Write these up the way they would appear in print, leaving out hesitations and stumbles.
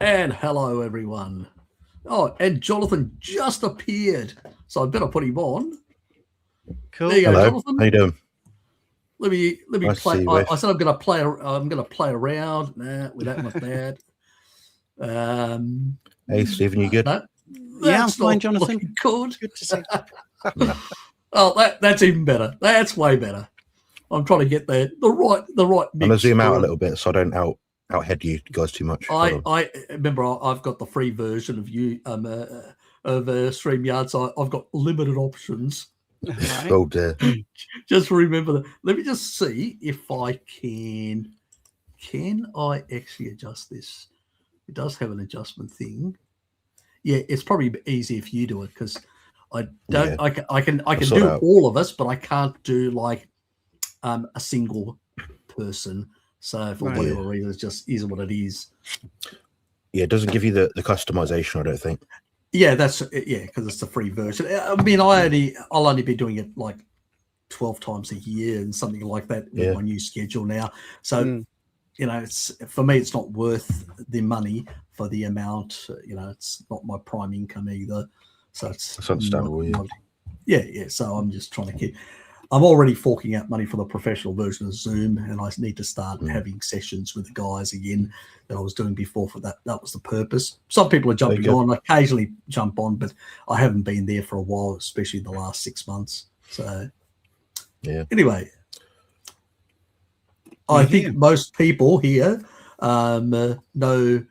And hello, everyone. Oh, and Jonathan just appeared, so I better put him on. Cool. There you go, Hello. Jonathan. How you doing? Let me Nice to play. see you I both. said I'm going to play. I'm going to play around. Nah, we don't want that. Hey, Stephen, you good? No, Yeah, I'm that's fine, not Jonathan. looking good. Good to see. Oh, that's even better. That's way better. I'm trying to get the right I'm gonna mix. zoom out a for- little bit so I don't outhead you guys too much. Hold on. I remember I've got the free version of you of StreamYard, so I've got limited options. Right. Oh dear. Just remember that. Let me just see if I can. Can I actually adjust this? It does have an adjustment thing. Yeah, it's probably easy if you do it because I don't. Yeah. I can sort do out. all of us, but I can't do like a single person. So for Right. whatever reason, it just is what it is. Yeah, it doesn't give you the customization, I don't think. Yeah, because it's a free version. I mean, I'll only be doing it like 12 times a year and something like that with Yeah. my new schedule now. So it's for me, it's not worth the money for the amount. It's not my prime income either. So it's That's understandable. yeah. So I'm just trying to keep. I'm already forking out money for the professional version of Zoom, and I need to start having sessions with the guys again that I was doing before. For that was the purpose. Some people are jumping on. I occasionally jump on, but I haven't been there for a while, especially the last 6 months. So Yeah. anyway, I think most people here know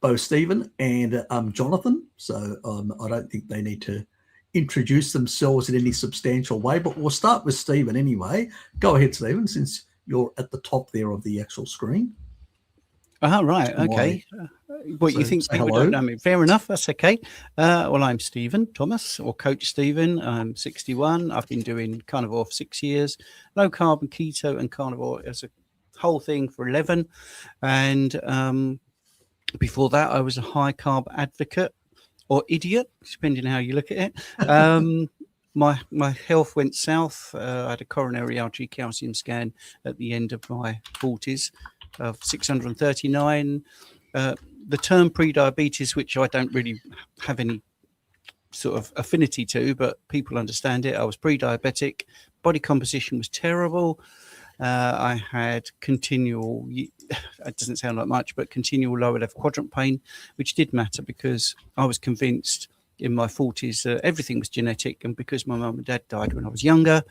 both Stephen and Jonathan, so I don't think they need to introduce themselves in any substantial way, but we'll start with Stephen anyway. Go ahead, Stephen, since you're at the top there of the actual screen. Oh, right. Okay. What you think people don't know me? Fair enough. That's okay. Well, I'm Stephen Thomas, or Coach Stephen. I'm 61. I've been doing Carnivore for 6 years, low carb and keto and Carnivore as a whole thing for 11. And before that, I was a high carb advocate or idiot, depending on how you look at it. My health went south. I had a coronary artery calcium scan at the end of my 40s of 639. The term pre-diabetes, which I don't really have any sort of affinity to, but people understand it. I was pre-diabetic. Body composition was terrible. I had continual, it doesn't sound like much, but continual lower left quadrant pain, which did matter because I was convinced in my 40s that everything was genetic. And because my mum and dad died when I was younger,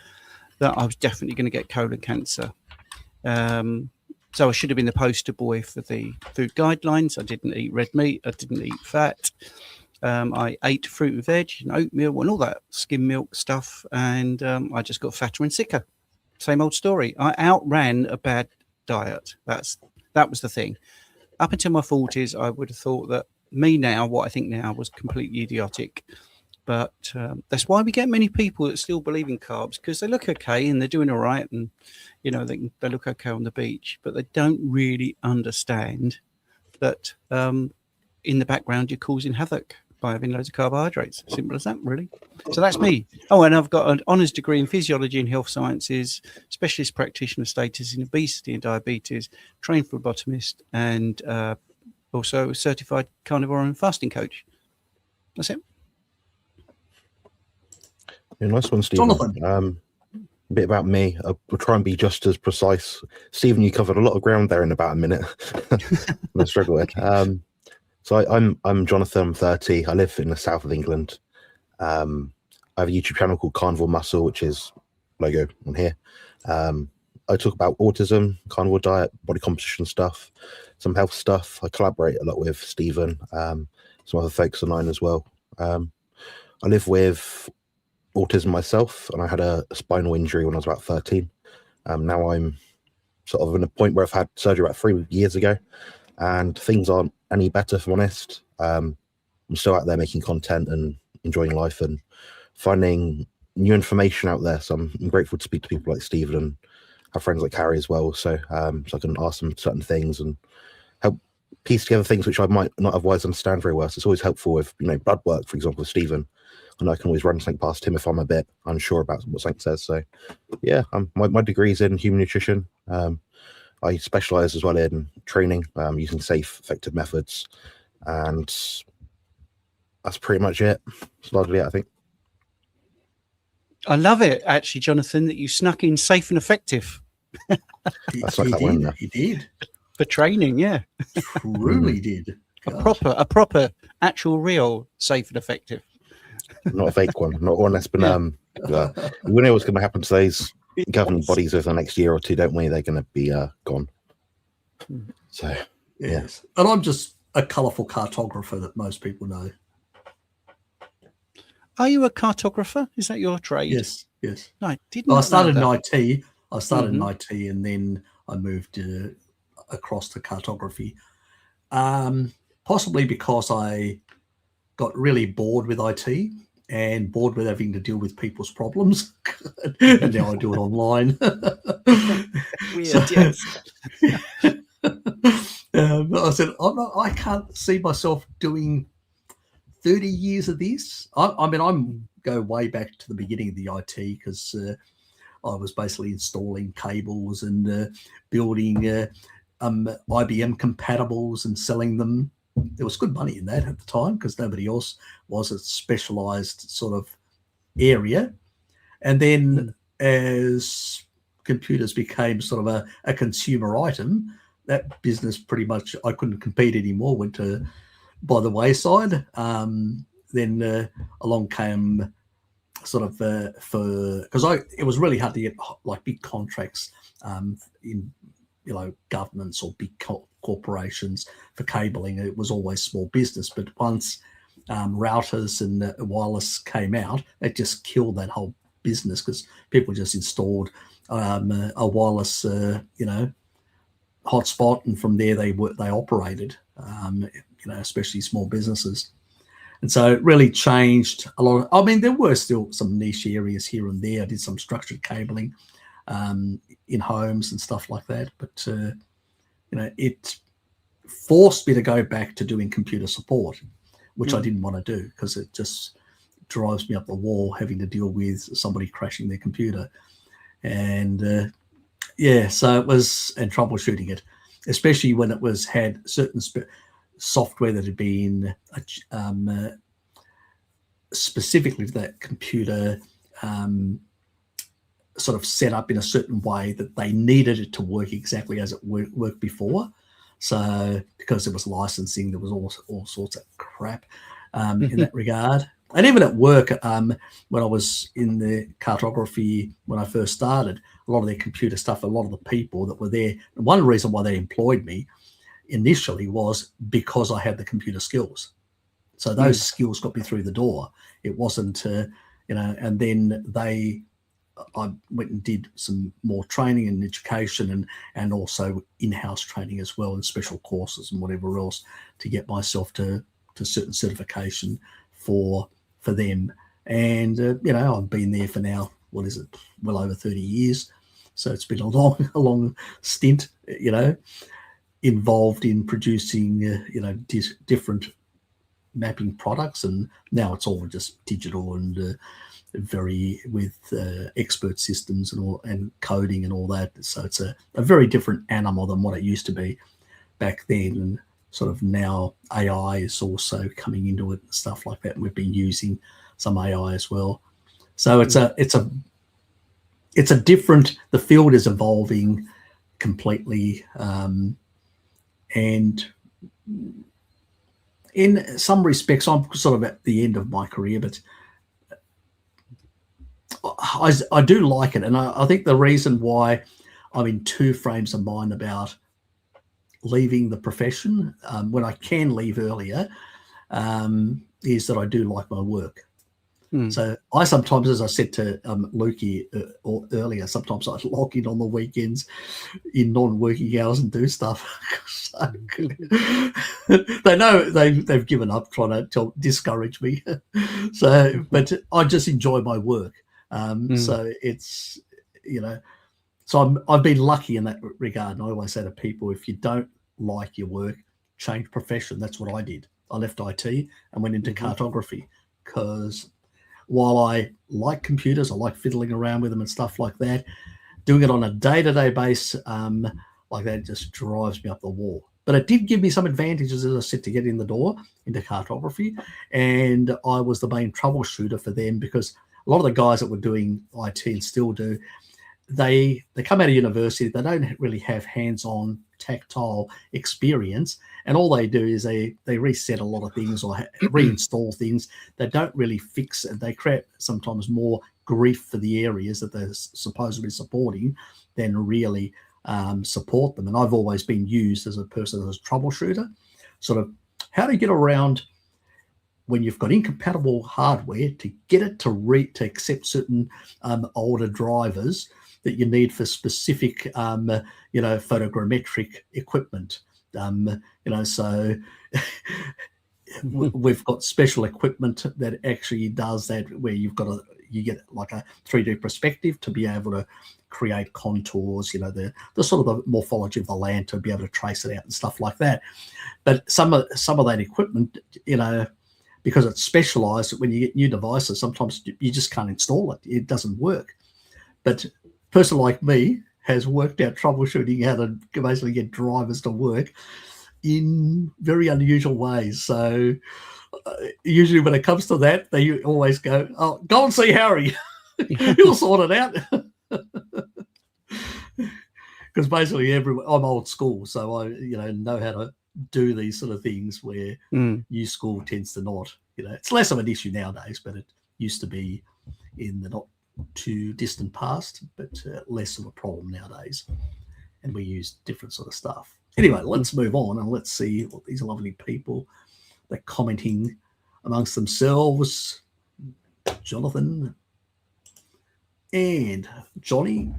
that I was definitely going to get colon cancer. So I should have been the poster boy for the food guidelines. I didn't eat red meat. I didn't eat fat. I ate fruit and veg and oatmeal and all that skim milk stuff. And I just got fatter and sicker. Same old story. I outran a bad diet. That was the thing. Up until my 40s, I would have thought that me now, what I think now, was completely idiotic. But that's why we get many people that still believe in carbs, because they look okay and they're doing all right, and they look okay on the beach, but they don't really understand that in the background you're causing havoc by having loads of carbohydrates. Simple as that, really. So that's me. Oh, and I've got an honours degree in physiology and health sciences, specialist practitioner status in obesity and diabetes, trained phlebotomist, and also a certified carnivore and fasting coach. That's it. Yeah, nice one, Stephen. Jonathan. A bit about me. I'll try and be just as precise. Stephen, you covered a lot of ground there in about a minute. I struggle with. So I'm Jonathan. I'm 30. I live in the south of England. I have a YouTube channel called Carnivore Muscle, which is logo on here. I talk about autism, carnivore diet, body composition stuff, some health stuff. I collaborate a lot with Stephen, some other folks online as well. I live with autism myself, and I had a spinal injury when I was about 13. Now I'm sort of in a point where I've had surgery about 3 years ago, and things aren't any better, if I'm honest. I'm still out there making content and enjoying life and finding new information out there. So I'm grateful to speak to people like Stephen and have friends like Harry as well. So I can ask them certain things and help piece together things which I might not otherwise understand very well. So it's always helpful with, blood work, for example, with Stephen. And I can always run something past him if I'm a bit unsure about what something says. So yeah, my degree's in human nutrition. I specialize as well in training using safe, effective methods, and that's pretty much it. It's largely it, I think. I love it, actually, Jonathan, that you snuck in safe and effective. He did for training, yeah. Truly did. God. A proper, actual, real safe and effective. Not a fake one. Not one that's been. We know what's going to happen to those governing bodies over the next year or two, don't we? They're going to be gone. So yes, and I'm just a colourful cartographer that most people know. Are you a cartographer? Is that your trade? Yes. No, I didn't. Well, I started in IT. I started in IT, and then I moved across to cartography. Possibly because I got really bored with IT and bored with having to deal with people's problems, and now I do it online. Weird, yes. I said, I can't see myself doing 30 years of this. I mean, I'm go way back to the beginning of the IT, because I was basically installing cables and building IBM compatibles and selling them. There was good money in that at the time because nobody else was a specialized sort of area. And then as computers became sort of a consumer item, that business pretty much, I couldn't compete anymore, went by the wayside. Then along came sort of because it was really hard to get like big contracts in governments or big corporations for cabling. It was always small business, but once routers and wireless came out, it just killed that whole business because people just installed a wireless hotspot, and from there they operated, especially small businesses. And so it really changed a lot. I mean, there were still some niche areas here and there. I did some structured cabling in homes and stuff like that. But, it forced me to go back to doing computer support, which I didn't want to do because it just drives me up the wall having to deal with somebody crashing their computer. And, so it was, and troubleshooting it, especially when it had certain software that had been specifically to that computer sort of set up in a certain way that they needed it to work exactly as it worked before. So because there was licensing, there was all sorts of crap in that regard. And even at work, when I was in the cartography, when I first started, a lot of their computer stuff, a lot of the people that were there, and one reason why they employed me initially was because I had the computer skills. So those skills got me through the door. It wasn't, and then I went and did some more training and education and also in-house training as well, and special courses and whatever else to get myself to certain certification for them. And, I've been there for now, what is it, well over 30 years. So it's been a long stint, involved in producing, different mapping products. And now it's all just digital and very with expert systems and coding and all that. So it's a very different animal than what it used to be back then. And sort of now AI is also coming into it and stuff like that. And we've been using some AI as well. So it's a different, the field is evolving completely. And in some respects, I'm sort of at the end of my career, but I do like it. And I think the reason why I'm in two frames of mind about leaving the profession when I can leave earlier is that I do like my work. So I sometimes, as I said to Lukey earlier, sometimes I log in on the weekends in non-working hours and do stuff. So, they know they've given up trying to discourage me. So, but I just enjoy my work. So it's, so I've been lucky in that regard. And I always say to people, if you don't like your work, change profession. That's what I did. I left IT and went into cartography because while I like computers, I like fiddling around with them and stuff like that, doing it on a day-to-day basis, like that just drives me up the wall. But it did give me some advantages, as I said, to get in the door into cartography. And I was the main troubleshooter for them, because a lot of the guys that were doing IT and still do, they come out of university, they don't really have hands-on tactile experience, and all they do is they reset a lot of things or reinstall things. They don't really fix it. They create sometimes more grief for the areas that they're supposedly supporting than really support them. And I've always been used as a person as a troubleshooter, sort of how to get around when you've got incompatible hardware, to get it to accept certain older drivers that you need for specific, photogrammetric equipment. So we've got special equipment that actually does that, where you get like a 3D perspective to be able to create contours, the sort of the morphology of the land, to be able to trace it out and stuff like that. But some of that equipment, because it's specialized, when you get new devices, sometimes you just can't install it. It doesn't work. But a person like me has worked out troubleshooting how to basically get drivers to work in very unusual ways. So usually when it comes to that, they always go, "Oh, go and see Harry. He'll sort it out." Because basically I'm old school, so I know how to do these sort of things where new school tends to not. It's less of an issue nowadays, but it used to be in the not too distant past, but less of a problem nowadays. And we use different sort of stuff. Anyway, let's move on and let's see what these lovely people, they're commenting amongst themselves. Jonathan and Johnny.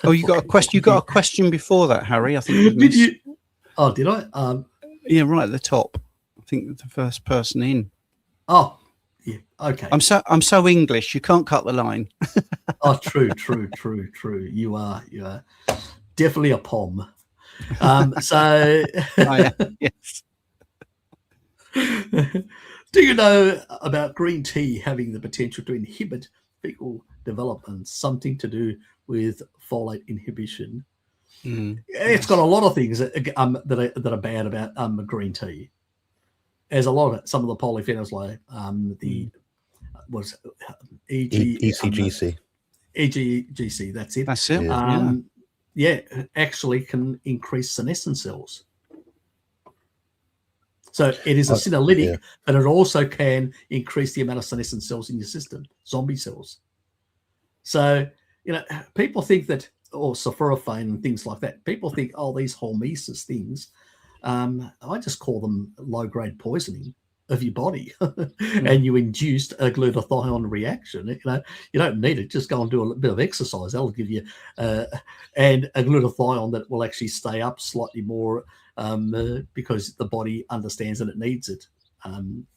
Oh, you got a question. You got a question before that, Harry. I think. Did you? Oh, did I? Yeah, right at the top. I think the first person in. Oh, yeah. Okay. I'm so English. You can't cut the line. Oh, true. You are definitely a pom. So. I am, yes. Do you know about green tea having the potential to inhibit fecal development? Something to do with folate inhibition. It's got a lot of things that are bad about green tea. There's a lot of some of the polyphenols, like EGGC. EGGC. That's it. That's it. Yeah, actually can increase senescent cells. So it is a senolytic, but it also can increase the amount of senescent cells in your system, zombie cells. So, people think that, or sulforaphane and things like that, people think, these hormesis things, I just call them low-grade poisoning of your body. And you induced a glutathione reaction. You don't need it. Just go and do a bit of exercise. That'll give you, and a glutathione that will actually stay up slightly more because the body understands that it needs it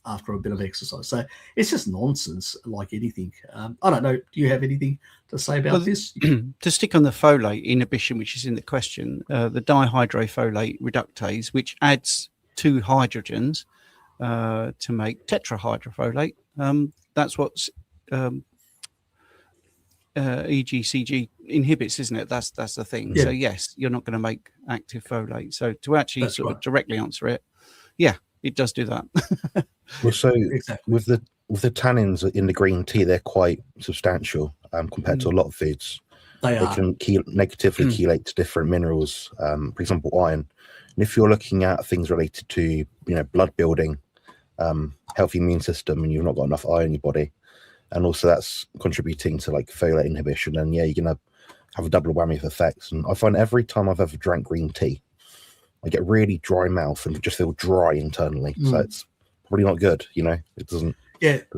after a bit of exercise. So it's just nonsense, like anything. I don't know. Do you have anything to say about this? To stick on the folate inhibition, which is in the question, the dihydrofolate reductase, which adds 2 hydrogens to make tetrahydrofolate. That's what EGCG inhibits, isn't it? That's the thing. Yeah. So yes, you're not going to make active folate. So to actually of directly answer it, it does do that. Well, so exactly. with the tannins in the green tea, they're quite substantial compared to a lot of foods. They can negatively chelate to different minerals, for example, iron. And if you're looking at things related to blood building, healthy immune system, and you've not got enough iron in your body, and also that's contributing to like folate inhibition, and you're gonna have a double whammy of effects. And I find every time I've ever drank green tea, I get really dry mouth and just feel dry internally. So it's probably not good, it doesn't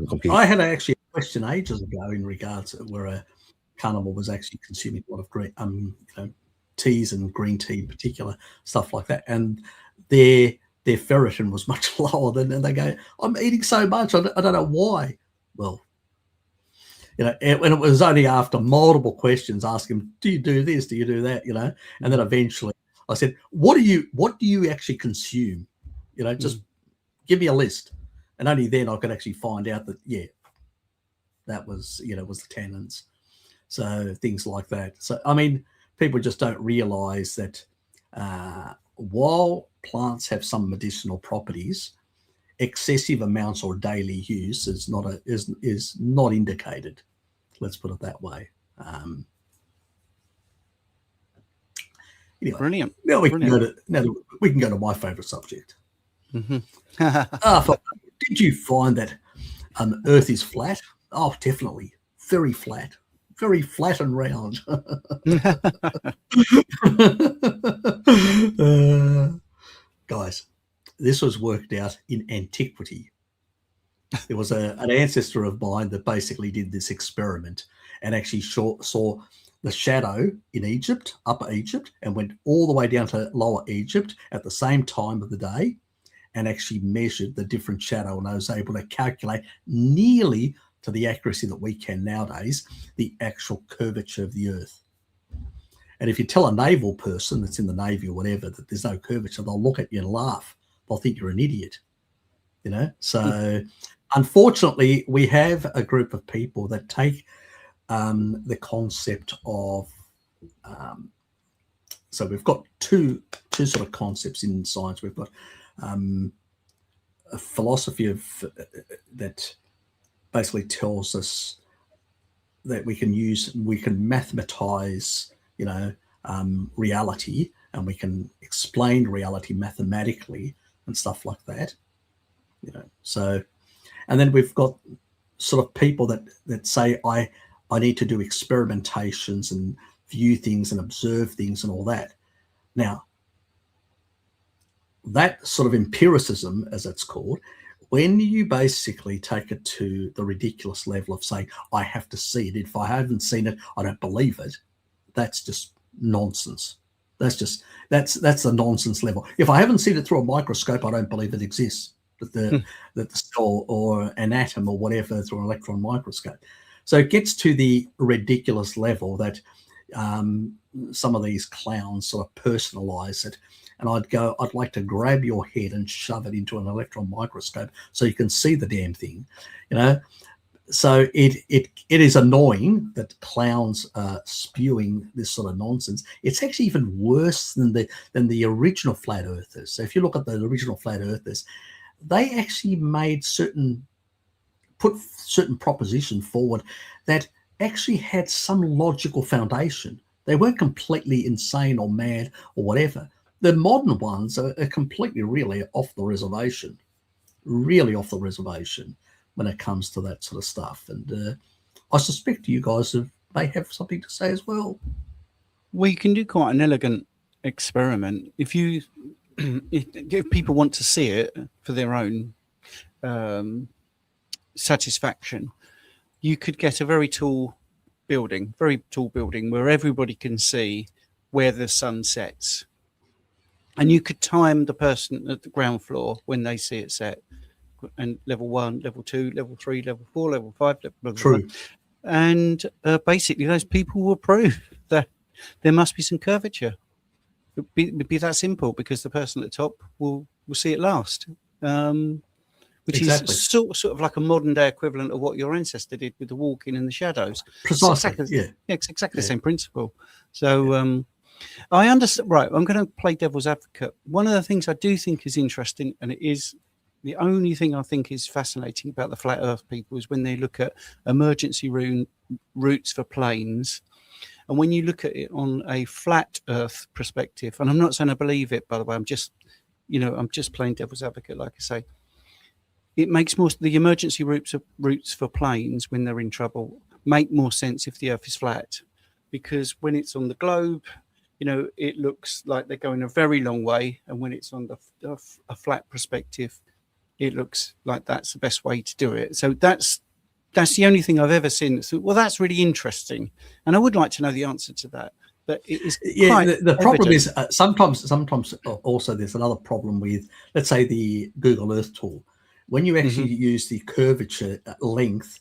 compute. I had actually a question ages ago in regards to where a carnivore was actually consuming a lot of green teas and green tea in particular, stuff like that, and their ferritin was much lower than, and they go, I'm eating so much, I don't know why. Well, and it was only after multiple questions asking, do you do this, do you do that, and then eventually I said, what do you actually consume? Just give me a list. And only then I could actually find out that, that was, was the tannins. So things like that. So, I mean, people just don't realize that while plants have some medicinal properties, excessive amounts or daily use is not indicated. Let's put it that way. Anyway, brilliant. Now we can go to my favourite subject. Mm-hmm. Did you find that Earth is flat? Oh, definitely, very flat and round. Guys, this was worked out in antiquity. There was an ancestor of mine that basically did this experiment and actually saw the shadow in Egypt, Upper Egypt, and went all the way down to Lower Egypt at the same time of the day, and actually measured the different shadow, and I was able to calculate nearly to the accuracy that we can nowadays the actual curvature of the Earth. And if you tell a naval person that's in the Navy or whatever that there's no curvature, they'll look at you and laugh. They'll think you're an idiot, you know. So unfortunately, we have a group of people that take the concept of so we've got two sort of concepts in science. We've got a philosophy of that basically tells us that we can mathematize, you know, reality, and we can explain reality mathematically and stuff like that, you know. So, and then we've got sort of people that say I need to do experimentations and view things and observe things and all that. Now, that sort of empiricism, as it's called, when you basically take it to the ridiculous level of saying, I have to see it. If I haven't seen it, I don't believe it. That's just nonsense. That's the nonsense level. If I haven't seen it through a microscope, I don't believe it exists. That the cell or an atom or whatever through an electron microscope. So it gets to the ridiculous level that some of these clowns sort of personalize it. And I'd like to grab your head and shove it into an electron microscope so you can see the damn thing, you know. So it is annoying that clowns are spewing this sort of nonsense. It's actually even worse than the original flat earthers. So if you look at the original flat earthers, they actually put certain proposition forward that actually had some logical foundation. They weren't completely insane or mad or whatever. The modern ones are completely really off the reservation when it comes to that sort of stuff. And I suspect you guys may have something to say as well. Well, you can do quite an elegant experiment if people want to see it for their own satisfaction. You could get a very tall building where everybody can see where the sun sets. And you could time the person at the ground floor when they see it set, and level 1, level 2, level 3, level 4, level 5, level True. And basically, those people will prove that there must be some curvature. It'd be that simple, because the person at the top will see it last, which exactly. is sort of like a modern day equivalent of what your ancestor did with the walking in the shadows. Precisely. It's exactly the same principle. So. I understand. Right, I'm going to play devil's advocate. One of the things I do think is interesting, and it is the only thing I think is fascinating about the flat Earth people, is when they look at emergency routes for planes, and when you look at it on a flat Earth perspective. And I'm not saying I believe it, by the way. I'm just playing devil's advocate, like I say. It makes the emergency routes for planes when they're in trouble make more sense if the Earth is flat, because when it's on the globe, you know, it looks like they're going a very long way, and when it's on a flat perspective, it looks like that's the best way to do it. So that's the only thing I've ever seen. So, well, that's really interesting, and I would like to know the answer to that. But it is the problem is sometimes also there's another problem with, let's say, the Google Earth tool. When you actually use the curvature length,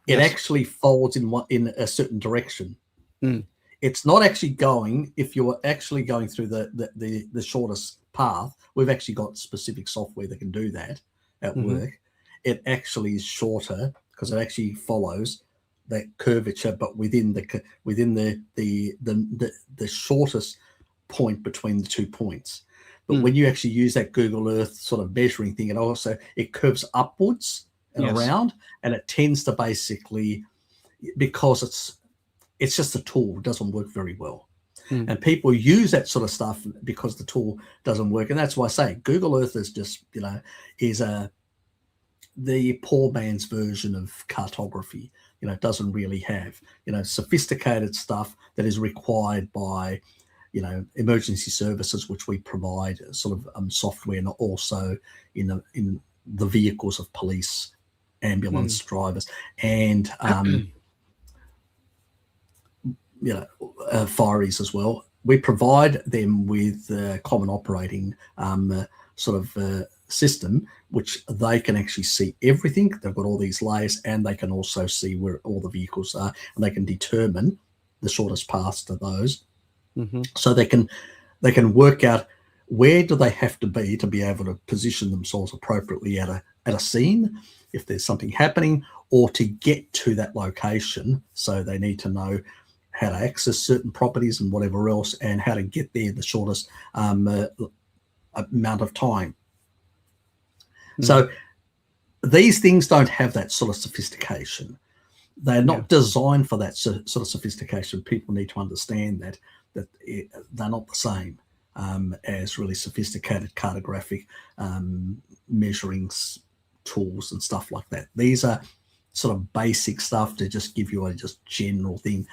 it actually folds in a certain direction. It's not actually going, if you're actually going through the shortest path. We've actually got specific software that can do that at work. It actually is shorter because it actually follows curvature, but within the shortest point between the 2 points. But when you actually use that Google Earth sort of measuring thing, it curves upwards and around, and it tends to basically, because it's just a tool, it doesn't work very well. And people use that sort of stuff because the tool doesn't work. And that's why I say Google Earth is just, is the poor man's version of cartography. It doesn't really have, sophisticated stuff that is required by, emergency services, which we provide sort of software, and also in the vehicles of police, ambulance drivers, and fireys as well. We provide them with a common operating system, which they can actually see everything. They've got all these layers, and they can also see where all the vehicles are, and they can determine the shortest paths to those. So they can work out where do they have to be able to position themselves appropriately at a scene if there's something happening, or to get to that location. So they need to know how to access certain properties and whatever else, and how to get there the shortest amount of time. So these things don't have that sort of sophistication. They're not designed for that sort of sophistication. People need to understand that they're not the same as really sophisticated cartographic measuring tools and stuff like that. These are sort of basic stuff to just give you a just general thing,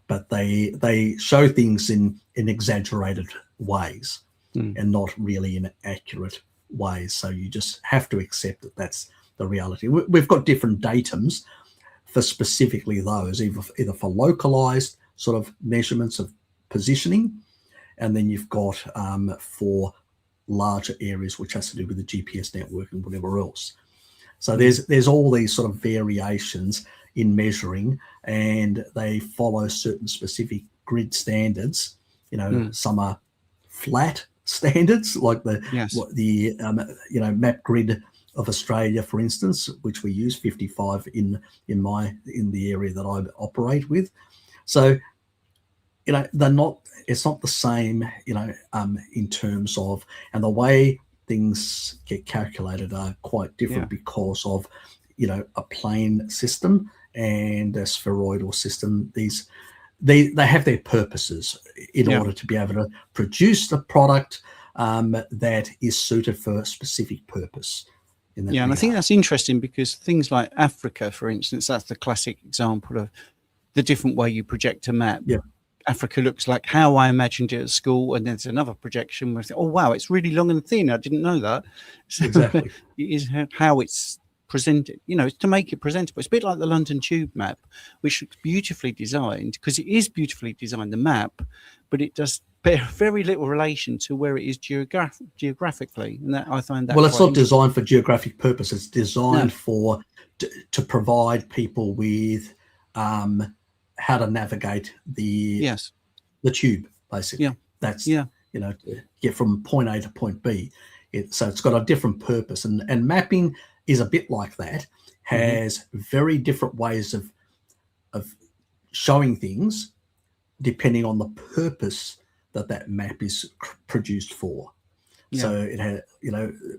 but they show things in exaggerated ways and not really in accurate ways. So you just have to accept that that's the reality. We've got different datums for specifically those, either for localized sort of measurements of positioning, and then you've got for larger areas, which has to do with the GPS network and whatever else. So there's all these sort of variations in measuring, and they follow certain specific grid standards. Some are flat standards, like the map grid of Australia, for instance, which we use 55 in the area that I operate with. So it's not the same, in terms of, and the way things get calculated are quite different because of, a plane system and a spheroidal system. They have their purposes in order to be able to produce the product that is suited for a specific purpose. And I think that's interesting, because things like Africa, for instance, that's the classic example of the different way you project a map. Africa looks like how I imagined it at school, and there's another projection where I think, oh wow, it's really long and thin. I didn't know that. So exactly. It is how it's presented. It's to make it presentable. It's a bit like the London Tube map, which looks beautifully designed, because it is beautifully designed, the map, but it does bear very little relation to where it is geographically, and that I find that. Well, it's not designed for geographic purpose. It's designed for to provide people with how to navigate the tube, basically. That's to get from point A to point B. So it's got a different purpose, and mapping is a bit like that. Has very different ways of showing things depending on the purpose that map is produced for. So it had,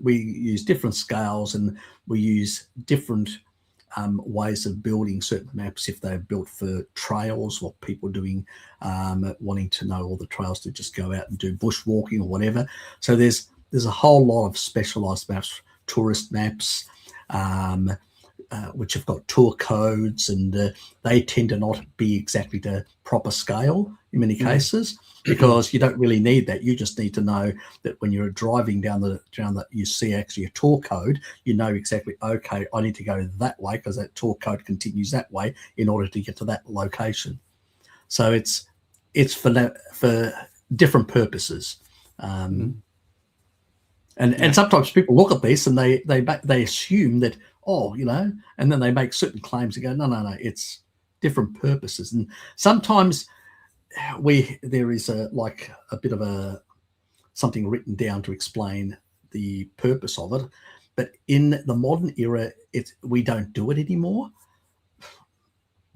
we use different scales, and we use different ways of building certain maps. If they're built for trails, or people doing wanting to know all the trails to just go out and do bushwalking or whatever. So there's a whole lot of specialized maps, tourist maps, which have got tour codes, and they tend to not be exactly to proper scale in many cases, because you don't really need that. You just need to know that when you're driving down that you see actually a tour code, you know exactly, okay, I need to go that way because that tour code continues that way in order to get to that location. So it's for different purposes. And sometimes people look at this and they assume that, and then they make certain claims and go, no, it's different purposes. And sometimes there is a bit of something written down to explain the purpose of it, but in the modern era, we don't do it anymore.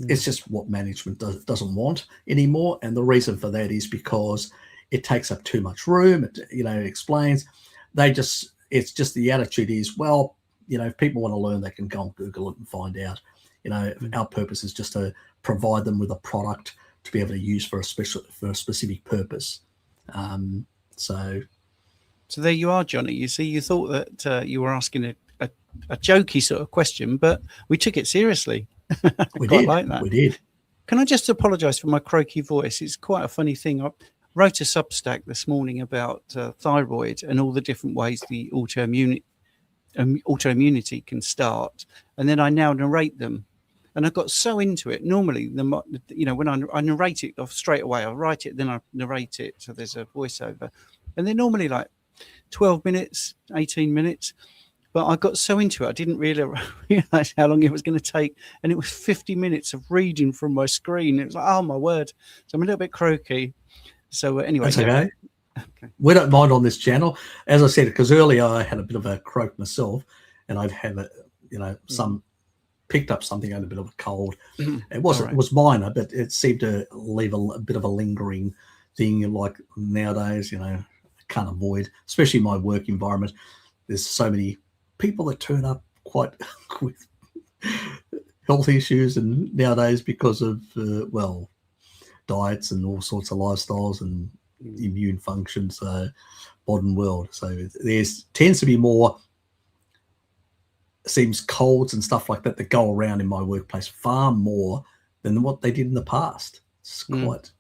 It's just what management doesn't want anymore. And the reason for that is because it takes up too much room. It explains. It's just the attitude is, well, if people want to learn, they can go on Google it and find out. Our purpose is just to provide them with a product to be able to use for a specific purpose. So there you are, Johnny. You see, you thought that you were asking a jokey sort of question, but we took it seriously. We did. Like that. We did. Can I just apologise for my croaky voice? It's quite a funny thing. I wrote a Substack this morning about thyroid and all the different ways the autoimmunity can start, and then I now narrate them. And I got so into it. Normally, when I narrate it off straight away, I write it, then I narrate it. So there's a voiceover, and they're normally like 12 minutes, 18 minutes. But I got so into it, I didn't realize how long it was going to take. And it was 50 minutes of reading from my screen. It was like, oh, my word. So I'm a little bit croaky. So anyway. That's okay. We don't mind on this channel. As I said, because earlier I had a bit of a croak myself, and I'd have picked up something, I had a bit of a cold. It was minor, but it seemed to leave a bit of a lingering thing. Like nowadays, I can't avoid, especially my work environment. There's so many people that turn up quite with health issues, and nowadays because of diets and all sorts of lifestyles and immune function. So modern world. So there's tends to be more. Seems colds and stuff like that go around in my workplace far more than what they did in the past. It's quite,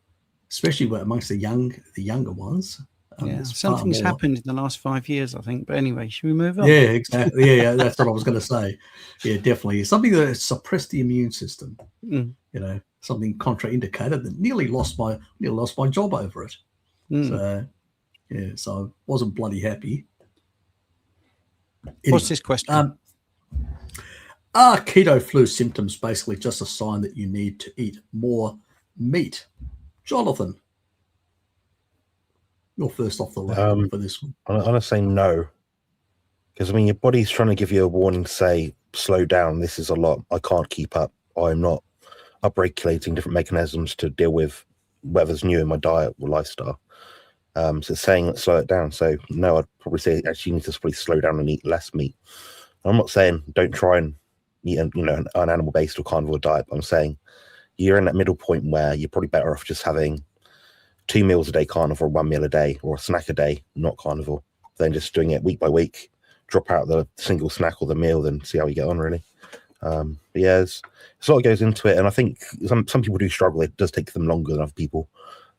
especially amongst the younger ones. Something's happened in the last 5 years, I think. But anyway, should we move on? Yeah, exactly. Yeah, that's what I was going to say. Yeah, definitely something that suppressed the immune system. Something contraindicated that nearly lost my job over it. So so I wasn't bloody happy. What's this question? Are keto flu symptoms basically just a sign that you need to eat more meat? Jonathan, you're first off the rank for this one. I'm going to say no. Because, your body's trying to give you a warning to say, slow down, this is a lot. I can't keep up. I'm not upregulating different mechanisms to deal with whatever's new in my diet or lifestyle. So it's saying, slow it down. So, no, I'd probably say actually you need to probably slow down and eat less meat. I'm not saying don't try and eat an animal-based or carnivore diet. But I'm saying you're in that middle point where you're probably better off just having 2 meals a day carnivore, 1 meal a day, or a snack a day, not carnivore, than just doing it week by week, drop out the single snack or the meal, then see how you get on, really. But yeah, there's a lot that goes into it, and I think some people do struggle. It does take them longer than other people.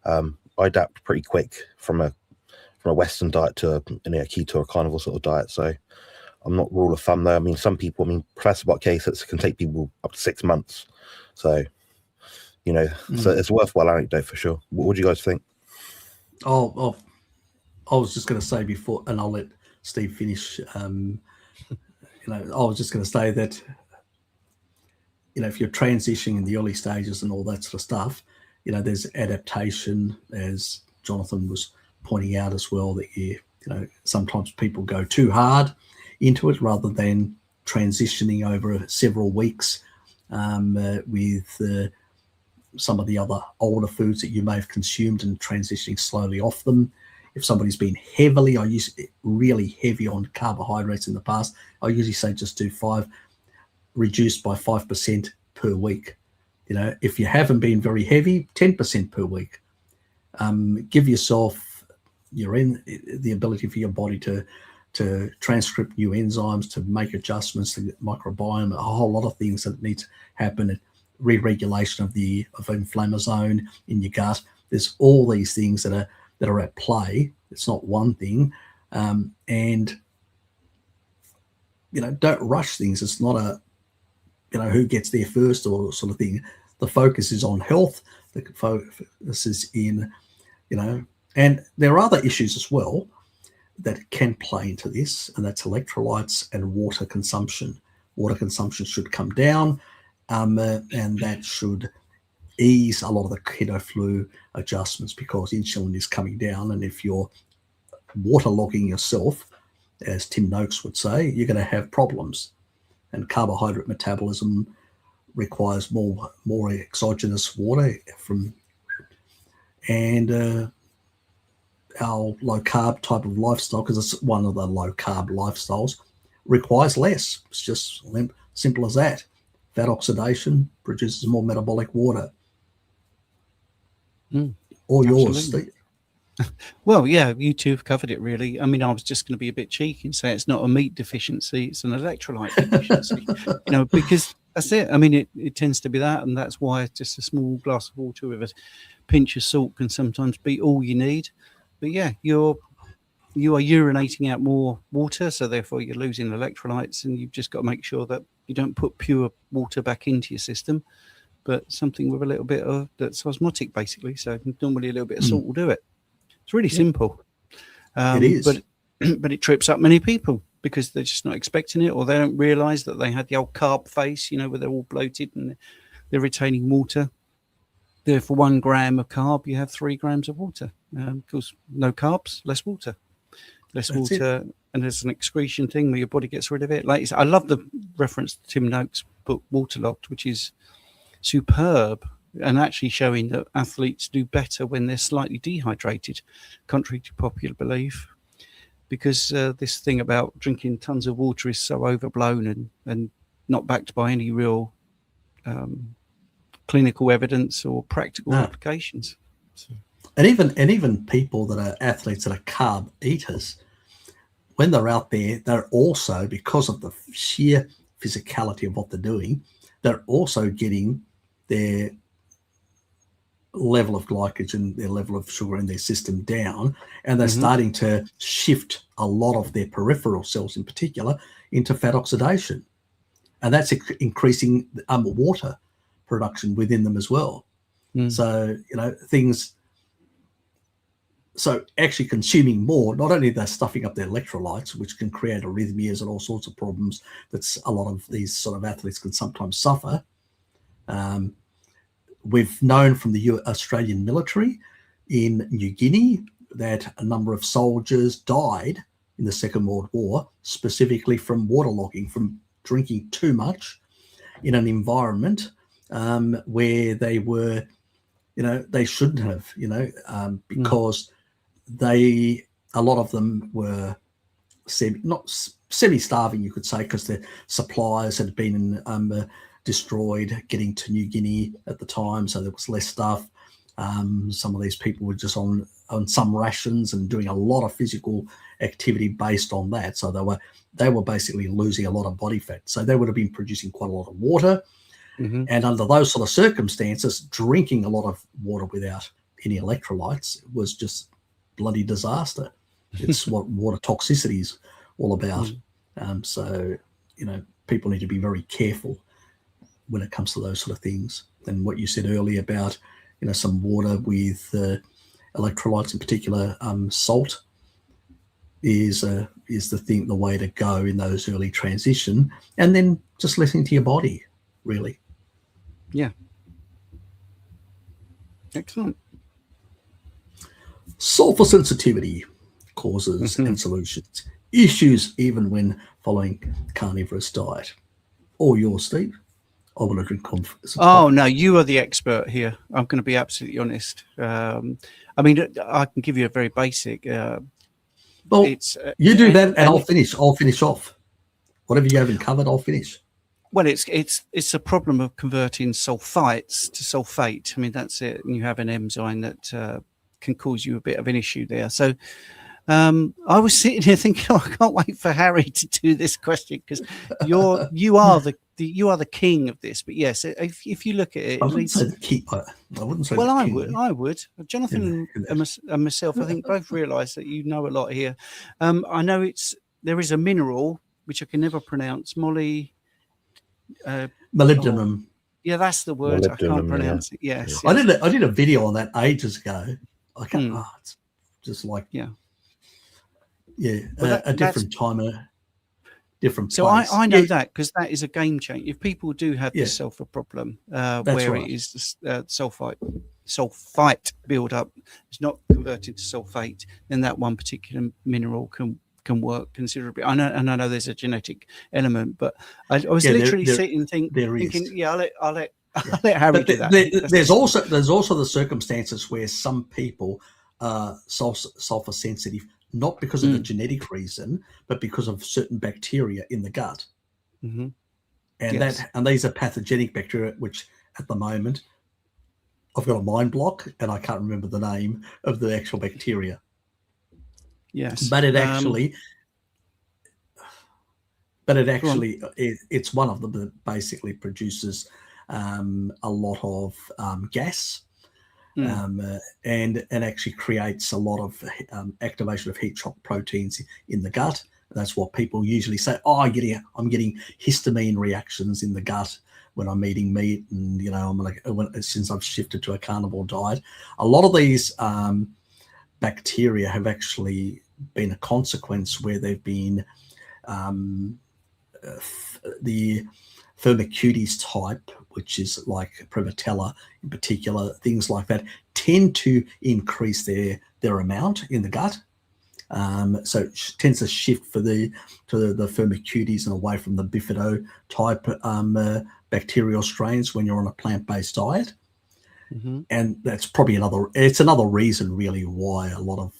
I adapt pretty quick from a Western diet to a keto or carnivore sort of diet, so I'm not rule of thumb though. Some people, Professor Butt-Case, it can take people up to 6 months. So, so it's a worthwhile anecdote for sure. What do you guys think? Oh, I was just going to say before, and I'll let Steve finish. I was just going to say that, if you're transitioning in the early stages and all that sort of stuff, there's adaptation, as Jonathan was pointing out as well, that sometimes people go too hard into it rather than transitioning over several weeks with some of the other older foods that you may have consumed and transitioning slowly off them. If somebody's been really heavy on carbohydrates in the past, I usually say just do reduced by 5% per week. If you haven't been very heavy, 10% per week. Give yourself the ability for your body to transcript new enzymes, to make adjustments to the microbiome, a whole lot of things that need to happen. Re-regulation of inflammasome in your gut. There's all these things that are at play. It's not one thing, and don't rush things. It's not a who gets there first or sort of thing. The focus is on health. The focus is in and there are other issues as well that can play into this, and that's electrolytes and water consumption. Water consumption should come down, and that should ease a lot of the keto flu adjustments because insulin is coming down. And if you're waterlogging yourself, as Tim Noakes would say, you're going to have problems. And carbohydrate metabolism requires more exogenous water from, and our low carb type of lifestyle, because it's one of the low carb lifestyles, requires less. It's just simple as that. Fat oxidation produces more metabolic water. All yours, Steve. Well, yeah, you two have covered it really. I mean, I was just going to be a bit cheeky and say it's not a meat deficiency, it's an electrolyte deficiency. Because that's it. I mean, it tends to be that, and that's why just a small glass of water with a pinch of salt can sometimes be all you need. But yeah, you are urinating out more water, so therefore you're losing electrolytes, and you've just got to make sure that you don't put pure water back into your system, but something with a little bit of that's osmotic, basically. So normally a little bit of salt will do it. It's really simple. It is. But it trips up many people because they're just not expecting it, or they don't realise that they had the old carb face, where they're all bloated and they're retaining water. Therefore, 1 gram of carb, you have 3 grams of water. Because no carbs, less water. Less That's water, and there's an excretion thing where your body gets rid of it. Like I love the reference to Tim Noakes' book Waterlogged, which is superb, and actually showing that athletes do better when they're slightly dehydrated, contrary to popular belief, because this thing about drinking tons of water is so overblown and not backed by any real clinical evidence or practical applications. So. And even people that are athletes that are carb eaters, when they're out there, they're also, because of the sheer physicality of what they're doing, they're also getting their level of glycogen, their level of sugar in their system down, and they're starting to shift a lot of their peripheral cells in particular into fat oxidation. And that's increasing water production within them as well. So, so actually consuming more, not only they're stuffing up their electrolytes, which can create arrhythmias and all sorts of problems that a lot of these sort of athletes can sometimes suffer. We've known from the Australian military in New Guinea that a number of soldiers died in the Second World War, specifically from waterlogging, from drinking too much in an environment where they were, they shouldn't have, because a lot of them were semi-starving, you could say, because their supplies had been destroyed getting to New Guinea at the time, so there was less stuff. Some of these people were just on some rations and doing a lot of physical activity based on that, so they were basically losing a lot of body fat, so they would have been producing quite a lot of water. And under those sort of circumstances, drinking a lot of water without any electrolytes was just bloody disaster. It's what water toxicity is all about. So people need to be very careful when it comes to those sort of things. And what you said earlier about some water with electrolytes, in particular salt, is the way to go in those early transition, and then just listening to your body, really. Yeah. Excellent. Sulfur sensitivity causes and solutions, issues even when following carnivorous diet. All yours, Steve. I want to drink coffee. No, you are the expert here. I'm going to be absolutely honest. I mean, I can give you a very basic. Well, you do that, and I'll finish. I'll finish off. Whatever you haven't covered, I'll finish. Well, it's a problem of converting sulfites to sulfate. I mean, that's it. And you have an enzyme that can cause you a bit of an issue there. So I was sitting here thinking, I can't wait for Harry to do this question, because you are the king of this. But yes, if you look at it, I wouldn't say the king. I wouldn't say. Well, the king. I would. Jonathan and myself, I think, both realise that you know a lot here. I know there is a mineral which I can never pronounce. Molybdenum. Yeah, that's the word. I can't pronounce it. Yes. I did a video on that ages ago. I can't. It's just like a different time, a different place. So I know that, because that is a game changer. If people do have this sulfur problem, where it is sulfite build up, it's not converted to sulfate, then that one particular mineral can can work considerably. I know there's a genetic element, but I was literally sitting thinking, yeah, I'll let Harry do that. There's also the circumstances where some people are sulfur sensitive, not because of a genetic reason, but because of certain bacteria in the gut. Mm-hmm. And these are pathogenic bacteria, which at the moment I've got a mind block and I can't remember the name of the actual bacteria. Yes, but it actually it's one of them that basically produces a lot of gas. And actually creates a lot of activation of heat shock proteins in the gut. That's what people usually say. Oh, I'm getting histamine reactions in the gut when I'm eating meat, and since I've shifted to a carnivore diet, a lot of these bacteria have actually been a consequence where they've been the Firmicutes type, which is like Prevotella in particular, things like that, tend to increase their amount in the gut. So it tends to shift to the Firmicutes and away from the Bifido type bacterial strains when you're on a plant-based diet. Mm-hmm. And that's probably another reason really why a lot of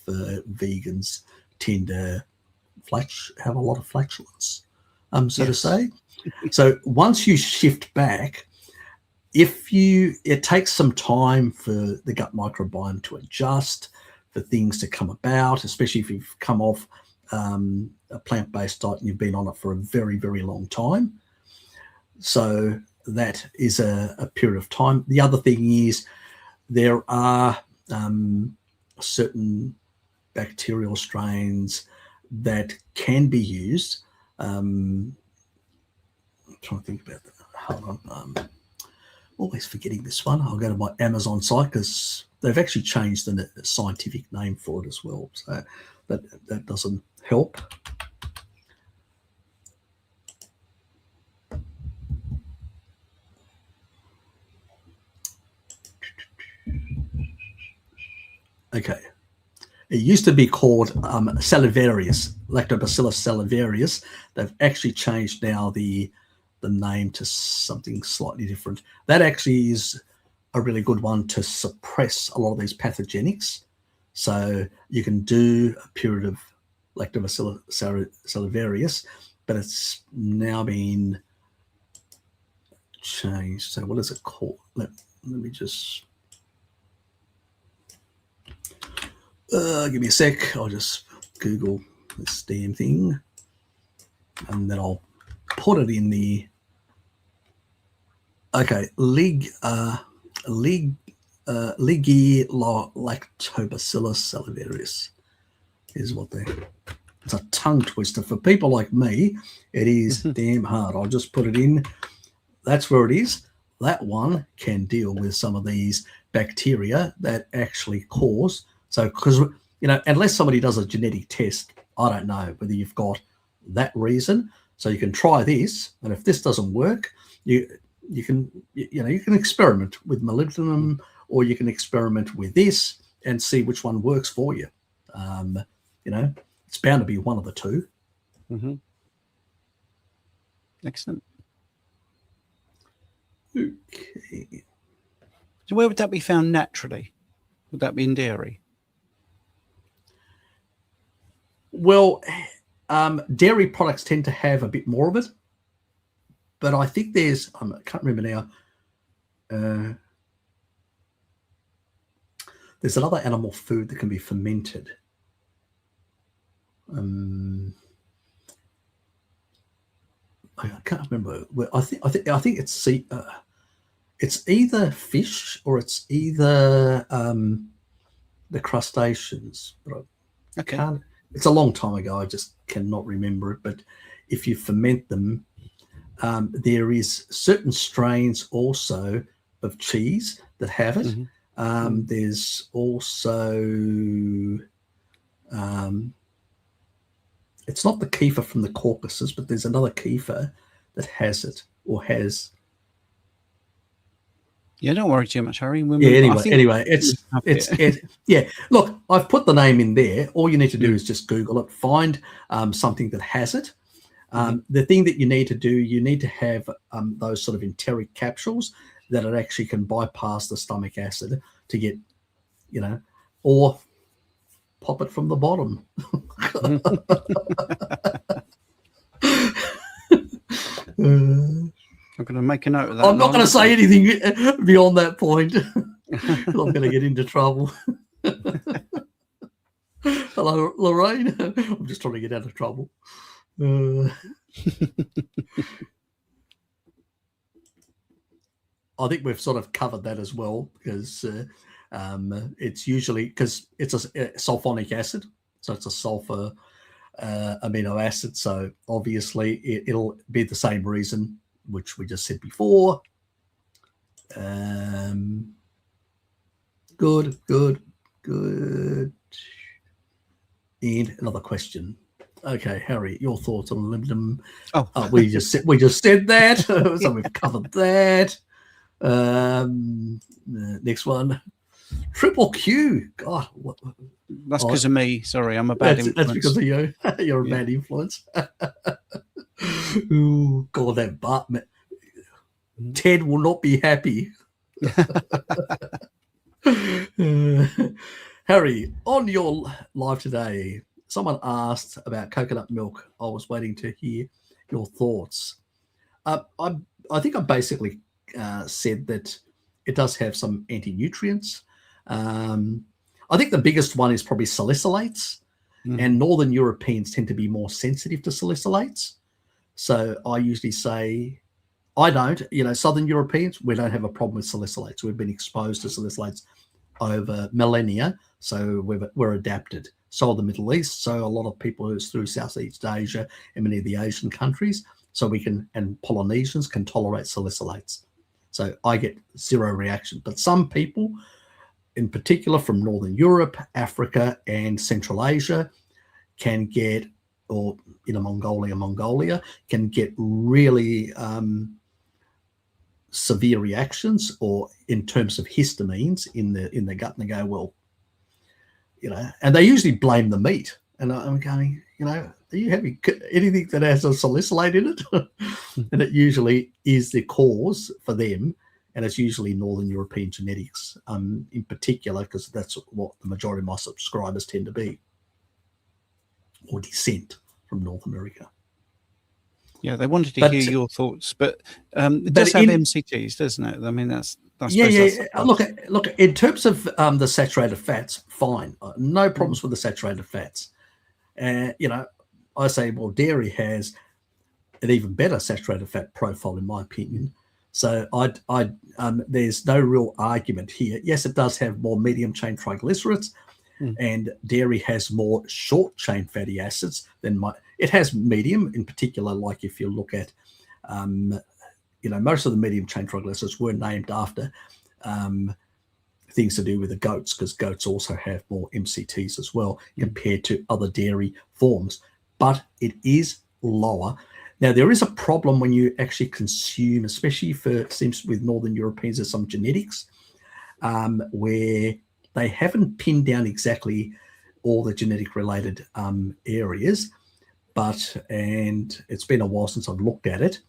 vegans tend to have a lot of flatulence, to say. So once you shift back, it takes some time for the gut microbiome to adjust, for things to come about, especially if you've come off a plant-based diet and you've been on it for a very, very long time. So that is a period of time. The other thing is there are certain bacterial strains that can be used. I'm trying to think about that. Hold on. Always forgetting this one. I'll go to my Amazon site because they've actually changed the scientific name for it as well. So that doesn't help. Okay. It used to be called Salivarius, Lactobacillus salivarius. They've actually changed now the name to something slightly different. That actually is a really good one to suppress a lot of these pathogenics. So you can do a period of Lactobacillus salivarius, but it's now been changed. So what is it called? Let me just give me a sec. I'll just Google this damn thing, and then I'll put it in the Lactobacillus salivarius is what it's a tongue twister for people like me. It is damn hard. I'll just put it in. That's where it is. That one can deal with some of these bacteria that actually cause. So, because unless somebody does a genetic test, I don't know whether you've got that reason. So you can try this, and if this doesn't work, you can experiment with molybdenum, or you can experiment with this and see which one works for you. It's bound to be one of the two. Mm-hmm. Excellent. Okay. So where would that be found naturally? Would that be in dairy? Well, dairy products tend to have a bit more of it, but I think I can't remember now. There's another animal food that can be fermented. I can't remember. I think it's either fish or it's either the crustaceans. But I can't. It's a long time ago. I just cannot remember it. But if you ferment them, there is certain strains also of cheese that have it. Mm-hmm. There's also it's not the kefir from the Caucasus, but there's another kefir that has it, or has. Yeah, don't worry too much, Harry. Anyway, yeah. Look, I've put the name in there. All you need to do is just Google it, find something that has it. The thing that you need to do, you need to have those sort of enteric capsules that it actually can bypass the stomach acid to get, or pop it from the bottom. I'm going to make a note of that. I'm not going to say anything beyond that point. I'm going to get into trouble. Hello, Lorraine. I'm just trying to get out of trouble. I think we've sort of covered that as well, because it's usually because it's a sulfonic acid, so it's a sulfur amino acid. So obviously it'll be the same reason which we just said before. Good. And another question. Okay, Harry, your thoughts on aluminum? We just said that, so we've covered that. Next one, triple Q. God, that's because of me. Sorry, I'm a bad influence. That's because of you. You're a bad influence. Ooh, God, that butt. Ted will not be happy. Harry, on your live today, someone asked about coconut milk. I was waiting to hear your thoughts. I think I basically said that it does have some anti-nutrients. I think the biggest one is probably salicylates, and Northern Europeans tend to be more sensitive to salicylates. So I usually say, I don't, Southern Europeans, we don't have a problem with salicylates. We've been exposed to salicylates over millennia, so we're adapted. So are the Middle East, so a lot of people who's through Southeast Asia and many of the Asian countries, and Polynesians can tolerate salicylates. So I get zero reaction. But some people, in particular from Northern Europe, Africa, and Central Asia, can get, or Mongolia, can get really severe reactions, or in terms of histamines in the gut, and they go, well, and they usually blame the meat. And I'm going, are you having anything that has a salicylate in it? And it usually is the cause for them. And it's usually Northern European genetics in particular, because that's what the majority of my subscribers tend to be, or descent from North America. Yeah, they wanted to hear your thoughts, but it does have MCTs, doesn't it? I mean, that's Look, in terms of the saturated fats, fine, no problems with the saturated fats. I say, well, dairy has an even better saturated fat profile, in my opinion. So there's no real argument here. Yes, it does have more medium chain triglycerides, and dairy has more short chain fatty acids than it has medium in particular. Like if you look at, most of the medium chain triglycerides were named after things to do with the goats, because goats also have more MCTs as well compared to other dairy forms, but it is lower. Now, there is a problem when you actually consume, especially it seems with Northern Europeans, there's some genetics where they haven't pinned down exactly all the genetic related areas, and it's been a while since I've looked at it,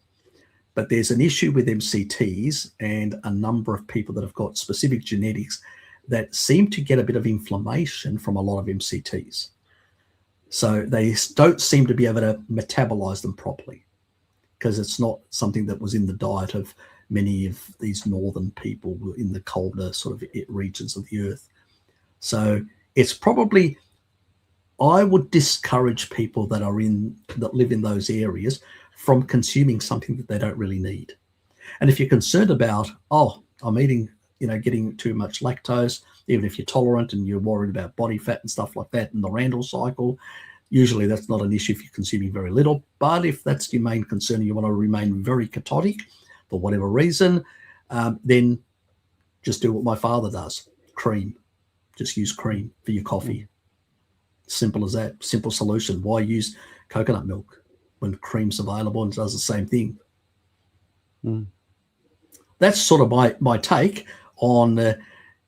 but there's an issue with MCTs and a number of people that have got specific genetics that seem to get a bit of inflammation from a lot of MCTs. So they don't seem to be able to metabolize them properly, because it's not something that was in the diet of many of these northern people in the colder sort of regions of the earth. So it's probably, I would discourage people that live in those areas from consuming something that they don't really need. And if you're concerned about, I'm eating, getting too much lactose, even if you're tolerant and you're worried about body fat and stuff like that in the Randall cycle, usually that's not an issue if you're consuming very little. But if that's your main concern and you want to remain very ketotic for whatever reason, then just do what my father does, cream. Just use cream for your coffee. Simple as that. Simple solution. Why use coconut milk when cream's available and does the same thing? that's sort of my take on.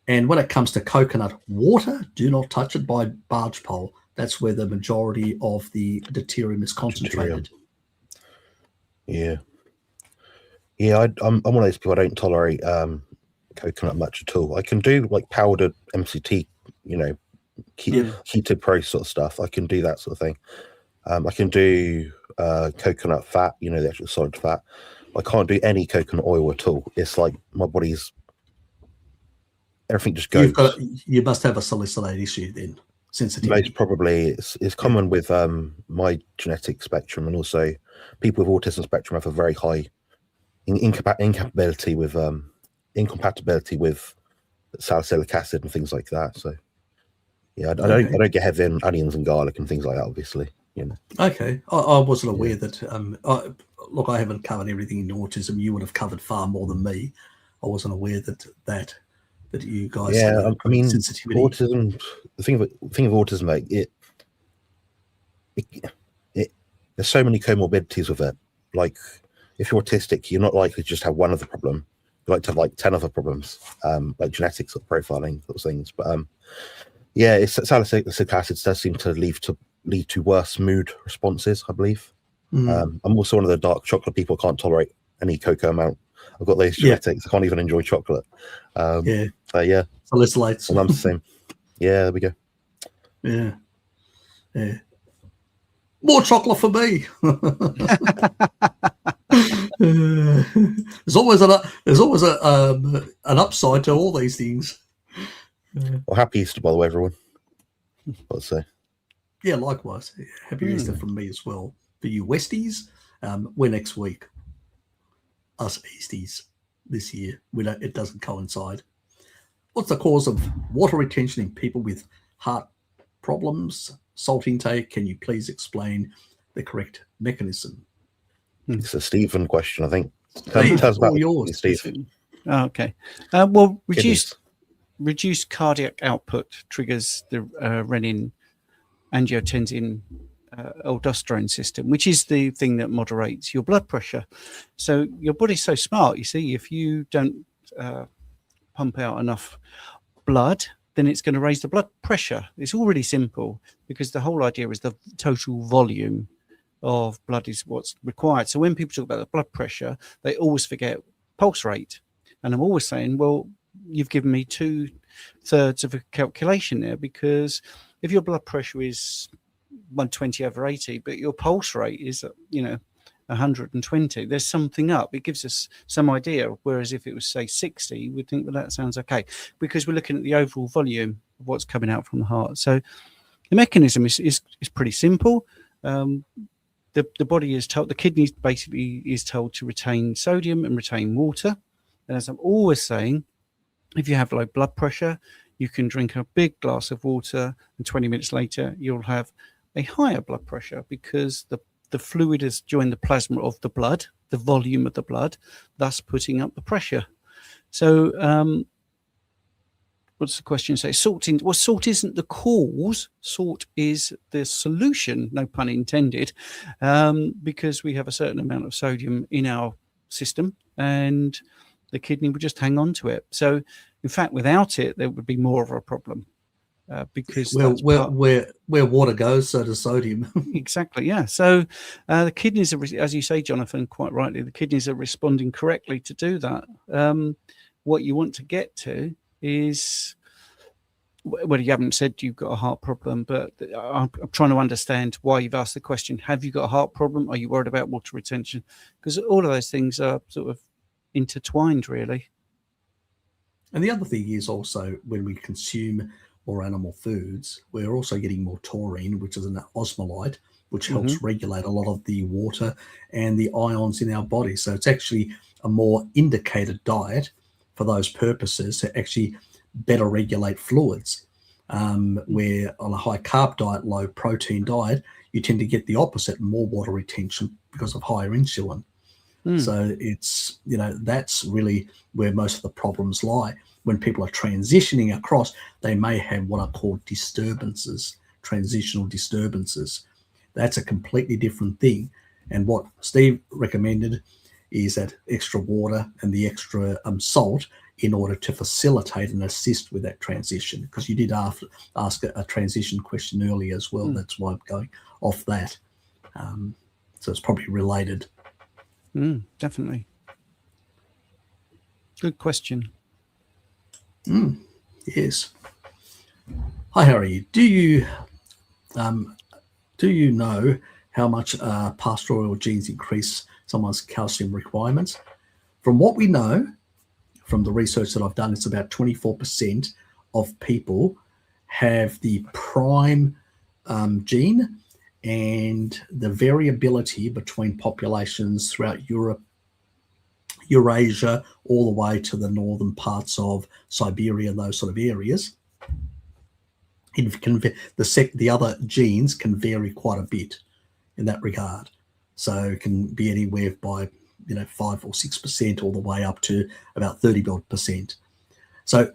And when it comes to coconut water, do not touch it by barge pole. That's where the majority of the deuterium is concentrated. Yeah. I'm one of those people. I don't tolerate coconut much at all. I can do like powdered MCT, keto pro sort of stuff. I can do that sort of thing. I can do coconut fat, the actual solid fat. I can't do any coconut oil at all. It's like my body's everything just goes. You must have a salicylate issue then. Sensitivity. Most probably, it's common with my genetic spectrum, and also people with autism spectrum have a very high incompatibility with salicylic acid and things like that. So yeah, I don't get heavy in onions and garlic and things like that, obviously. Okay, I wasn't aware that. Look, I haven't covered everything in autism. You would have covered far more than me. I wasn't aware that you guys. Yeah, I mean, sensitivity. Autism. The thing of autism, mate, there's so many comorbidities with it. Like, if you're autistic, you're not likely to just have one other problem. You like to have like 10 other problems, like genetics or profiling, those things. But salicylic acid does seem to lead to worse mood responses, I believe. I'm also one of the dark chocolate people. Can't tolerate any cocoa amount. I've got those genetics. I can't even enjoy chocolate. Salicylates. And I'm the same. Yeah, there we go. Yeah. More chocolate for me. There's always an upside to all these things. Well, happy Easter, by the way, everyone. Let's say. Yeah, likewise. Happy Easter from me as well. For you Westies, we're next week. Us Easties this year. It doesn't coincide. What's the cause of water retention in people with heart problems, salt intake? Can you please explain the correct mechanism? It's a Stephen question, I think. Steve, tell us about yours, Steve. Oh, okay. Well, reduced cardiac output triggers the renin angiotensin aldosterone system, which is the thing that moderates your blood pressure. So your body's so smart, you see, if you don't pump out enough blood, then it's going to raise the blood pressure. It's all really simple, because the whole idea is the total volume of blood is what's required. So when people talk about the blood pressure, they always forget pulse rate. And I'm always saying, well, you've given me 2/3 of a calculation there, because if your blood pressure is 120/80, but your pulse rate is 120, there's something up. It gives us some idea. Whereas if it was, say, 60, we'd think, well, that sounds okay, because we're looking at the overall volume of what's coming out from the heart. So the mechanism is pretty simple. The body is told, the kidneys basically is told to retain sodium and retain water. And as I'm always saying, if you have low blood pressure, you can drink a big glass of water, and 20 minutes later, you'll have a higher blood pressure, because the fluid has joined the plasma of the blood, the volume of the blood, thus putting up the pressure. So what's the question say? Salt isn't the cause. Salt is the solution, no pun intended, because we have a certain amount of sodium in our system, and the kidney would just hang on to it. So in fact, without it, there would be more of a problem. Because where water goes, so does sodium. Exactly, yeah. So the kidneys are, as you say, Jonathan, quite rightly, the kidneys are responding correctly to do that. What you want to get to is, well, you haven't said you've got a heart problem, but I'm trying to understand why you've asked the question. Have you got a heart problem? Are you worried about water retention? Because all of those things are sort of intertwined, really. And the other thing is also, when we consume more animal foods, we're also getting more taurine, which is an osmolyte, which helps regulate a lot of the water and the ions in our body. So it's actually a more indicated diet for those purposes, to actually better regulate fluids. Where on a high carb diet, low protein diet, you tend to get the opposite, more water retention because of higher insulin. So it's, that's really where most of the problems lie. When people are transitioning across, they may have what are called disturbances, transitional disturbances. That's a completely different thing. And what Steve recommended is that extra water and the extra salt in order to facilitate and assist with that transition. Because you did ask a transition question earlier as well. That's why I'm going off that. So it's probably related. Definitely. Good question. Yes. Hi, Harry. Do you know how much pastoral genes increase someone's calcium requirements? From what we know, from the research that I've done, it's about 24% of people have the prime gene, and the variability between populations throughout Europe, Eurasia, all the way to the northern parts of Siberia, those sort of areas, the other genes can vary quite a bit in that regard. So it can be anywhere by 5 or 6% all the way up to about 30%. So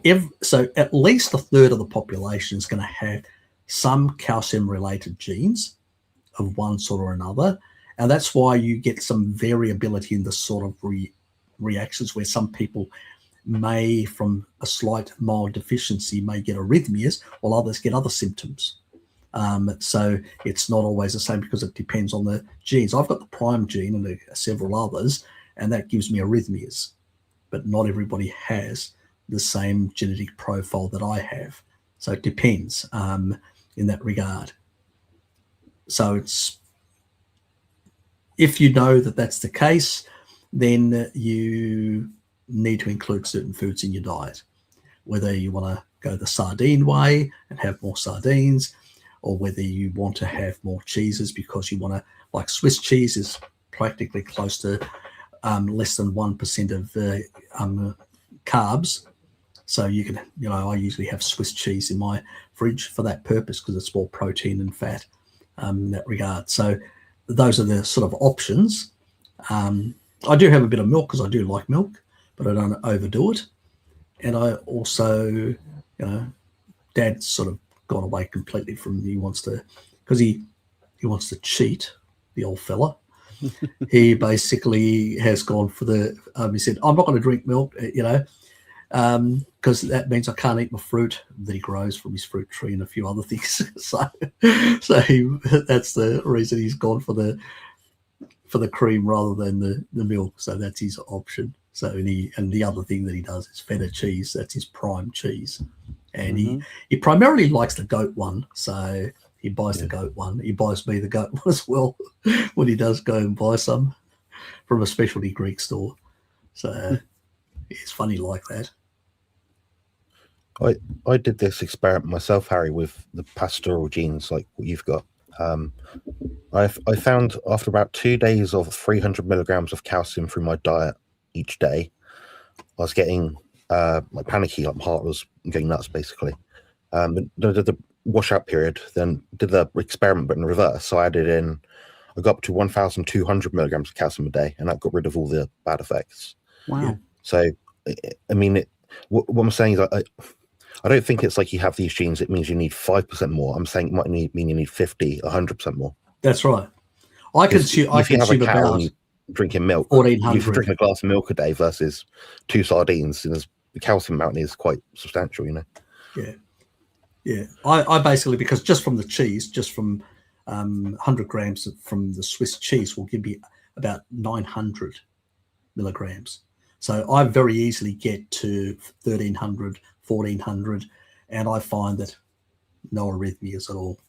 at least a third of the population is going to have some calcium-related genes of one sort or another, and that's why you get some variability in the sort of reactions, where some people may, from a slight mild deficiency, may get arrhythmias, while others get other symptoms. So it's not always the same, because it depends on the genes. I've got the prime gene and several others, and that gives me arrhythmias, but not everybody has the same genetic profile that I have. So it depends in that regard. So if you know that that's the case, then you need to include certain foods in your diet, whether you want to go the sardine way and have more sardines, or whether you want to have more cheeses because you want to, like Swiss cheese is practically close to less than 1% of carbs. So you can, I usually have Swiss cheese in my fridge for that purpose, because it's more protein and fat in that regard. So those are the sort of options. I do have a bit of milk because I do like milk, but I don't overdo it. And I also, Dad's sort of gone away completely from, he wants to cheat, the old fella. He basically has gone for he said, I'm not going to drink milk, because that means I can't eat my fruit that he grows from his fruit tree and a few other things. so that's the reason he's gone for the cream rather than the milk. So that's his option. So and the other thing that he does is feta cheese. That's his prime cheese, and he primarily likes the goat one. So he buys the goat one. He buys me the goat one as well when he does go and buy some from a specialty Greek store. So it's funny like that. I did this experiment myself, Harry, with the pastoral genes like what you've got. I found after about 2 days of 300 milligrams of calcium through my diet each day, I was getting like panicky, like my heart was going nuts basically. The washout period, then did the experiment but in reverse. So I got up to 1,200 milligrams of calcium a day, and that got rid of all the bad effects. Wow. Yeah. So I mean, what I'm saying is I don't think it's like you have these genes, it means you need 5% more. I'm saying it might mean you need 50, 100% more. That's right. I consume about drinking milk. 1,400. If you're drinking a glass of milk a day versus 2 sardines, the calcium amount is quite substantial, Yeah. I basically, because just from the cheese, just from 100 grams from the Swiss cheese will give me about 900 milligrams. So I very easily get to 1,300, 1,400, and I find that no arrhythmias at all.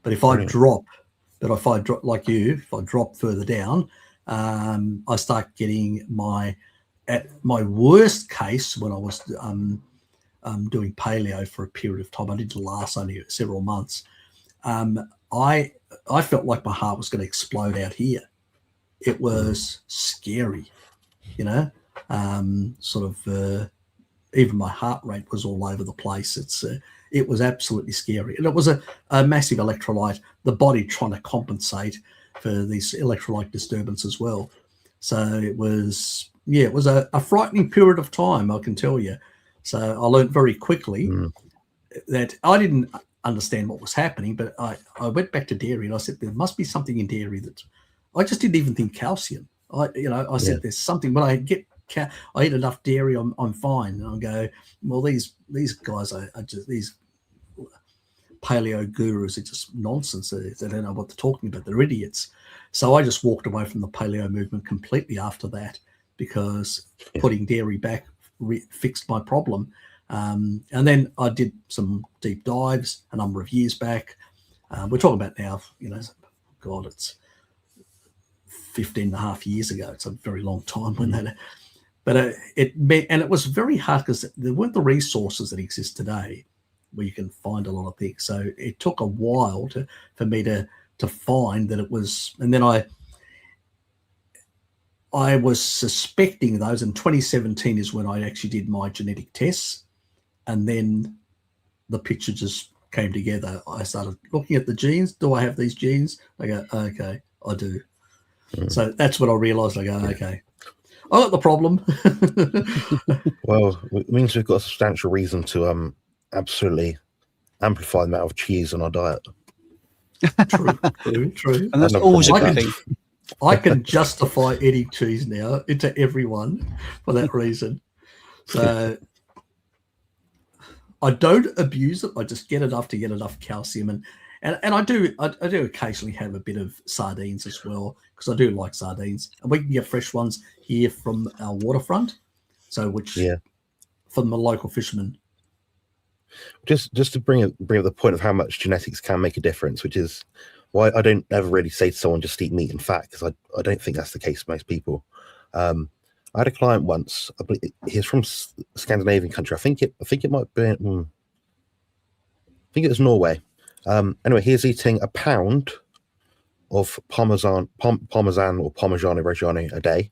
But if I drop like you, if I drop further down, I start getting at my worst case, when I was doing paleo for a period of time, I didn't last only several months. I felt like my heart was going to explode out here. It was scary, even my heart rate was all over the place. It was absolutely scary. And it was a massive electrolyte, the body trying to compensate for these electrolyte disturbance as well. So it was a frightening period of time, I can tell you. So I learned very quickly that I didn't understand what was happening, but I went back to dairy and I said, there must be something in dairy that I just didn't even think calcium. I said there's something. When I eat enough dairy, I'm fine. And I go, well, these guys are just these paleo gurus are just nonsense. They don't know what they're talking about. They're idiots. So I just walked away from the paleo movement completely after that, because putting dairy back fixed my problem. And then I did some deep dives a number of years back. We're talking about now, God, it's 15 and a half years ago. It's a very long time when that, but it was very hard because there weren't the resources that exist today where you can find a lot of things. So it took a while for me to find that it was, and then I was suspecting those, and 2017 is when I actually did my genetic tests, and then the picture just came together. I started looking at the genes. Do I have these genes? I go, okay, I do. So that's when I realized. I go, okay, I got the problem. Well, it means we've got a substantial reason to absolutely amplify the amount of cheese on our diet. True. And that's always a good thing. I can justify eating cheese now to everyone for that reason. So I don't abuse it. I just get enough to get enough calcium, and I do occasionally have a bit of sardines as well, because I do like sardines, and we can get fresh ones here from our waterfront. So from the local fishermen. Just to bring up the point of how much genetics can make a difference, which is why I don't ever really say to someone just eat meat and fat, because I don't think that's the case for most people. I had a client once. I believe he's from Scandinavian country. I think it might be. I think it was Norway. Anyway, he was eating a pound of Parmesan or Parmigiano Reggiano a day,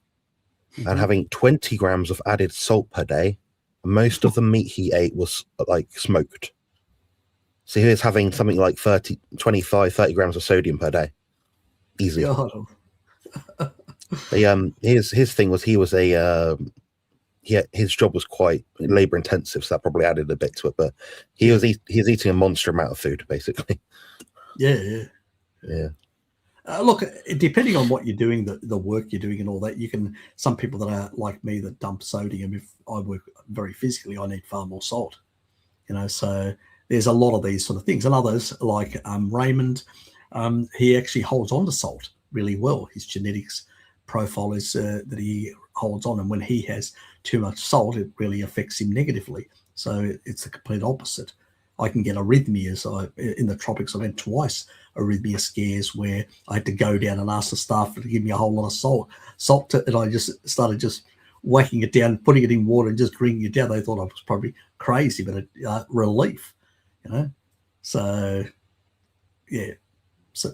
and having 20 grams of added salt per day. Most of the meat he ate was like smoked. So he was having something like 30 grams of sodium per day. Easy. His thing was his job was quite labor intensive, so that probably added a bit to it, but he was eating a monster amount of food, basically. Yeah. Look, depending on what you're doing, the work you're doing and all that, some people that are like me that dump sodium, if I work very physically, I need far more salt, so there's a lot of these sort of things. And others like Raymond, he actually holds on to salt really well. His genetics profile is that he holds on, and when he has too much salt, it really affects him negatively. So it's the complete opposite. I can get arrhythmias. In the tropics, I went twice, arrhythmia scares, where I had to go down and ask the staff to give me a whole lot of salt, and I just started just whacking it down, putting it in water and just drinking it down. They thought I was probably crazy, but relief, So so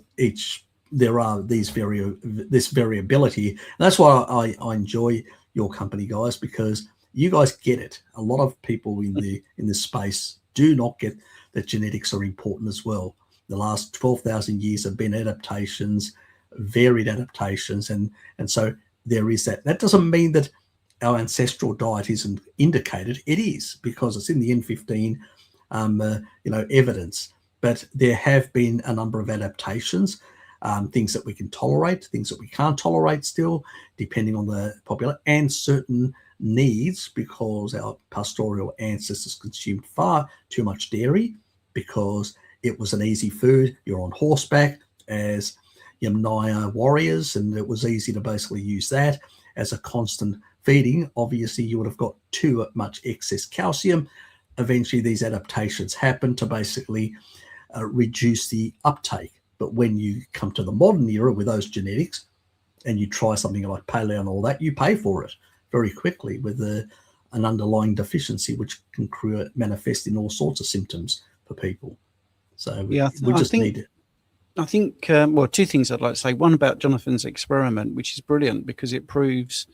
there are this variability, and that's why I enjoy your company, guys, because you guys get it. A lot of people in this space do not get that genetics are important as well. The last 12,000 years have been adaptations, varied adaptations, and so there is that. That doesn't mean that our ancestral diet isn't indicated. It is, because it's in the N15 evidence. But there have been a number of adaptations, things that we can tolerate, things that we can't tolerate still, depending on the population, and certain needs, because our pastoral ancestors consumed far too much dairy because it was an easy food. You're on horseback as Yamnaya warriors, and it was easy to basically use that as a constant feeding. Obviously, you would have got too much excess calcium. Eventually, these adaptations happen to basically reduce the uptake. But when you come to the modern era with those genetics and you try something like paleo and all that, you pay for it very quickly with an underlying deficiency, which can manifest in all sorts of symptoms for people. So we just need it. I think, two things I'd like to say. One about Jonathan's experiment, which is brilliant because it proves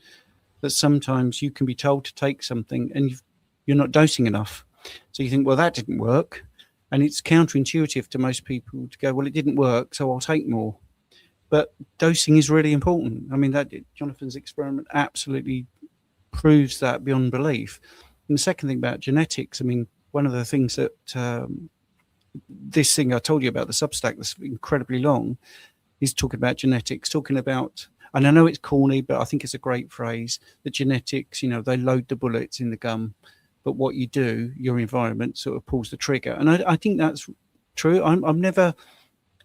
that sometimes you can be told to take something and you're not dosing enough. So you think, well, that didn't work. And it's counterintuitive to most people to go, well, it didn't work, so I'll take more. But dosing is really important. I mean, Jonathan's experiment absolutely proves that beyond belief. And the second thing about genetics, I mean, one of the things that this thing I told you about, the Substack that's incredibly long, is talking about genetics, talking about, and I know it's corny, but I think it's a great phrase, the genetics, you know, they load the bullets in the gun, but what you do, your environment sort of pulls the trigger. And I think that's true. I'm never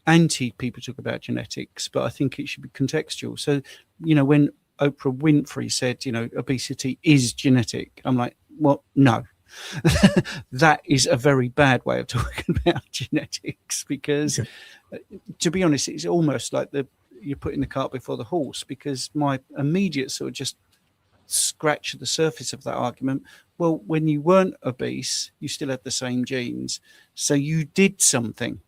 anti people talk about genetics, but I think it should be contextual. So, you know, when Oprah Winfrey said, you know, obesity is genetic, I'm like, well, no. That is a very bad way of talking about genetics, because to be honest, it's almost like you're putting the cart before the horse, because my immediate sort of just scratch at the surface of that argument, well, when you weren't obese, you still had the same genes, so you did something.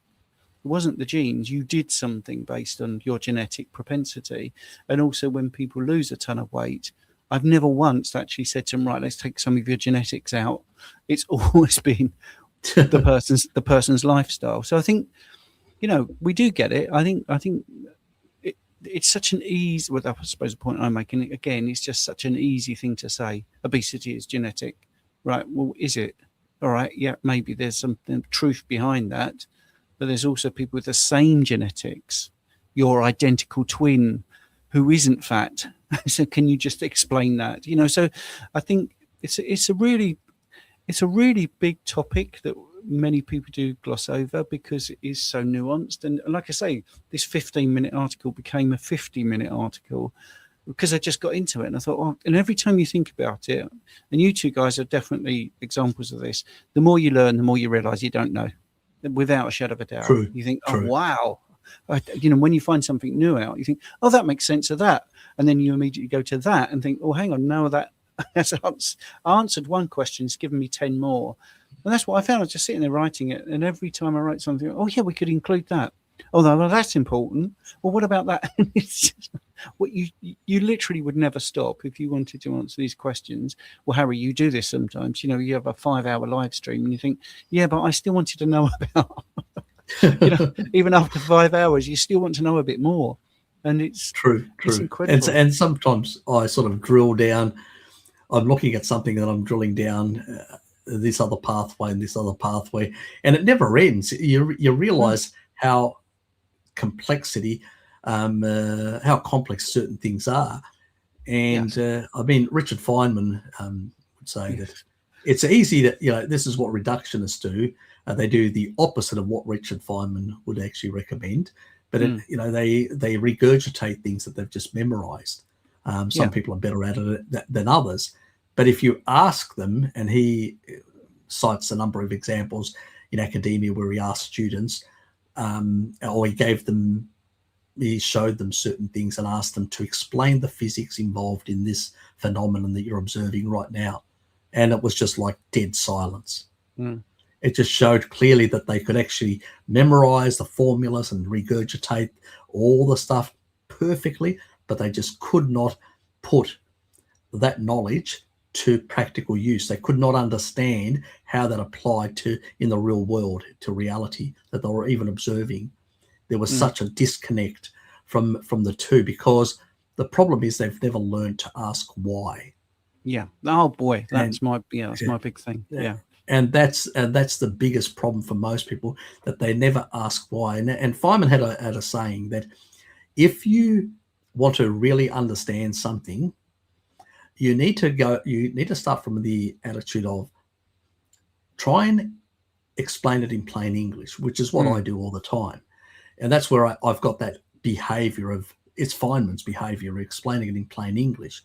It wasn't the genes, you did something based on your genetic propensity. And also when people lose a ton of weight, I've never once actually said to them, right, let's take some of your genetics out. It's always been the person's lifestyle. So I think, you know, we do get it. I think it's such an easy, well, I suppose the point I'm making, again, it's just such an easy thing to say. Obesity is genetic. Right, well, is it? All right, yeah, maybe there's some truth behind that. But there's also people with the same genetics, your identical twin who isn't fat. So can you just explain that? You know, so I think it's a really big topic that many people do gloss over because it is so nuanced. And like I say, this 15-minute article became a 50-minute article because I just got into it. And I thought, well, and every time you think about it, and you two guys are definitely examples of this, the more you learn, the more you realize you don't know. Without a shadow of a doubt. True, you think, true. Oh, wow. You know, when you find something new out, you think, oh, that makes sense of that. And then you immediately go to that and think, oh, hang on, now that has answered one question, it's given me 10 more. And that's what I found. I was just sitting there writing it. And every time I write something, oh, yeah, we could include that. Oh, well, that's important. Well, what about that? It's just, what you literally would never stop if you wanted to answer these questions. Well, Harry, you do this sometimes. You know, you have a 5-hour live stream and you think, yeah, but I still wanted to know about, you know, even after 5 hours, you still want to know a bit more. And it's true. It's incredible. And sometimes I sort of drill down. I'm looking at something that I'm drilling down this other pathway and this other pathway, and it never ends. You realize how how complex certain things are. And I mean, Richard Feynman would say that it's easy that, you know, this is what reductionists do. They do the opposite of what Richard Feynman would actually recommend, but you know, they regurgitate things that they've just memorized. Some people are better at it than others, but if you ask them, and he cites a number of examples in academia where he asked students, or he showed them certain things and asked them to explain the physics involved in this phenomenon that you're observing right now. And it was just like dead silence. It just showed clearly that they could actually memorize the formulas and regurgitate all the stuff perfectly, but they just could not put that knowledge to practical use. They could not understand how that applied to in the real world, to reality that they were even observing. There was such a disconnect from the two, because the problem is they've never learned to ask why. Yeah. Oh boy, that's my big thing. Yeah. And that's the biggest problem for most people, that they never ask why. And Feynman had a saying that if you want to really understand something, you need to start from the attitude of try and explain it in plain English, which is what I do all the time. And that's where I've got that behavior of, it's Feynman's behavior, explaining it in plain English.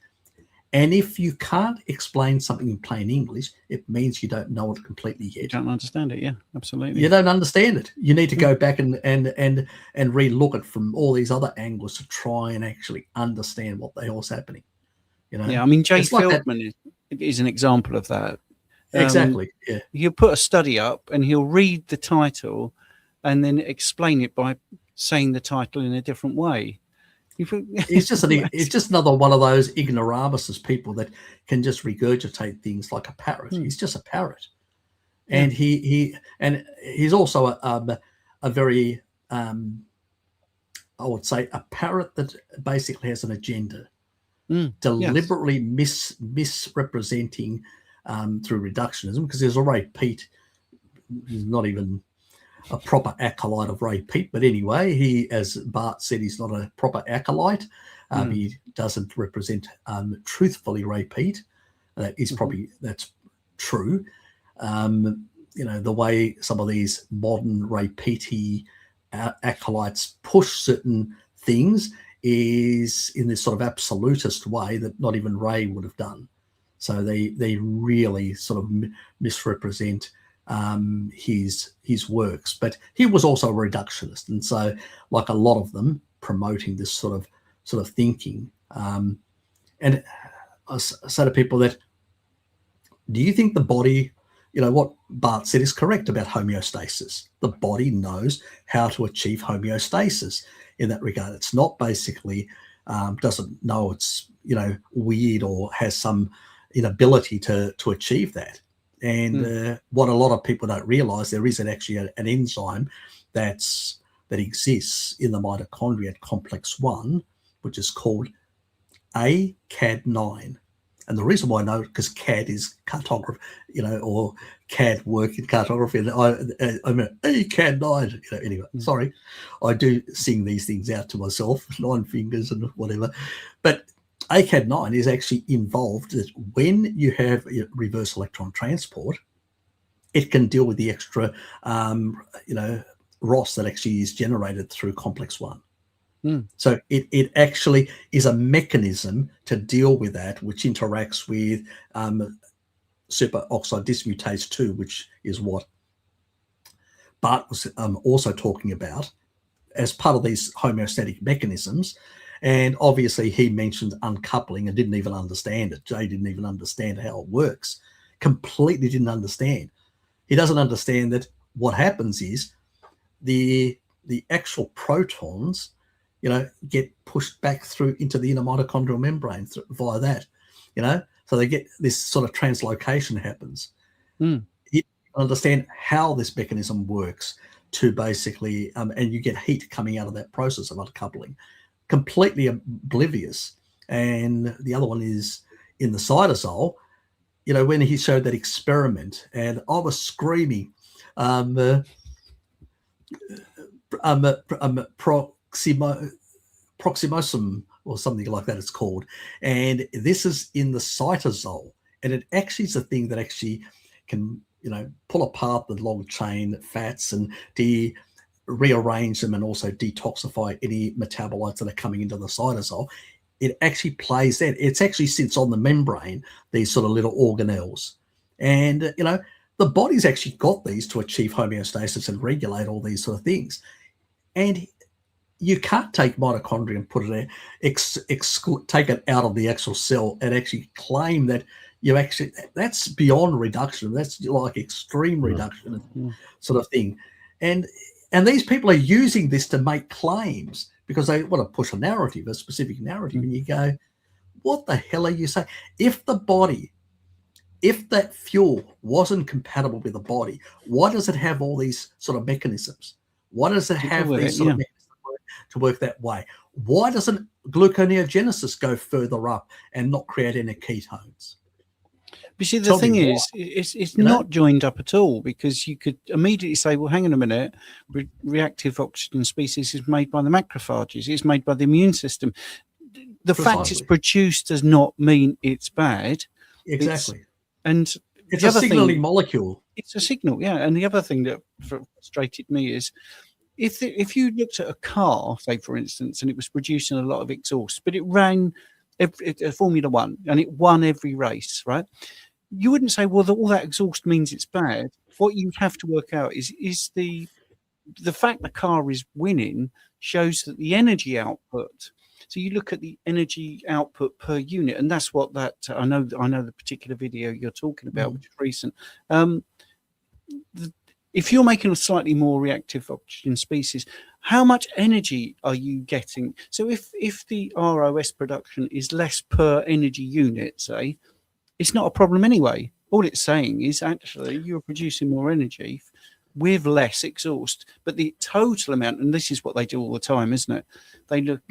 And if you can't explain something in plain English, it means you don't know it completely yet. You don't understand it, yeah, absolutely. You don't understand it. You need to go back and re-look it from all these other angles to try and actually understand what the hell's happening. You know? Yeah, I mean, Jay Feldman is an example of that. Exactly, yeah. He'll put a study up and he'll read the title and then explain it by saying the title in a different way. It's just another one of those ignoramuses, people that can just regurgitate things like a parrot. He's just a parrot, and he's also a very I would say a parrot that basically has an agenda, deliberately misrepresenting through reductionism, because there's a Ray Peat. He's not even a proper acolyte of Ray Peat, but anyway, he, as Bart said, he's not a proper acolyte. He doesn't represent truthfully repeat. That is probably, that's true. The way some of these modern repeaty acolytes push certain things is in this sort of absolutist way that not even Ray would have done. So they really sort of misrepresent his works. But he was also a reductionist, and so like a lot of them promoting this sort of thinking. And I say to people that, do you think the body, what Bart said is correct about homeostasis? The body knows how to achieve homeostasis in that regard. It's not basically doesn't know it's weird or has some inability to achieve that. And what a lot of people don't realize, there is actually an enzyme that exists in the mitochondria at complex 1, which is called ACAD9. And the reason why I know, because CAD is cartography, or CAD work in cartography, and I'm an ACAD9. Anyway, sorry, I do sing these things out to myself, 9 fingers and whatever. But ACAD9 is actually involved that when you have reverse electron transport, it can deal with the extra, ROS that actually is generated through complex 1. So it actually is a mechanism to deal with that, which interacts with superoxide dismutase 2, which is what Bart was also talking about as part of these homeostatic mechanisms. And obviously he mentioned uncoupling and didn't even understand it. Jay didn't even understand how it works. Completely didn't understand. He doesn't understand that what happens is the actual protons get pushed back through into the inner mitochondrial membrane via that, so they get this sort of translocation happens. You understand how this mechanism works to basically, and you get heat coming out of that process of uncoupling, completely oblivious. And the other one is in the cytosol, when he showed that experiment, and I was screaming, proximosum or something like that it's called, and this is in the cytosol, and it actually is a thing that actually can pull apart the long chain fats and rearrange them and also detoxify any metabolites that are coming into the cytosol. It actually plays that. It actually sits on the membrane, these sort of little organelles, and the body's actually got these to achieve homeostasis and regulate all these sort of things. And you can't take mitochondria and put it there, take it out of the actual cell and actually claim that that's beyond reduction. That's like extreme reduction sort of thing. And these people are using this to make claims because they want to push a narrative, a specific narrative. And you go, what the hell are you saying? If that fuel wasn't compatible with the body, why does it have all these sort of mechanisms? Why does it have these sort of mechanisms to work that way? Why doesn't gluconeogenesis go further up and not create any ketones? But see, the thing is, it's not joined up at all, because you could immediately say, well, hang on a minute, reactive oxygen species is made by the macrophages, it's made by the immune system. The fact it's produced does not mean it's bad. Exactly. It's a signaling molecule. It's a signal, yeah. And the other thing that frustrated me is, if you looked at a car, say for instance, and it was producing a lot of exhaust, but it ran Formula One and it won every race, right? You wouldn't say, well, all that exhaust means it's bad. What you have to work out is the fact the car is winning shows that the energy output. So you look at the energy output per unit, and that's what that I know the particular video you're talking about, which is recent. If you're making a slightly more reactive oxygen species, how much energy are you getting? So if the ROS production is less per energy unit, say, it's not a problem anyway. All it's saying is actually you're producing more energy with less exhaust, but the total amount, and this is what they do all the time, isn't it? They look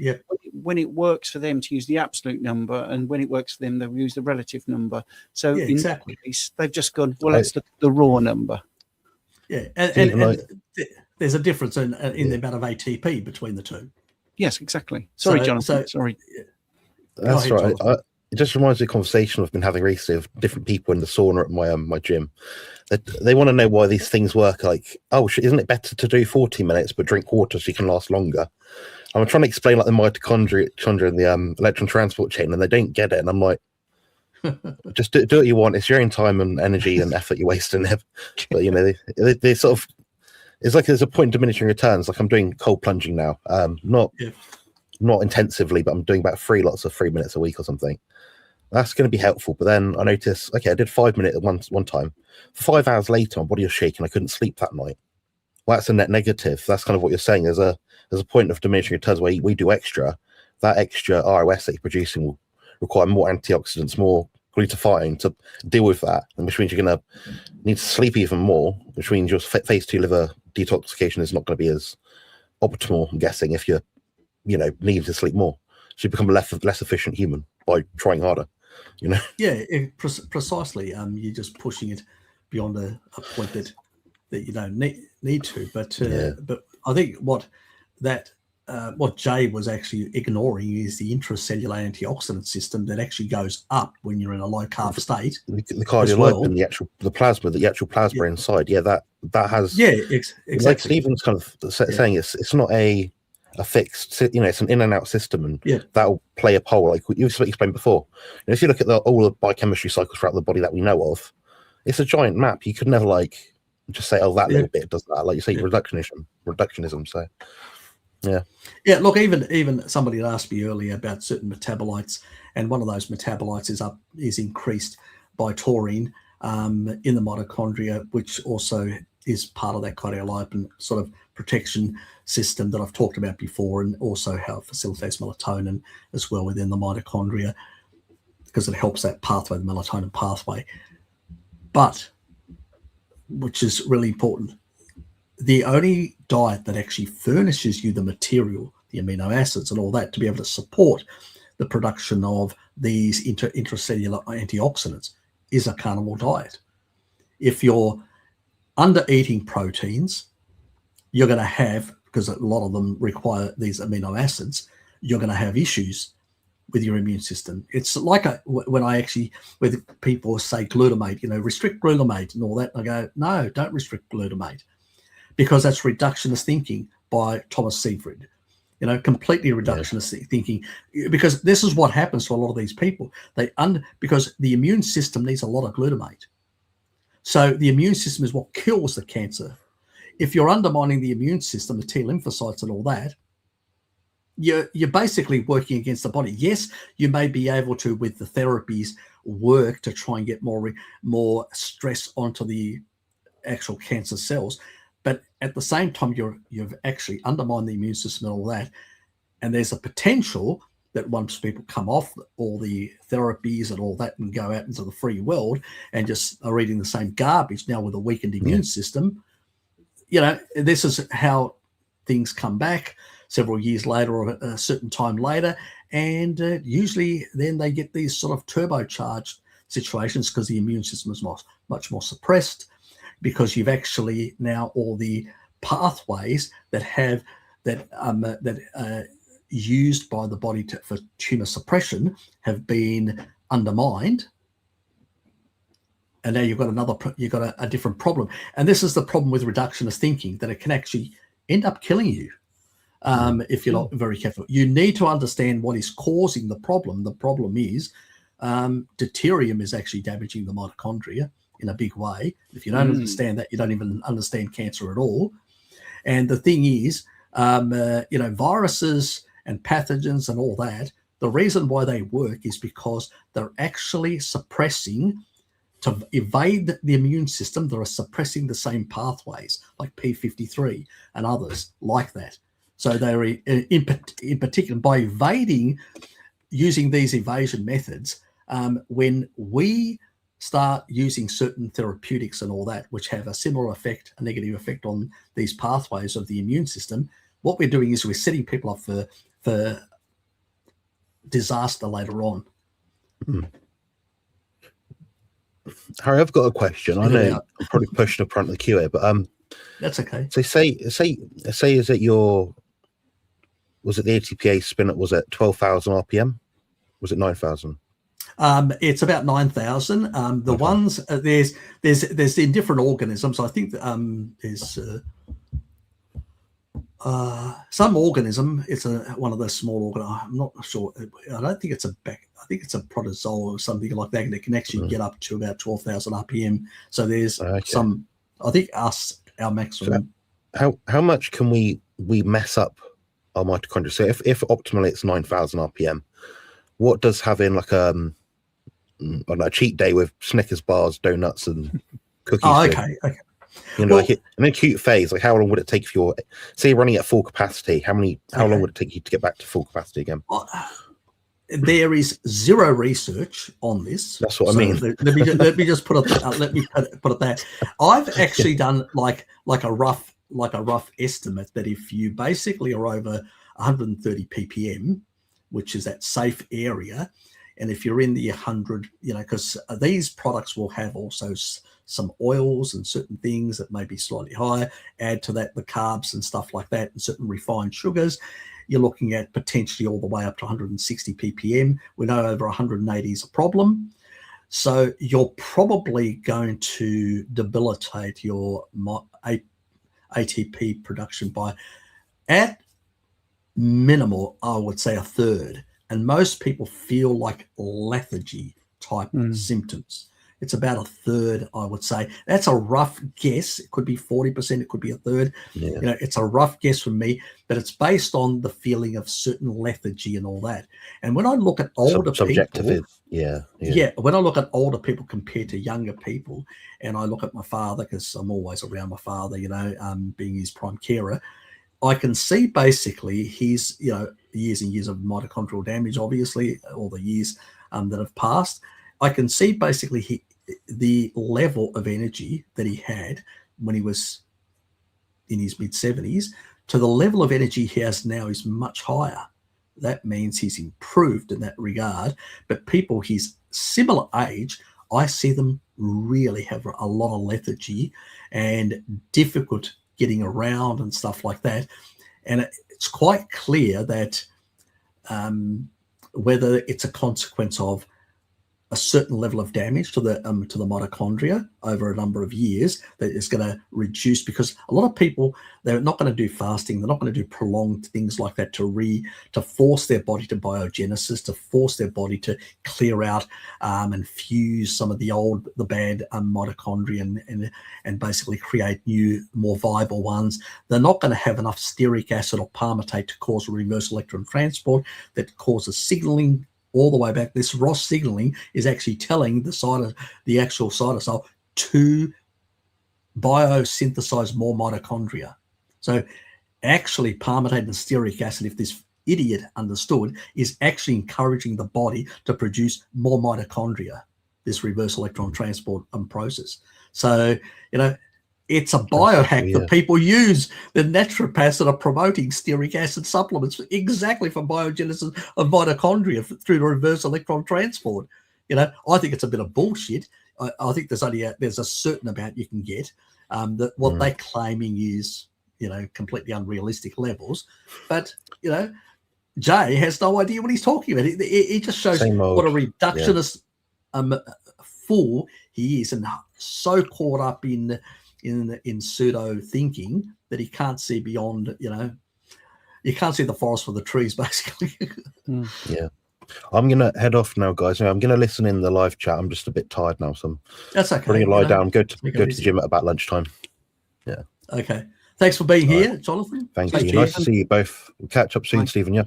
when it works for them to use the absolute number, and when it works for them, they'll use the relative number. So in that case, they've just gone, well, let's look at the raw number. Yeah, and there's a difference in the amount of ATP between the two. Yes, exactly. Sorry, Jonathan. Sorry. That's right. It just reminds me of a conversation I've been having recently with different people in the sauna at my gym. They want to know why these things work. Like, oh, isn't it better to do 40 minutes but drink water so you can last longer? I'm trying to explain like the mitochondria and the electron transport chain, and they don't get it. And I'm like, just do what you want. It's your own time and energy and effort you're wasting there. But you know, they sort of, it's like there's a point in diminishing returns. Like I'm doing cold plunging now, not intensively, but I'm doing about 3 lots of 3 minutes a week or something. That's going to be helpful. But then I noticed, okay, I did 5 minutes at one time. 5 hours later, my body was shaking. I couldn't sleep that night. Well, that's a net negative. That's kind of what you're saying. There's a point of diminishing returns where we do extra. That extra ROS that you're producing will require more antioxidants, more glutathione to deal with that, and which means you're going to need to sleep even more, which means your phase 2 liver detoxification is not going to be as optimal, I'm guessing, if you're, needing to sleep more. So you become a less efficient human by trying harder, Yeah, precisely. You're just pushing it beyond a point that you don't need to. But I think what Jay was actually ignoring is the intracellular antioxidant system that actually goes up when you're in a low carb state. The cardiolipin, the plasma, the actual plasma inside. Yeah, that has. Yeah, exactly. Like Stephen's kind of saying, it's not a fixed. It's an in and out system, and that will play a role. Like you explained before. If you look at all the biochemistry cycles throughout the body that we know of, it's a giant map. You could never just say, oh, that little bit does that. Like you say, reductionism. So. Yeah. Look, even somebody had asked me earlier about certain metabolites, and one of those metabolites is increased by taurine in the mitochondria, which also is part of that cardiolipin sort of protection system that I've talked about before, and also how it facilitates melatonin as well within the mitochondria, because it helps that pathway, the melatonin pathway. But, which is really important, the only diet that actually furnishes you the material, the amino acids and all that, to be able to support the production of these intracellular antioxidants is a carnivore diet. If you're under eating proteins, you're going to have, because a lot of them require these amino acids, you're going to have issues with your immune system. It's like when people say glutamate, restrict glutamate and all that. I go, no, don't restrict glutamate, because that's reductionist thinking by Thomas Seyfried. Completely reductionist thinking, because this is what happens to a lot of these people. Because the immune system needs a lot of glutamate. So the immune system is what kills the cancer. If you're undermining the immune system, the T lymphocytes and all that, you're basically working against the body. Yes, you may be able to, with the therapies, work to try and get more stress onto the actual cancer cells. But at the same time, you've actually undermined the immune system and all that. And there's a potential that once people come off all the therapies and all that and go out into the free world and just are eating the same garbage now with a weakened immune system, this is how things come back several years later or a certain time later. And usually then they get these sort of turbocharged situations because the immune system is much more suppressed, because you've actually now all the pathways that used by the body for tumor suppression have been undermined, and now you've got a different problem. And this is the problem with reductionist thinking, that it can actually end up killing you if you're not very careful. You need to understand what is causing the problem. The problem is deuterium is actually damaging the mitochondria in a big way. If you don't understand that, you don't even understand cancer at all. And the thing is, viruses and pathogens and all that, the reason why they work is because they're actually suppressing, to evade the immune system, they're suppressing the same pathways like P53 and others like that. So they're in particular, by using these evasion methods, when we start using certain therapeutics and all that, which have a similar effect, a negative effect on these pathways of the immune system, what we're doing is we're setting people up for disaster later on. Harry, I've got a question. I know I'm probably pushing up front of the queue here, but that's okay. So say is it was it the ATPA spin? Was it 12,000 RPM? Was it 9,000? It's about 9,000. The Okay. ones there's in different organisms. I think there's some organism. It's one of those small organisms. I'm not sure. I don't think it's I think it's a protozoa or something like that. That can actually get up to about 12,000 RPM. So there's some. I think our maximum. So how much can we mess up our mitochondria? So if optimally it's 9,000 RPM, what does having like a cheat day with Snickers bars, donuts, and cookies? Oh, okay. You know, like an acute phase. Like, how long would it take for say you're running at full capacity? How long would it take you to get back to full capacity again? There is zero research on this. That's what I mean. Let me just put it there. I've actually done like a rough estimate that if you basically are over 130 ppm, which is that safe area, and if you're in the 100, because these products will have also some oils and certain things that may be slightly higher. Add to that the carbs and stuff like that, and certain refined sugars. You're looking at potentially all the way up to 160 ppm. We know over 180 is a problem. So you're probably going to debilitate your ATP production by, at minimal, I would say a third. And most people feel like lethargy type symptoms. It's about a third, I would say. That's a rough guess. It could be 40%. It could be a third. Yeah. It's a rough guess from me, but it's based on the feeling of certain lethargy and all that. And when I look at older people, when I look at older people compared to younger people, and I look at my father, because I'm always around my father, being his prime carer, I can see basically his, years and years of mitochondrial damage, obviously, all the years that have passed. I can see basically the level of energy that he had when he was in his mid-70s to the level of energy he has now is much higher. That means he's improved in that regard. But people his similar age, I see them really have a lot of lethargy and difficult getting around and stuff like that. And it's quite clear that whether it's a consequence of a certain level of damage to the mitochondria over a number of years that is going to reduce, because a lot of people, they're not going to do fasting, they're not going to do prolonged things like that to force their body to biogenesis, to force their body to clear out and fuse some of the bad mitochondria and basically create new, more viable ones. They're not going to have enough stearic acid or palmitate to cause a reverse electron transport that causes signaling all the way back. This ROS signaling is actually telling the actual cytosol to biosynthesize more mitochondria. So actually palmitate and stearic acid, if this idiot understood, is actually encouraging the body to produce more mitochondria, this reverse electron transport process. So, it's a biohack that people use. The naturopaths that are promoting stearic acid supplements exactly for biogenesis of mitochondria through the reverse electron transport. I think it's a bit of bullshit. I think there's a certain amount you can get. That what they're claiming is, completely unrealistic levels. But, Jay has no idea what he's talking about. He just shows what a reductionist fool he is, and so caught up in pseudo thinking that he can't see beyond, you can't see the forest for the trees, basically. Yeah. I'm going to head off now, guys. I'm going to listen in the live chat. I'm just a bit tired now, so that's okay. I'm going to lie down, go to the gym at about lunchtime. Yeah. Okay. Thanks for being here, Jonathan. Thank you. Nice to see you both. We'll catch up soon, Stephen. Yeah.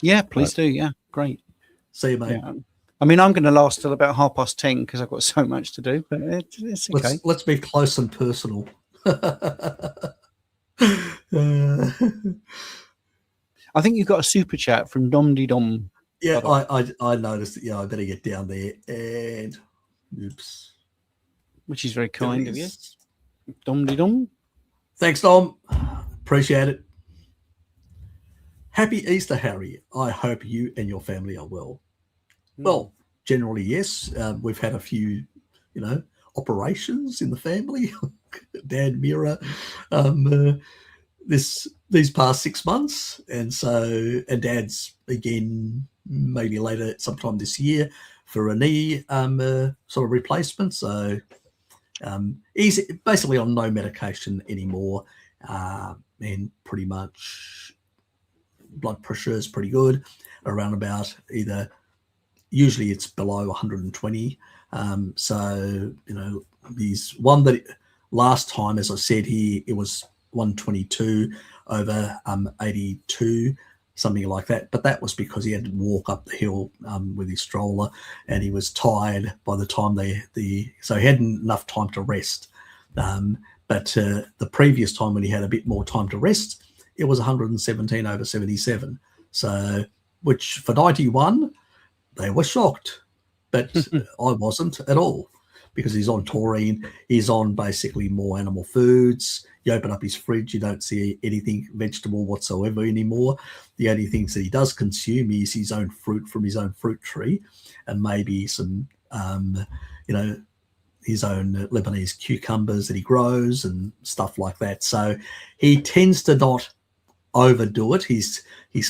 Yeah, please do. Yeah, great. See you, mate. Yeah. I mean, I'm going to last till about 10:30 because I've got so much to do, but it's okay. Let's be close and personal. I think you've got a super chat from Dom. Yeah, I noticed it. Yeah, I better get down there. And oops. Which is very kind of you. Dom. Thanks, Dom. Appreciate it. Happy Easter, Harry. I hope you and your family are well. Well, generally, yes. We've had a few, operations in the family. Dad, Mira, these past 6 months, and Dad's again maybe later sometime this year for a knee sort of replacement. So he's basically on no medication anymore, and pretty much blood pressure is pretty good, around about usually it's below 120. So he's one that last time, as I said, it was 122 over 82, something like that. But that was because he had to walk up the hill with his stroller, and he was tired by the time so he hadn't enough time to rest. But the previous time, when he had a bit more time to rest, it was 117 over 77. So, which for 91, they were shocked, but I wasn't at all, because he's on taurine. He's on basically more animal foods. You open up his fridge, you don't see anything vegetable whatsoever anymore. The only things that he does consume is his own fruit from his own fruit tree, and maybe some, his own Lebanese cucumbers that he grows and stuff like that. So he tends to not overdo it. He's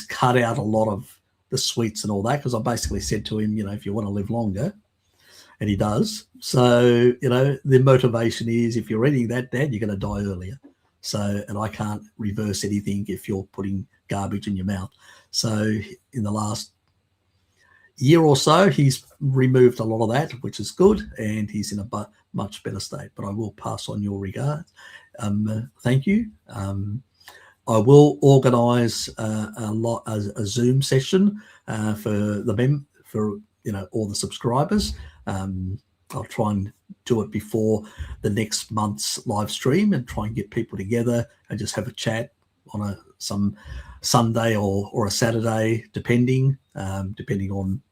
cut out a lot of the sweets and all that, because I basically said to him, if you want to live longer, and he does. So, the motivation is, if you're eating that, Dad, you're going to die earlier. So, and I can't reverse anything if you're putting garbage in your mouth. So in the last year or so, he's removed a lot of that, which is good, and he's in a much better state. But I will pass on your regards. Thank you. I will organise a Zoom session for all the subscribers. I'll try and do it before the next month's live stream, and try and get people together and just have a chat on some Sunday or a Saturday, depending on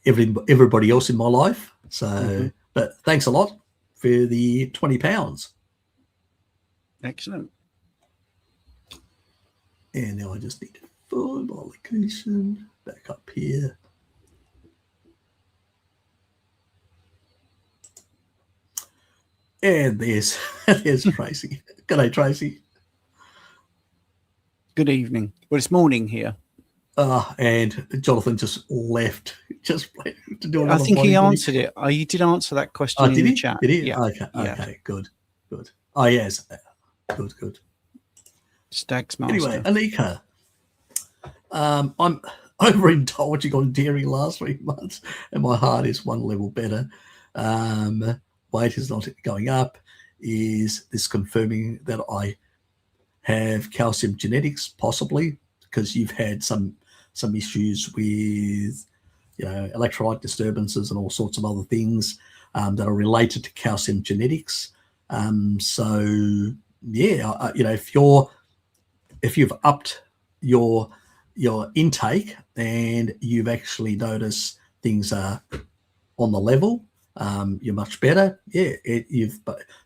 everybody else in my life. So, But thanks a lot for the £20. Excellent. And now I just need to find my location back up here. And there's Tracy. G'day, Tracy. Good evening. Well, it's morning here. And Jonathan just left to do another. I think he answered it. He did answer that question in the chat. Did he? Yeah. Okay, good. Oh, yes. Good. Stag's Master. Anyway, Anika, I'm over in Dietary last 3 months, and my heart is one level better. Weight is not going up. Is this confirming that I have calcium genetics? Possibly, because you've had some issues with electrolyte disturbances and all sorts of other things that are related to calcium genetics. So yeah, if you've upped your intake and you've actually noticed things are on the level, you're much better. Yeah,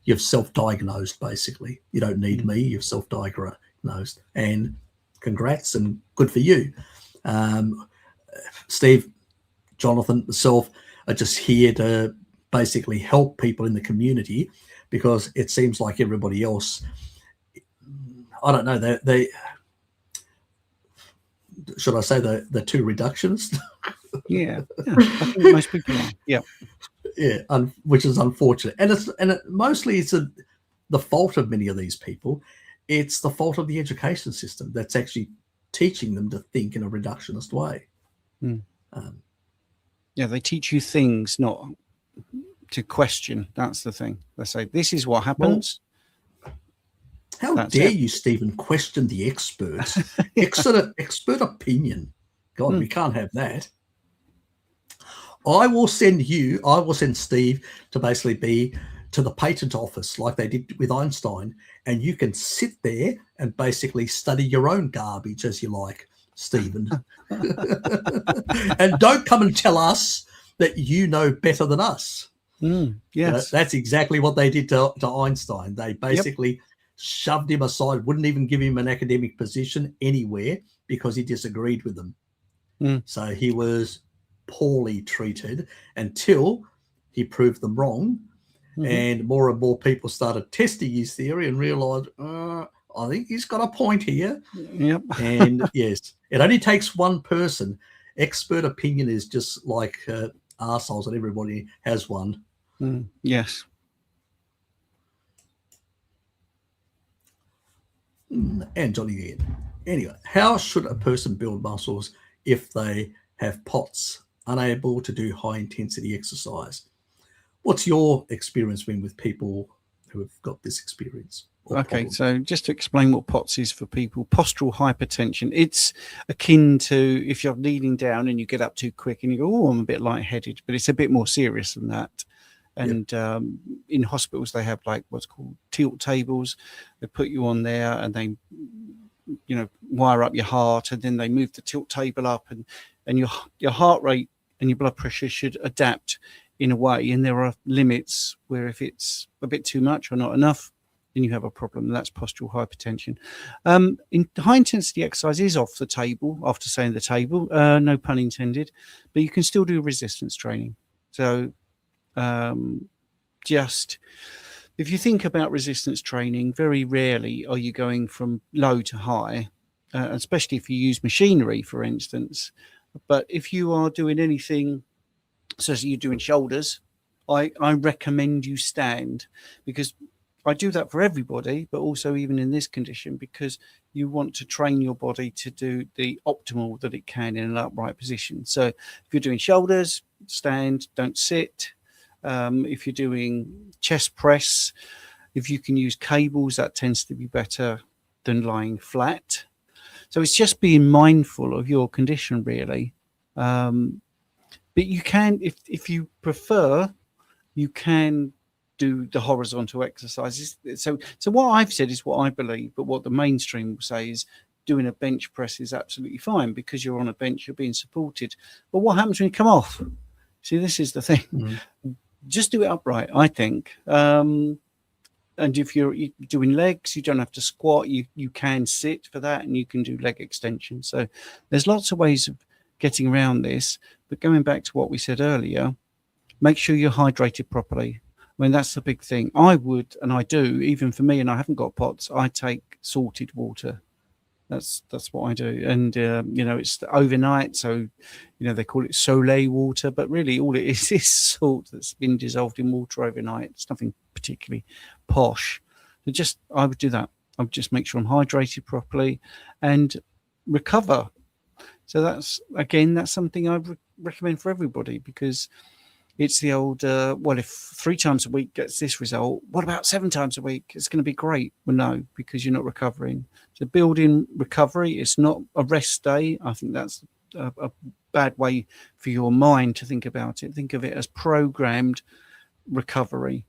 you've self-diagnosed basically. You don't need me. You've self-diagnosed, and congrats and good for you. Steve, Jonathan, myself are just here to basically help people in the community, because it seems like everybody else, I don't know, they should I say the two reductionists? Yeah, I think most people are. Yeah, which is unfortunate, and mostly it's the fault of many of these people. It's the fault of the education system that's actually teaching them to think in a reductionist way. They teach you things, not to question. That's the thing. They say, this is what happens. How dare you, Stephen, question the experts? expert opinion. God, we can't have that. I will send Steve to basically be to the patent office like they did with Einstein, and you can sit there and basically study your own garbage as you like, Stephen. And don't come and tell us that you know better than us. Yes. That's exactly what they did to Einstein. They basically shoved him aside, wouldn't even give him an academic position anywhere because he disagreed with them. So he was poorly treated until he proved them wrong. and more people started testing his theory and realized, I think he's got a point here. Yep. And yes, it only takes one person. Expert opinion is just like arseholes, and everybody has one. Yes. And Johnny again. Anyway, how should a person build muscles if they have POTS, unable to do high intensity exercise? What's your experience been with people who have got this experience? Okay, so just to explain what POTS is for people, postural hypertension, it's akin to if you're kneeling down and you get up too quick and you go, oh, I'm a bit lightheaded, but it's a bit more serious than that. And in hospitals, they have like what's called tilt tables. They put you on there and they, wire up your heart, and then they move the tilt table up, and your heart rate and your blood pressure should adapt in a way. And there are limits where if it's a bit too much or not enough, then you have a problem. That's postural hypertension. In high intensity exercise is off the table, after saying the table, no pun intended, but you can still do resistance training. So just if you think about resistance training, very rarely are you going from low to high, especially if you use machinery, for instance. But if you are doing anything, so as you're doing shoulders, I recommend you stand, because I do that for everybody, but also even in this condition, because you want to train your body to do the optimal that it can in an upright position. So if you're doing shoulders, stand, don't sit. If you're doing chest press, if you can use cables, that tends to be better than lying flat. So it's just being mindful of your condition, really. But you can, if you prefer, you can do the horizontal exercises. So what I've said is what I believe, but what the mainstream will say is doing a bench press is absolutely fine because you're on a bench, you're being supported. But what happens when you come off? See, this is the thing. Just do it upright, I think. And if you're doing legs, you don't have to squat. You can sit for that, and you can do leg extension. So there's lots of ways of getting around this. But going back to what we said earlier, make sure you're hydrated properly. I mean, that's the big thing. I would, and I do, even for me, and I haven't got POTS, I take salted water. That's what I do. And, it's overnight. So, they call it Soleil water, but really all it is salt that's been dissolved in water overnight. It's nothing particularly posh. I would do that. I would just make sure I'm hydrated properly and recover. So that's something I would recommend for everybody, because it's the old, if 3 times a week gets this result, what about 7 times a week? It's going to be great. Well, no, because you're not recovering. So building recovery, it's not a rest day. I think that's a bad way for your mind to think about it. Think of it as programmed recovery.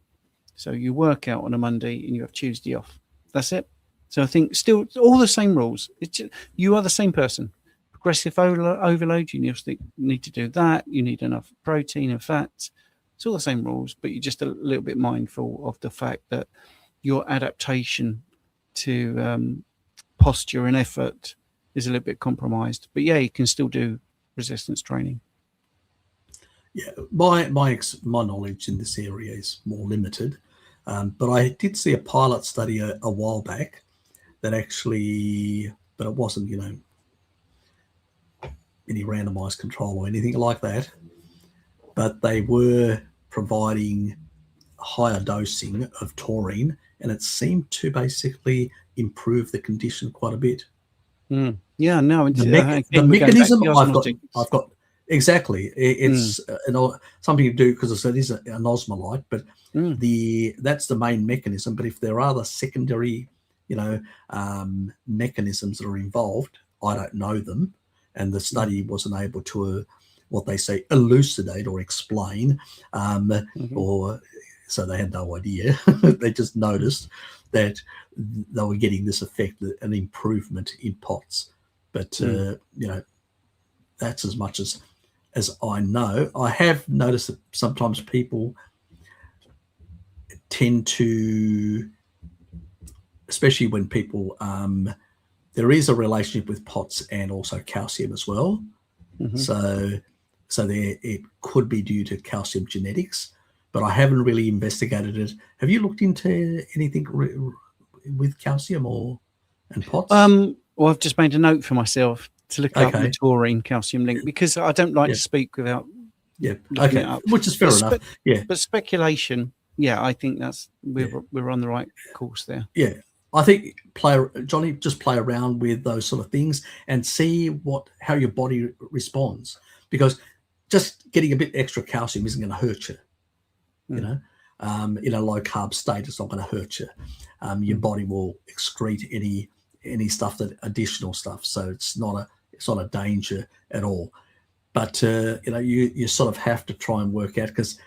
So you work out on a Monday and you have Tuesday off. That's it. So I think still all the same rules. You are the same person. Progressive overload, you need to do that. You need enough protein and fats. It's all the same rules, but you're just a little bit mindful of the fact that your adaptation to posture and effort is a little bit compromised. But yeah, you can still do resistance training. Yeah, my knowledge in this area is more limited, but I did see a pilot study a while back that actually, but it wasn't, any randomized control or anything like that, but they were providing higher dosing of taurine, and it seemed to basically improve the condition quite a bit. Yeah, no, the mechanism I've got exactly. It's something you do because it is an osmolyte, but that's the main mechanism. But if there are other secondary, mechanisms that are involved, I don't know them. And the study wasn't able to, what they say, elucidate or explain, or so they had no idea. They just noticed that they were getting this effect, an improvement in POTS. But that's as much as I know. I have noticed that sometimes people tend to, especially when people there is a relationship with POTS and also calcium as well. So there, it could be due to calcium genetics, but I haven't really investigated it. Have you looked into anything with calcium and POTS? Well, I've just made a note for myself to look up the taurine calcium link, because I don't like to speak without looking it up. Which is fair enough. But speculation, I think that's we're on the right course there. Yeah, I think Johnny, just play around with those sort of things and see how your body responds, because just getting a bit extra calcium isn't going to hurt you. You know, in a low carb state, it's not going to hurt you. Your body will excrete any stuff, that additional stuff, so it's not a danger at all. But you sort of have to try and work out, because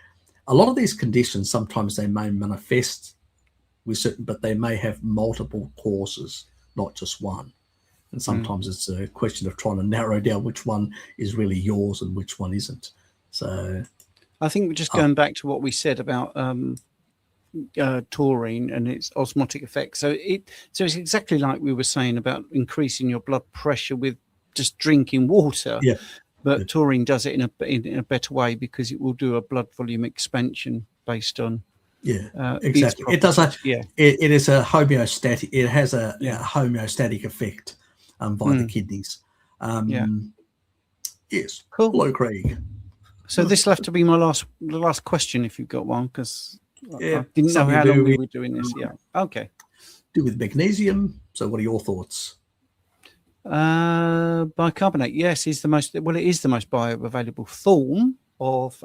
a lot of these conditions, sometimes they may manifest with certain, but they may have multiple causes, not just one. And sometimes it's a question of trying to narrow down which one is really yours and which one isn't. So I think just going back to what we said about taurine and its osmotic effect. So it's exactly like we were saying about increasing your blood pressure with just drinking water. Yeah. But taurine does it in a better way, because it will do a blood volume expansion based on exactly. It does it is a homeostatic. It has a homeostatic effect by the kidneys. Yes. Cool. Hello, Craig. So this will have to be the last question, if you've got one, because I didn't know how long we were doing this. Yeah. Okay. Do with magnesium. So what are your thoughts? Bicarbonate, yes, it is the most bioavailable form of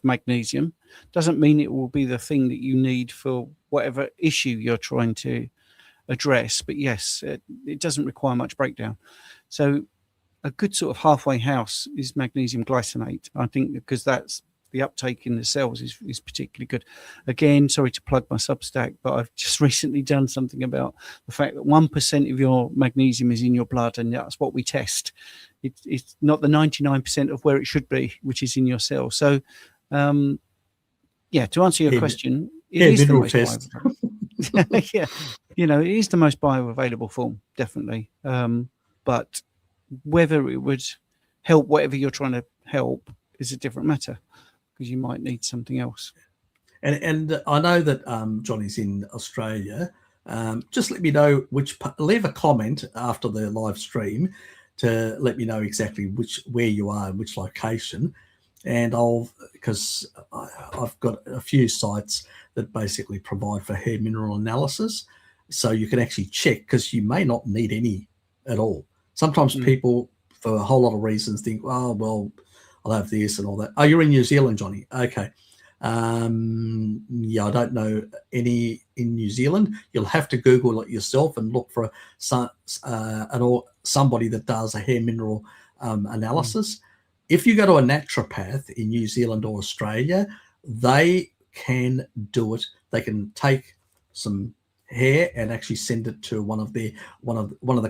magnesium. Doesn't mean it will be the thing that you need for whatever issue you're trying to address, but yes, it doesn't require much breakdown. So a good sort of halfway house is magnesium glycinate, I think, because that's the uptake in the cells is particularly good. Again, sorry to plug my Substack, but I've just recently done something about the fact that 1% of your magnesium is in your blood, and that's what we test. It's not the 99% of where it should be, which is in your cells. So, to answer your question, it is the most bioavailable. It is the most bioavailable form, definitely. But whether it would help whatever you're trying to help is a different matter, because you might need something else. And I know that Johnny's in Australia. Just let me know leave a comment after the live stream to let me know exactly where you are and which location. And because I've got a few sites that basically provide for hair mineral analysis, so you can actually check, because you may not need any at all. Sometimes people, for a whole lot of reasons, think, oh, well, I'll have this and all that. Oh, you're in New Zealand, Johnny. Okay. I don't know any in New Zealand. You'll have to Google it yourself and look for somebody that does a hair mineral analysis. If you go to a naturopath in New Zealand or Australia, they can do it. They can take some hair and actually send it to one of the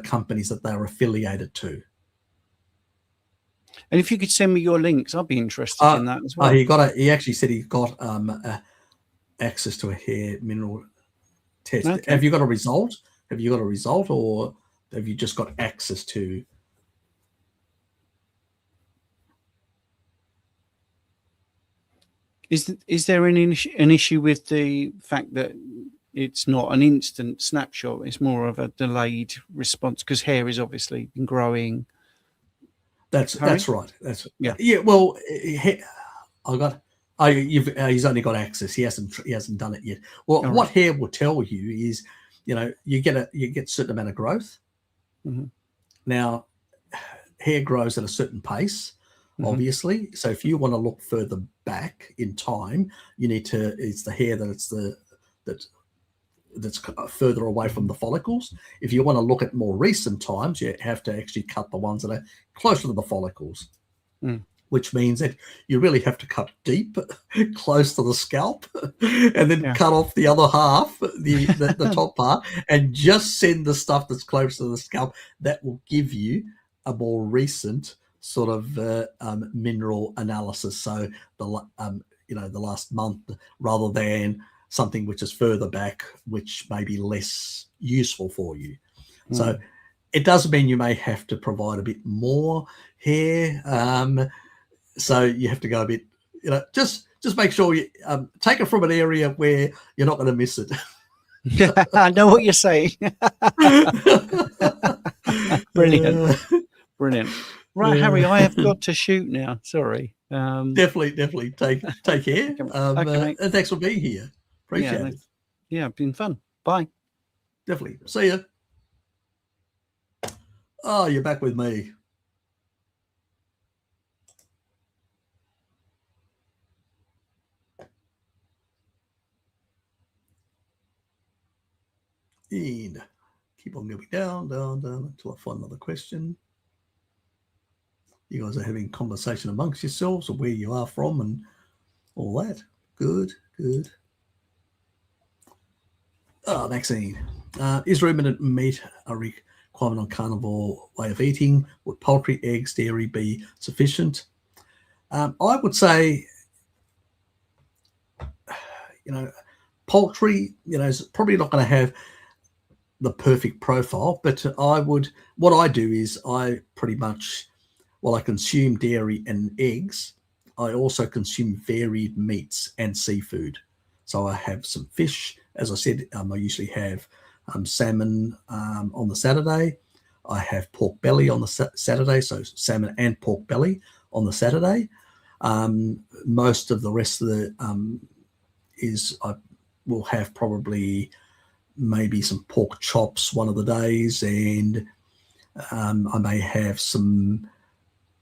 companies that they're affiliated to. And if you could send me your links, I'd be interested in that as well. He actually said he got access to a hair mineral test. Okay. Have you got a result? Or have you just got access to? Is there an issue with the fact that it's not an instant snapshot? It's more of a delayed response, because hair is obviously been growing. That's right. Well, he's only got access. He hasn't done it yet. Well, what hair will tell you is, you get a certain amount of growth. Mm-hmm. Now, hair grows at a certain pace, obviously. So if you want to look further back in time, it's the hair that's further away from the follicles. If you want to look at more recent times, you have to actually cut the ones that are closer to the follicles, which means that you really have to cut deep, close to the scalp, and then cut off the other half, the top part, and just send the stuff that's close to the scalp. That will give you a more recent sort of mineral analysis. So the last month, rather than something which is further back, which may be less useful for you. So it does mean you may have to provide a bit more hair. So you have to go a bit, just make sure you take it from an area where you're not going to miss it. I know what you're saying. Brilliant. Right, Harry, I have got to shoot now. Sorry. Definitely. Take care. Okay, and thanks for being here. Appreciate it. Yeah, been fun. Bye. Definitely. See ya. Oh, you're back with me. And keep on going down until I find another question. You guys are having conversation amongst yourselves of where you are from and all that. Good. Maxine. Is ruminant meat a requirement on carnivore way of eating? Would poultry, eggs, dairy be sufficient? I would say, poultry, is probably not going to have the perfect profile, but what I do is I pretty much, while I consume dairy and eggs, I also consume varied meats and seafood. So I have some fish, as I said. I usually have salmon on the Saturday. I have pork belly on the Saturday, so salmon and pork belly on the Saturday. Most of the rest of the I will have probably maybe some pork chops one of the days, and I may have some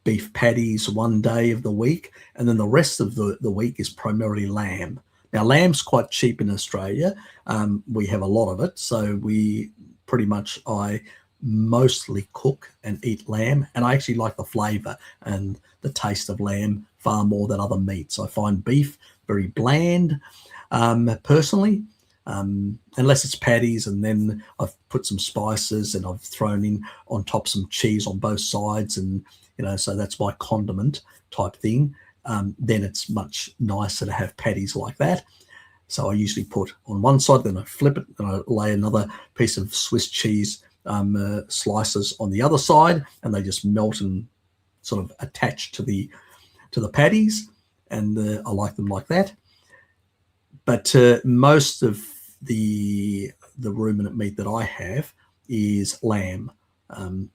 beef patties one day of the week, and then the rest of the week is primarily lamb. Now, lamb's quite cheap in Australia. We have a lot of it, so I mostly cook and eat lamb, and I actually like the flavour and the taste of lamb far more than other meats. I find beef very bland, personally. Unless it's patties, and then I've put some spices and I've thrown in on top some cheese on both sides, and so that's my condiment type thing. Then it's much nicer to have patties like that. So I usually put on one side, then I flip it, and I lay another piece of Swiss cheese slices on the other side, and they just melt and sort of attach to the patties, and I like them like that. But most of the ruminant meat that I have is lamb,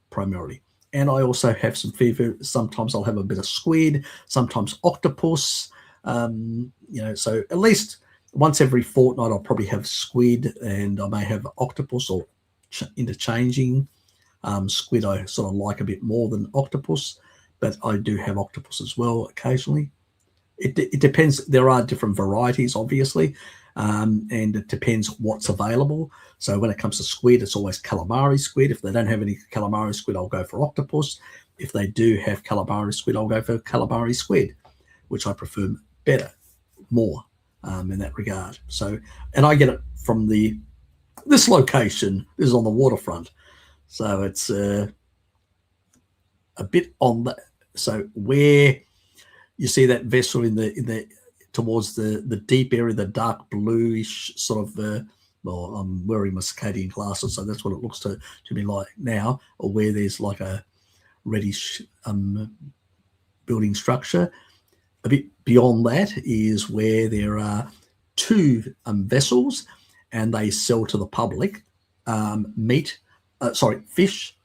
primarily. And I also have some seafood. Sometimes I'll have a bit of squid, sometimes octopus. So at least once every fortnight I'll probably have squid, and I may have octopus, or interchanging. Squid I sort of like a bit more than octopus, but I do have octopus as well occasionally. It depends. There are different varieties, obviously, and it depends what's available. So when it comes to squid, it's always calamari squid. If they don't have any calamari squid, I'll go for octopus. If they do have calamari squid, I'll go for calamari squid, which I prefer more in that regard. So, and I get it from this location. This is on the waterfront, so it's a bit on the. So where you see that vessel in the towards the deep area, the dark bluish sort of. Well, I'm wearing my circadian glasses, so that's what it looks to me like now. Or where there's like a reddish building structure. A bit beyond that is where there are two vessels, and they sell to the public fish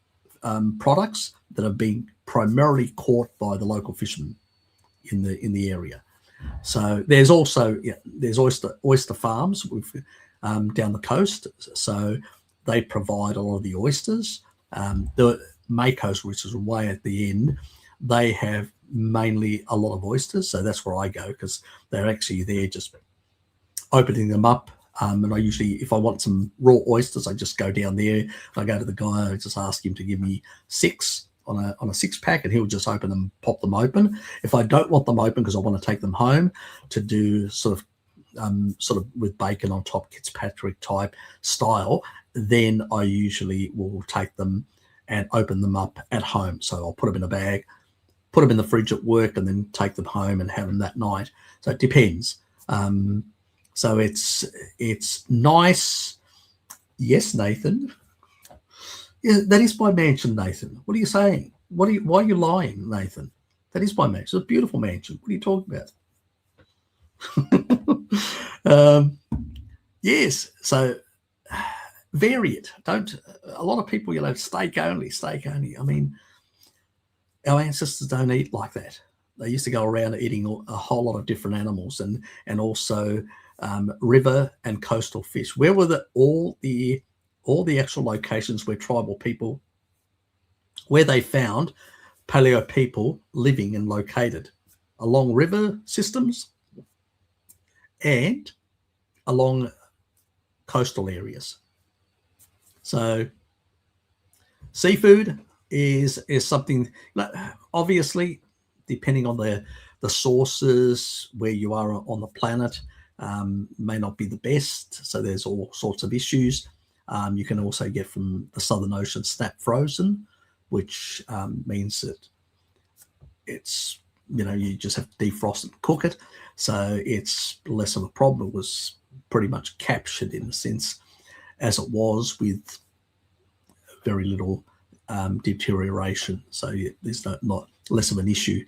products that have been primarily caught by the local fishermen in the area. So there's also there's oyster farms down the coast, so they provide a lot of the oysters. The Makos, which is way at the end, they have mainly a lot of oysters, so that's where I go, because they're actually there just opening them up. And I usually, if I want some raw oysters, I just go down there. I go to the guy, I just ask him to give me 6 on a 6-pack, and he'll just open them, pop them open. If I don't want them open because I want to take them home to do sort of with bacon on top, Fitzpatrick type style, then I usually will take them and open them up at home. So I'll put them in a bag, put them in the fridge at work, and then take them home and have them that night. So it depends. So it's nice. Yes, Nathan. Yeah, that is my mansion, Nathan. What are you saying? Why are you lying, Nathan? That is my mansion. It's a beautiful mansion. What are you talking about? Yes, so vary it. Don't. A lot of people, steak only. I mean, our ancestors don't eat like that. They used to go around eating a whole lot of different animals, and also river and coastal fish. Where were all the actual locations where tribal people, where they found paleo people living and located? Along river systems and along coastal areas. So seafood is something, obviously, depending on the sources where you are on the planet, may not be the best. So there's all sorts of issues. You can also get from the Southern Ocean snap frozen, which means that it's, you just have to defrost and cook it. So it's less of a problem. It was pretty much captured in a sense as it was, with very little deterioration. So there's not less of an issue.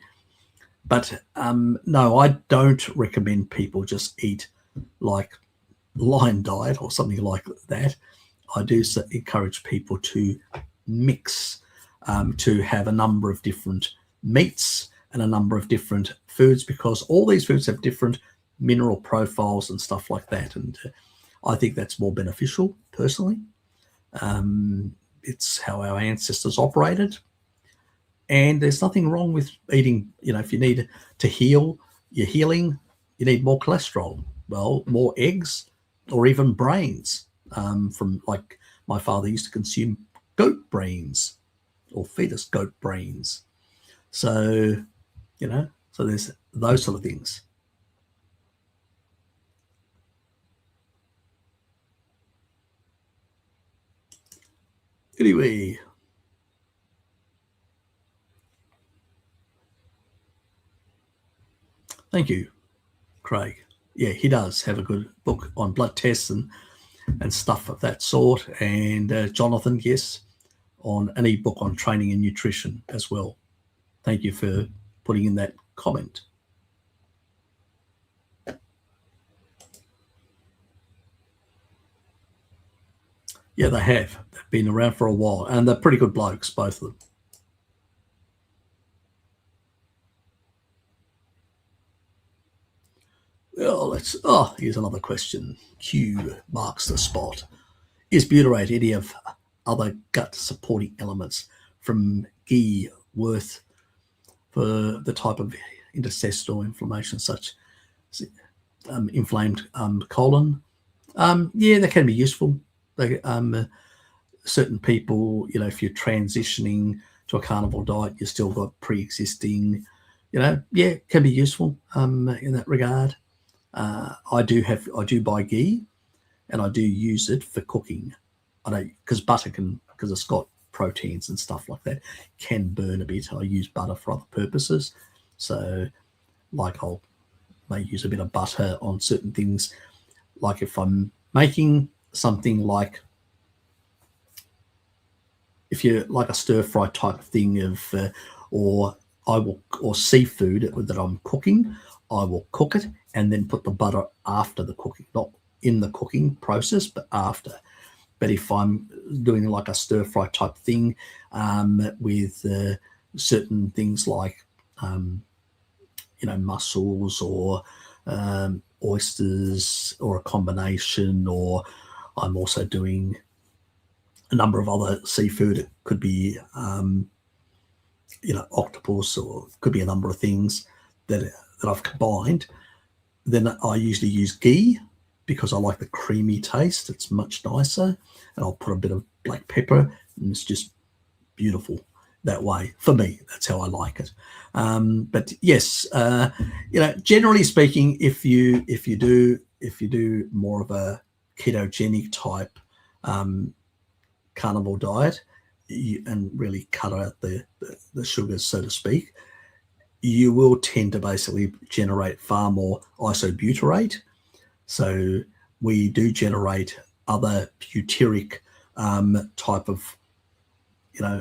But no, I don't recommend people just eat like Lion diet or something like that. I do encourage people to mix, to have a number of different meats and a number of different foods, because all these foods have different mineral profiles and stuff like that. And I think that's more beneficial personally. It's how our ancestors operated. And there's nothing wrong with eating, if you need to heal, you're healing, you need more cholesterol. Well, more eggs or even brains, from, like, my father used to consume goat brains or fetus goat brains. So, so there's those sort of things. Anyway, thank you, Craig. Yeah, he does have a good book on blood tests and stuff of that sort. And Jonathan, yes, on any book on training and nutrition as well. Thank you for putting in that comment. Yeah, they have. They've been around for a while, and they're pretty good blokes, both of them. Well, here's another question. Q marks the spot. Is butyrate any of other gut supporting elements from ghee worth for the type of interstitial inflammation, such as inflamed colon? Yeah, that can be useful. Certain people, if you're transitioning to a carnivore diet, you've still got pre-existing, yeah, it can be useful in that regard. I do buy ghee, and I do use it for cooking. I don't, because butter because it's got proteins and stuff like that, can burn a bit. I use butter for other purposes. So, like, may use a bit of butter on certain things. Like if I'm making something like, if you're like a stir fry type of thing or seafood that I'm cooking, I will cook it and then put the butter after the cooking, not in the cooking process, but after. But if I'm doing like a stir fry type thing with certain things like, mussels or oysters or a combination, or I'm also doing a number of other seafood. It could be, octopus, or it could be a number of things that I've combined. Then I usually use ghee because I like the creamy taste. It's much nicer. And I'll put a bit of black pepper, and it's just beautiful that way. For me, that's how I like it. But yes, generally speaking, if you do more of a ketogenic type carnivore diet, and really cut out the sugars, so to speak, you will tend to basically generate far more isobutyrate. So we do generate other butyric type of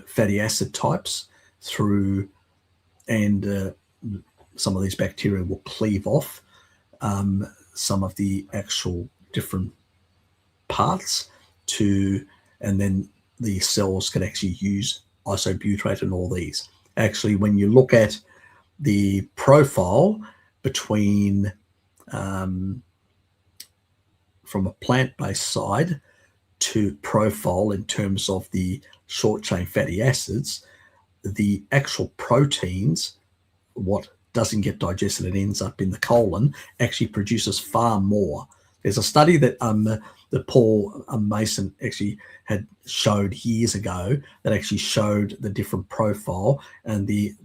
fatty acid types through, and some of these bacteria will cleave off some of the actual different parts and then the cells can actually use isobutyrate and all these. Actually, when you look at the profile between from a plant-based side to profile in terms of the short-chain fatty acids, the actual proteins, what doesn't get digested and ends up in the colon, actually produces far more. There's a study that Paul Mason actually had showed years ago that actually showed the different profile, and the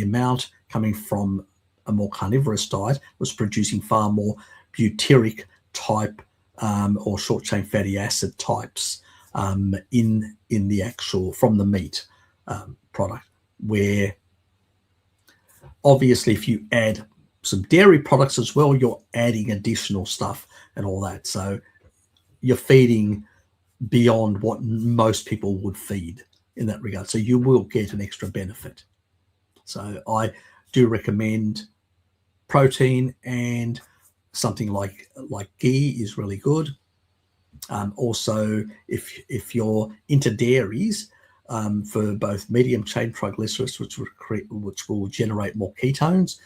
amount coming from a more carnivorous diet was producing far more butyric type or short chain fatty acid types in the actual from the meat product, where obviously if you add some dairy products as well, you're adding additional stuff and all that. So you're feeding beyond what most people would feed in that regard. So you will get an extra benefit. So I do recommend protein, and something like ghee is really good. Also, if you're into dairies, for both medium chain triglycerides, which will generate more ketones,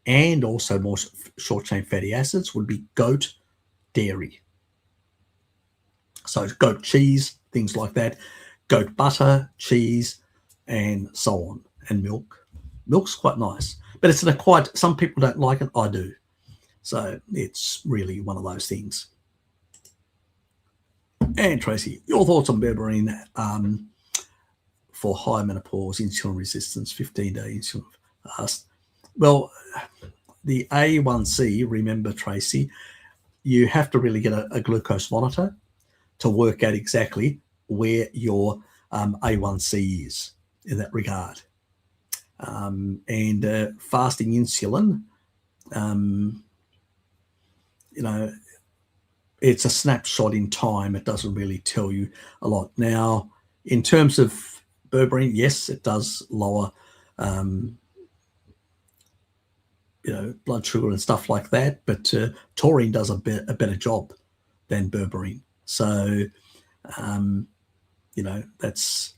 and also more short chain fatty acids, would be goat dairy. So goat cheese, things like that, goat butter, cheese, and so on, and milk. Milk's quite nice, but it's some people don't like it. I do. So it's really one of those things. And Tracy, your thoughts on berberine for high menopause, insulin resistance, 15-day insulin fast? Well, the A1C, remember, Tracy, you have to really get a glucose monitor to work out exactly where your A1C is in that regard. And fasting insulin, it's a snapshot in time. It doesn't really tell you a lot. Now, in terms of berberine, yes, it does lower, blood sugar and stuff like that. But taurine does a better job than berberine. So, that's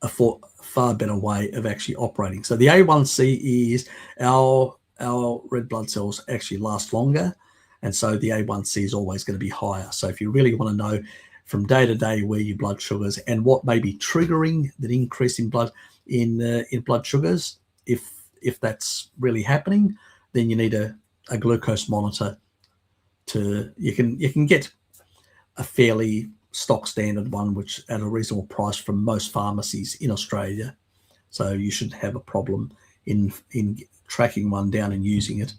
a far better way of actually operating. So the A1C is our red blood cells actually last longer, and so the A1C is always going to be higher. So if you really want to know from day to day where your blood sugars and what may be triggering that increase in blood sugars, if that's really happening, then you need a glucose monitor. You can get a fairly stock standard one, which at a reasonable price from most pharmacies in Australia. So you shouldn't have a problem in tracking one down and using it.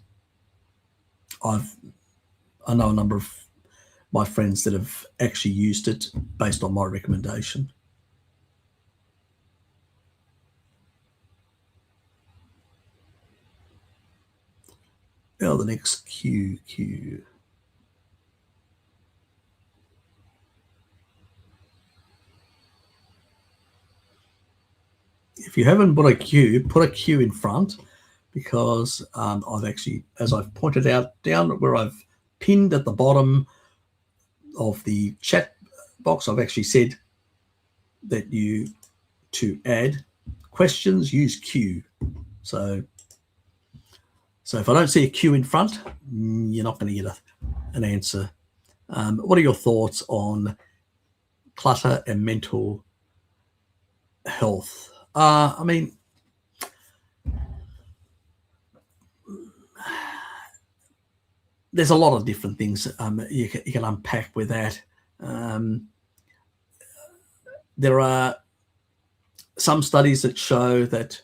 I know a number of my friends that have actually used it based on my recommendation. Now the next Q. If you haven't put a Q in front, because I've actually, as I've pointed out down where I've pinned at the bottom of the chat box, I've actually said that to add questions, use Q. So if I don't see a Q in front, you're not going to get an answer. What are your thoughts on clutter and mental health? I mean, there's a lot of different things you can unpack with that. There are some studies that show that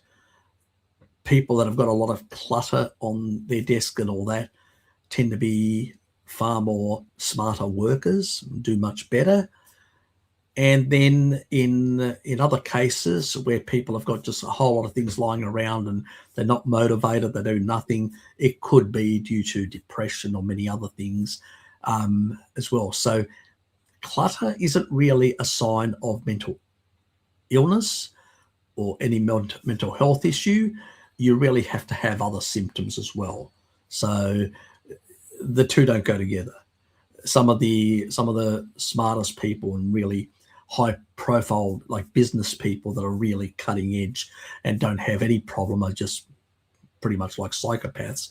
people that have got a lot of clutter on their desk and all that tend to be far more smarter workers, do much better. And then in other cases where people have got just a whole lot of things lying around and they're not motivated, they do nothing, it could be due to depression or many other things as well. So clutter isn't really a sign of mental illness or any mental health issue. you really have to have other symptoms as well. So the two don't go together. Some of the smartest people and really high profile, like business people that are really cutting edge and don't have any problem, are just pretty much like psychopaths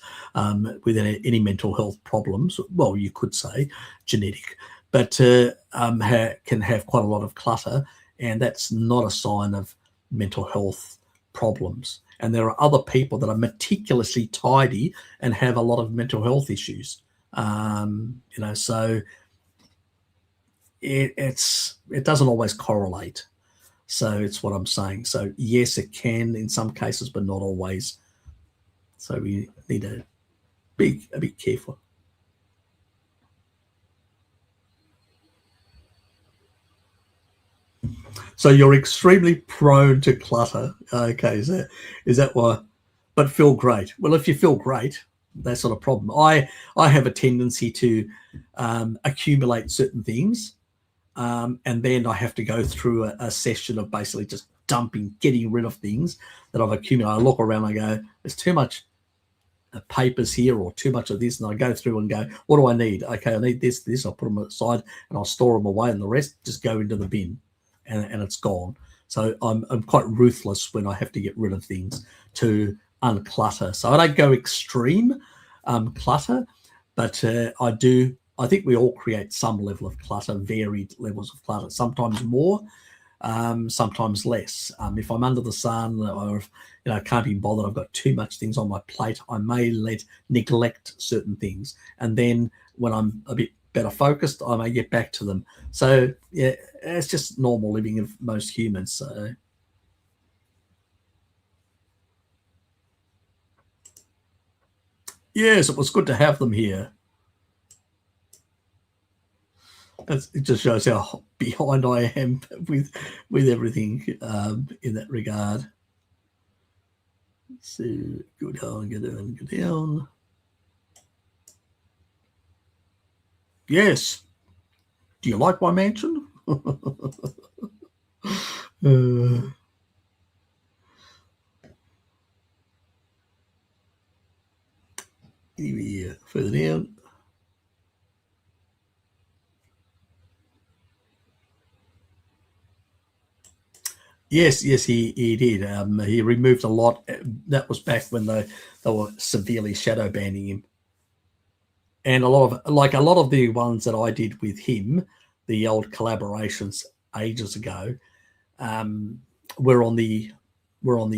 with any mental health problems. Well, you could say genetic, but can have quite a lot of clutter, and that's not a sign of mental health problems. And there are other people that are meticulously tidy and have a lot of mental health issues. So it doesn't always correlate. So it's what I'm saying. So yes, it can in some cases, but not always. So we need to be a bit careful. So you're extremely prone to clutter. Okay, is that why? But feel great. Well, if you feel great, that's not a problem. I have a tendency to accumulate certain things, and then I have to go through a session of basically just getting rid of things that I've accumulated. I look around and I go, there's too much papers here or too much of this, and I go through and go, what do I need? Okay, I need this. I'll put them aside and I'll store them away, and the rest just go into the bin, and it's gone. So I'm quite ruthless when I have to get rid of things to unclutter. So I don't go extreme clutter, but I think we all create some level of clutter, varied levels of clutter, sometimes more, sometimes less. If I'm under the sun, or if I can't be bothered, I've got too much things on my plate, I may neglect certain things, and then when I'm a bit better focused, I may get back to them. So yeah, it's just normal living of most humans. So yes, it was good to have them here. It just shows how behind I am with everything in that regard. So go down, go down, go down. Yes. Do you like my mansion? Anyway, further down. Yes, he did. He removed a lot. That was back when they were severely shadow banning him. And a lot of the ones that I did with him, the old collaborations ages ago, were on the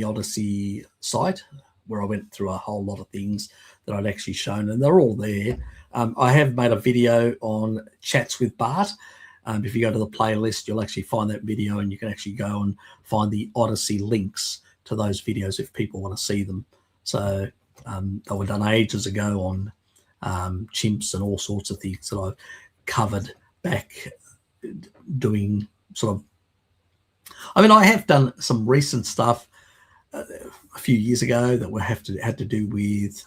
Odyssey site, where I went through a whole lot of things that I'd actually shown, and they're all there. I have made a video on Chats with Bart. If you go to the playlist, you'll actually find that video, and you can actually go and find the Odyssey links to those videos if people want to see them. So they were done ages ago on chimps and all sorts of things that I've covered back doing sort of. I mean, I have done some recent stuff a few years ago that had to do with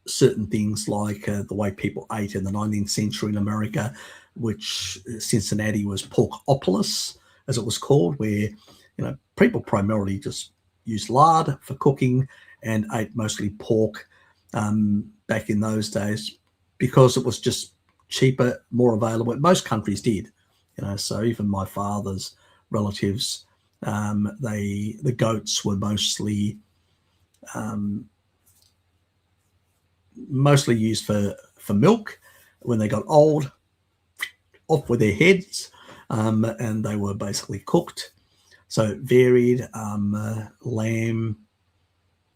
certain things like the way people ate in the 19th century in America, which Cincinnati was porkopolis, as it was called, where people primarily just used lard for cooking and ate mostly pork back in those days because it was just cheaper, more available. Most countries did, so even my father's relatives, the goats were mostly used for milk. When they got old, off with their heads, and they were basically cooked. So varied. Lamb,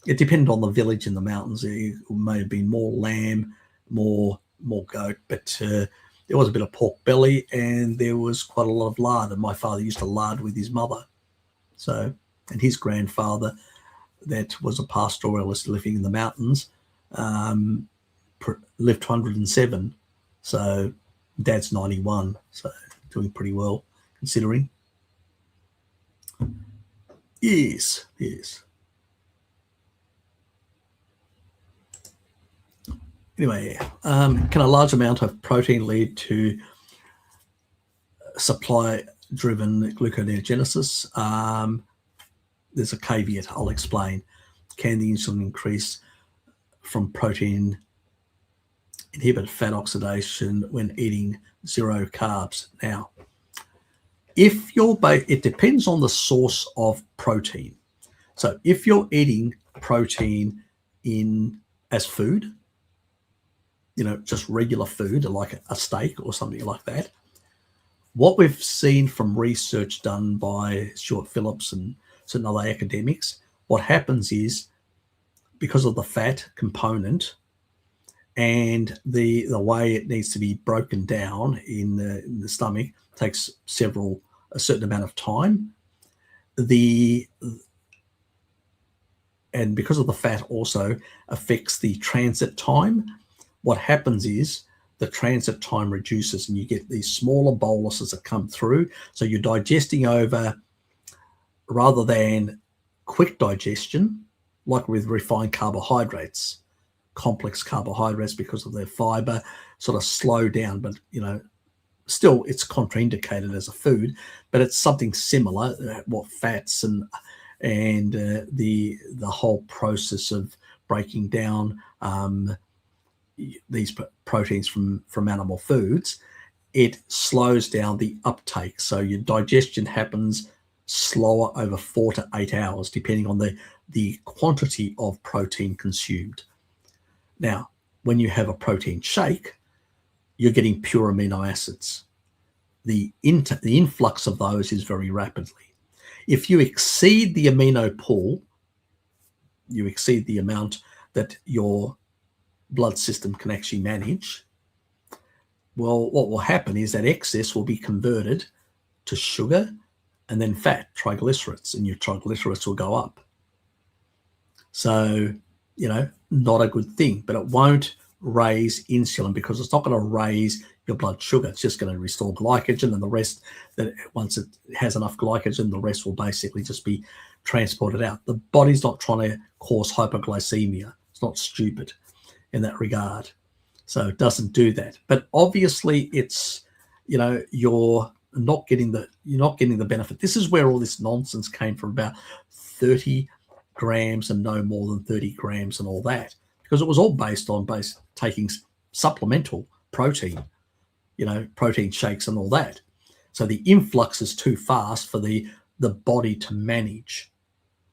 it depended on the village in the mountains. It may have been more lamb, more goat, but there was a bit of pork belly, and there was quite a lot of lard. And my father used to lard with his mother. So, and his grandfather, that was a pastoralist living in the mountains, lived 107. So Dad's 91. So doing pretty well considering. Yes. Anyway, can a large amount of protein lead to supply-driven gluconeogenesis? there's a caveat I'll explain. Can the insulin increase from protein inhibit fat oxidation when eating zero carbs? Now, if it depends on the source of protein. So if you're eating protein as food, just regular food like a steak or something like that, what we've seen from research done by Stuart Phillips and certain other academics, what happens is, because of the fat component and the way it needs to be broken down in the stomach, takes a certain amount of time. And because of the fat also affects the transit time, what happens is the transit time reduces and you get these smaller boluses that come through. So you're digesting over, rather than quick digestion, like with refined carbohydrates. Complex carbohydrates, because of their fiber, sort of slow down, but still it's contraindicated as a food, but it's something similar. What fats and the whole process of breaking down these proteins from animal foods, it slows down the uptake. So your digestion happens slower over 4 to 8 hours, depending on the quantity of protein consumed. Now, when you have a protein shake, you're getting pure amino acids. The influx of those is very rapidly. If you exceed the amino pool, you exceed the amount that your blood system can actually manage, well, what will happen is that excess will be converted to sugar and then fat, triglycerides, and your triglycerides will go up. So, not a good thing, but it won't raise insulin because it's not going to raise your blood sugar. It's just going to restore glycogen, and the rest, that once it has enough glycogen, the rest will basically just be transported out. The body's not trying to cause hypoglycemia. It's not stupid in that regard. So it doesn't do that. But obviously it's, you're not getting the benefit. This is where all this nonsense came from about 30 grams and no more than 30 grams and all that, because it was all based on taking supplemental protein, protein shakes and all that. So the influx is too fast for the body to manage.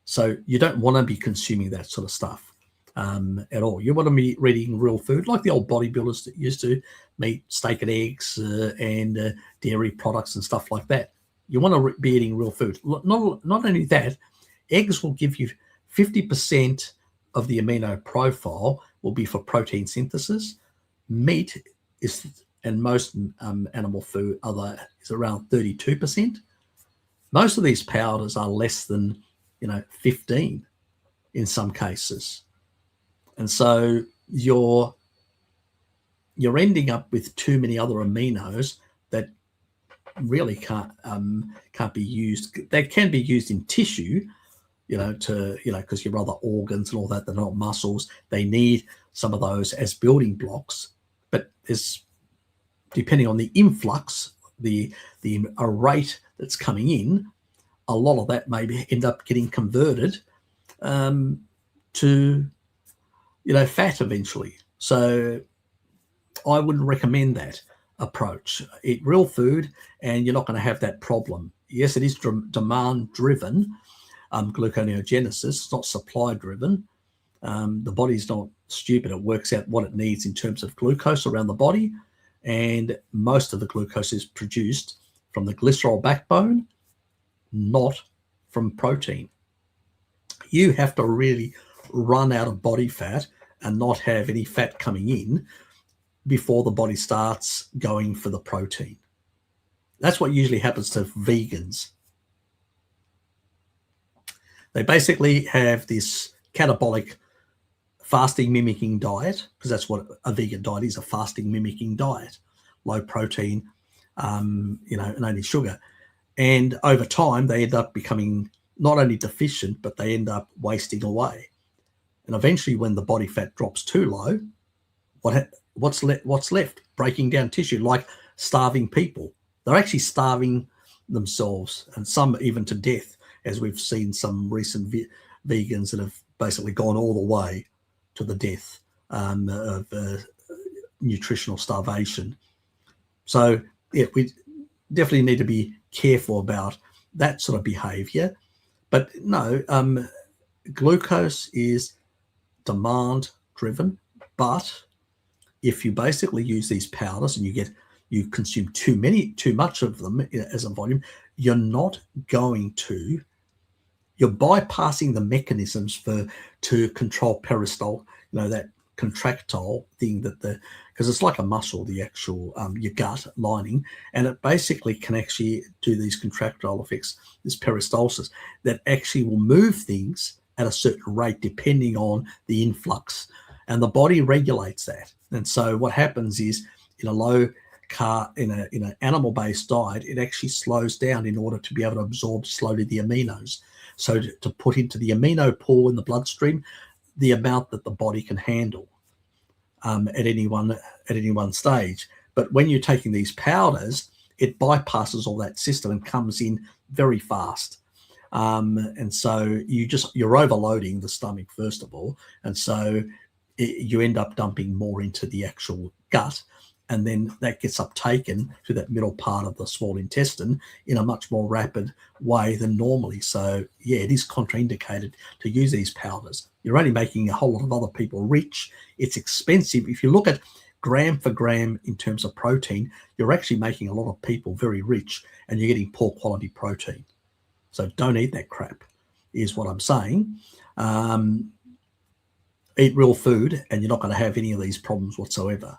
So you don't want to be consuming that sort of stuff at all. You want to be eating real food, like the old bodybuilders that used to meat, steak and eggs and dairy products and stuff like that. You want to be eating real food. Not only that, eggs will give you 50% of the amino profile will be for protein synthesis. Meat is, and most animal food is around 32%. Most of these powders are less than 15 in some cases. And so you're ending up with too many other aminos that really can't be used. They can be used in tissue, because your other organs and all that, they're not muscles. They need some of those as building blocks. But there's, depending on the influx, the rate that's coming in, a lot of that may end up getting converted to fat eventually. So I wouldn't recommend that approach. Eat real food and you're not going to have that problem. Yes, it is demand driven, gluconeogenesis. It's not supply driven. The body's not stupid. It works out what it needs in terms of glucose around the body, and most of the glucose is produced from the glycerol backbone, not from protein. You have to really run out of body fat and not have any fat coming in before the body starts going for the protein. That's what usually happens to vegans. They basically have this catabolic fasting mimicking diet, because that's what a vegan diet is, a fasting mimicking diet, low protein, and only sugar. And over time, they end up becoming not only deficient, but they end up wasting away. And eventually, when the body fat drops too low, what's left? Breaking down tissue, like starving people. They're actually starving themselves, and some even to death. as we've seen some recent vegans that have basically gone all the way to the death of nutritional starvation. So yeah, we definitely need to be careful about that sort of behavior. But no, glucose is demand driven, but if you basically use these powders and you consume too much of them as a volume, you're bypassing the mechanisms to control peristaltic, that contractile thing because it's like a muscle, the actual your gut lining, and it basically can actually do these contractile effects, this peristalsis, that actually will move things at a certain rate depending on the influx, and the body regulates that. And so what happens is in a low carb, in an animal-based diet, it actually slows down in order to be able to absorb slowly the aminos. So to put into the amino pool in the bloodstream the amount that the body can handle at any one stage. But when you're taking these powders, it bypasses all that system and comes in very fast. And so you're overloading the stomach first of all, and so you end up dumping more into the actual gut, and then that gets uptaken to that middle part of the small intestine in a much more rapid way than normally. So yeah, it is contraindicated to use these powders. You're only making a whole lot of other people rich. It's expensive. If you look at gram for gram in terms of protein, you're actually making a lot of people very rich, and you're getting poor quality protein. So don't eat that crap, is what I'm saying. Eat real food, and you're not going to have any of these problems whatsoever.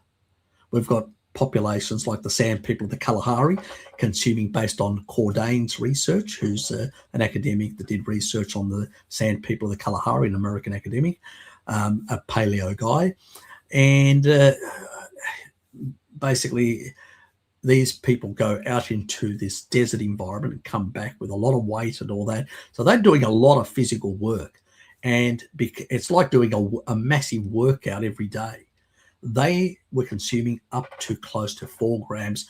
We've got populations like the sand people of the Kalahari consuming based on Cordain's research, who's an academic that did research on the sand people of the Kalahari, an American academic, a paleo guy. And basically these people go out into this desert environment and come back with a lot of weight and all that. So they're doing a lot of physical work, and it's like doing a massive workout every day. They were consuming up to close to 4 grams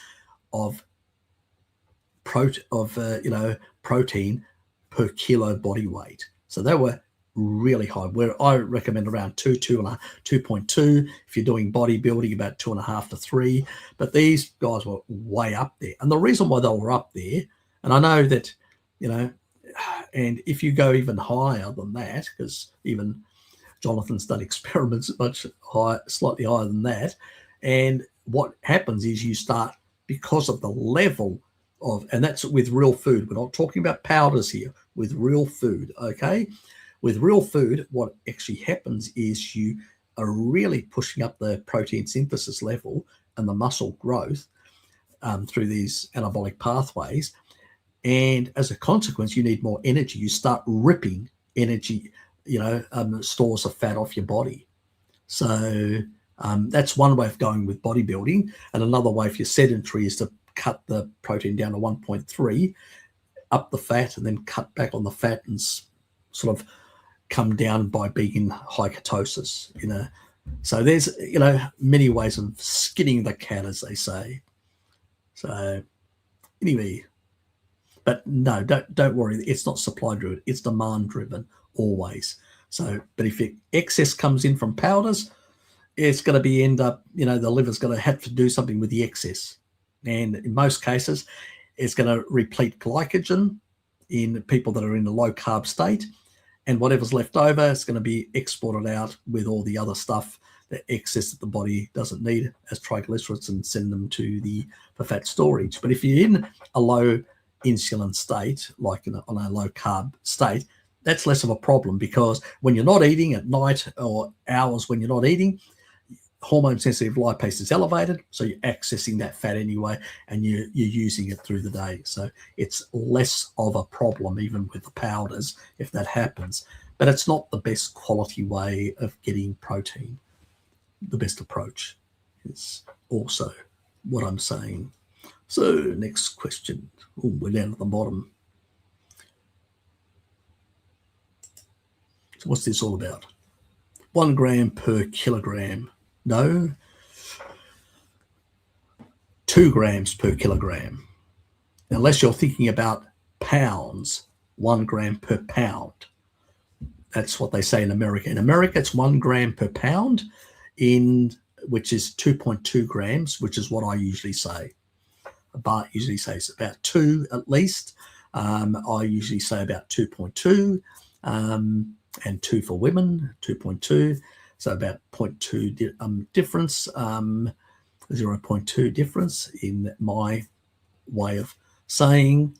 of protein per kilo body weight. So they were really high, where I recommend around 2.2. If you're doing bodybuilding, about 2.5 to 3. But these guys were way up there. And the reason why they were up there, and I know that, and if you go even higher than that, because even Jonathan's done experiments much higher, slightly higher than that. And what happens is you start, because of the level of, and that's with real food. We're not talking about powders here, with real food, okay? With real food, what actually happens is you are really pushing up the protein synthesis level and the muscle growth through these anabolic pathways. And as a consequence, you need more energy. You start ripping energy, stores of fat off your body. So that's one way of going with bodybuilding. And another way, if you're sedentary, is to cut the protein down to 1.3, up the fat, and then cut back on the fat and sort of come down by being in high ketosis, So there's, many ways of skinning the cat, as they say. So anyway, but no, don't worry. It's not supply driven. It's demand driven always. So, but if excess comes in from powders, it's going to end up, the liver's going to have to do something with the excess. And in most cases, it's going to replete glycogen in people that are in a low carb state. And whatever's left over is going to be exported out with all the other stuff, the excess that the body doesn't need as triglycerides, and send them for fat storage. But if you're in a low insulin state, like on a low carb state, that's less of a problem, because when you're not eating at night or hours when you're not eating, hormone sensitive lipase is elevated, so you're accessing that fat anyway, and you're using it through the day. So it's less of a problem even with the powders if that happens. But it's not the best quality way of getting protein. The best approach is also what I'm saying. So next question. Oh, we're down at the bottom. So what's this all about? 1 gram per kilogram. No, 2 grams per kilogram. Unless you're thinking about pounds, 1 gram per pound. That's what they say in America. In America, it's 1 gram per pound, which is 2.2 grams, which is what I usually say. Bart usually says about 2 at least. I usually say about 2.2, and 2 for women, 2.2. So about 0.2 difference, 0.2 difference in my way of saying,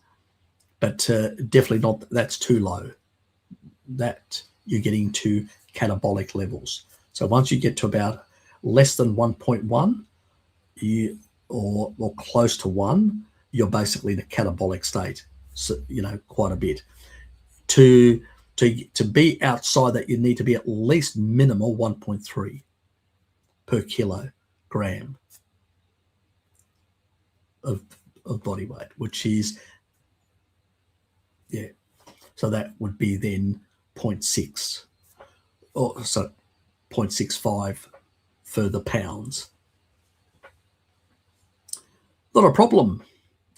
but definitely not, that's too low. That you're getting to catabolic levels. So once you get to about less than 1.1, or close to 1, you're basically in a catabolic state. So, quite a bit. To be outside that, you need to be at least minimal 1.3 per kilogram of body weight, which is, so that would be then 0.6, or so 0.65 further pounds. Not a problem.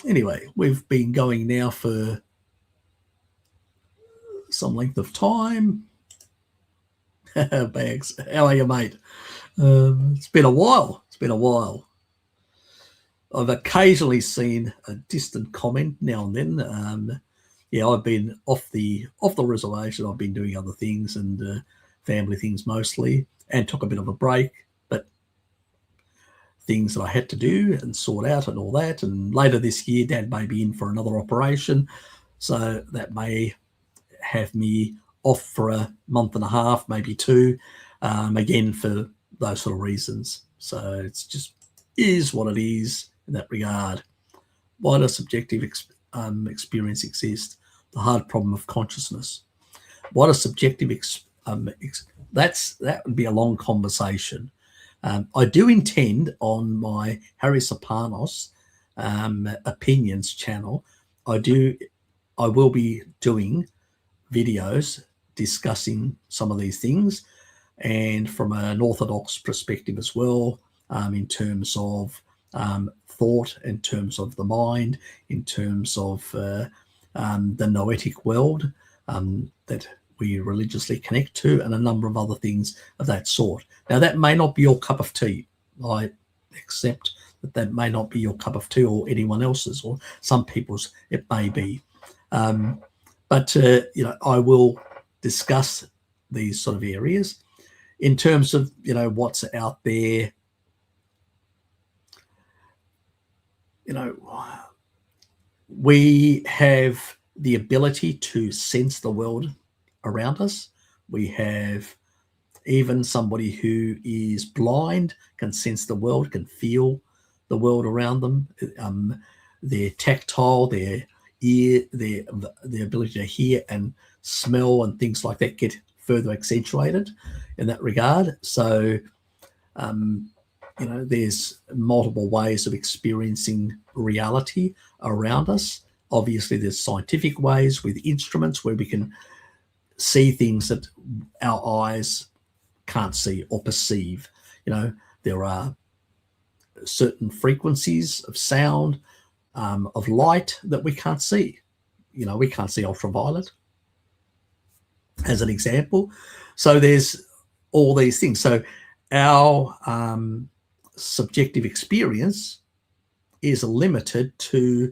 Anyway, we've been going now for some length of time. Bags, how are you, mate? It's been a while. I've occasionally seen a distant comment now and then. I've been off the reservation. I've been doing other things and family things mostly, and took a bit of a break. But things that I had to do and sort out and all that. And later this year, Dad may be in for another operation, so that may have me off for a month and a half, maybe 2, again for those sort of reasons. So it's just is what it is in that regard. Why does subjective experience exist? The hard problem of consciousness. What a subjective that would be a long conversation. I do intend on my Harry Serpanos opinions channel. I will be doing videos discussing some of these things, and from an orthodox perspective as well, in terms of thought, in terms of the mind, in terms of the noetic world that we religiously connect to, and a number of other things of that sort. Now, that may not be your cup of tea. I accept that may not be your cup of tea, or anyone else's, or some people's it may be. But I will discuss these sort of areas in terms of what's out there. We have the ability to sense the world around us. We have even somebody who is blind can sense the world, can feel the world around them. Their tactile, their ear, their ability to hear and smell and things like that get further accentuated in that regard. So, there's multiple ways of experiencing reality around us. Obviously, there's scientific ways with instruments where we can see things that our eyes can't see or perceive. There are certain frequencies of sound, of light that we can't see. We can't see ultraviolet, as an example. So there's all these things. So our subjective experience is limited to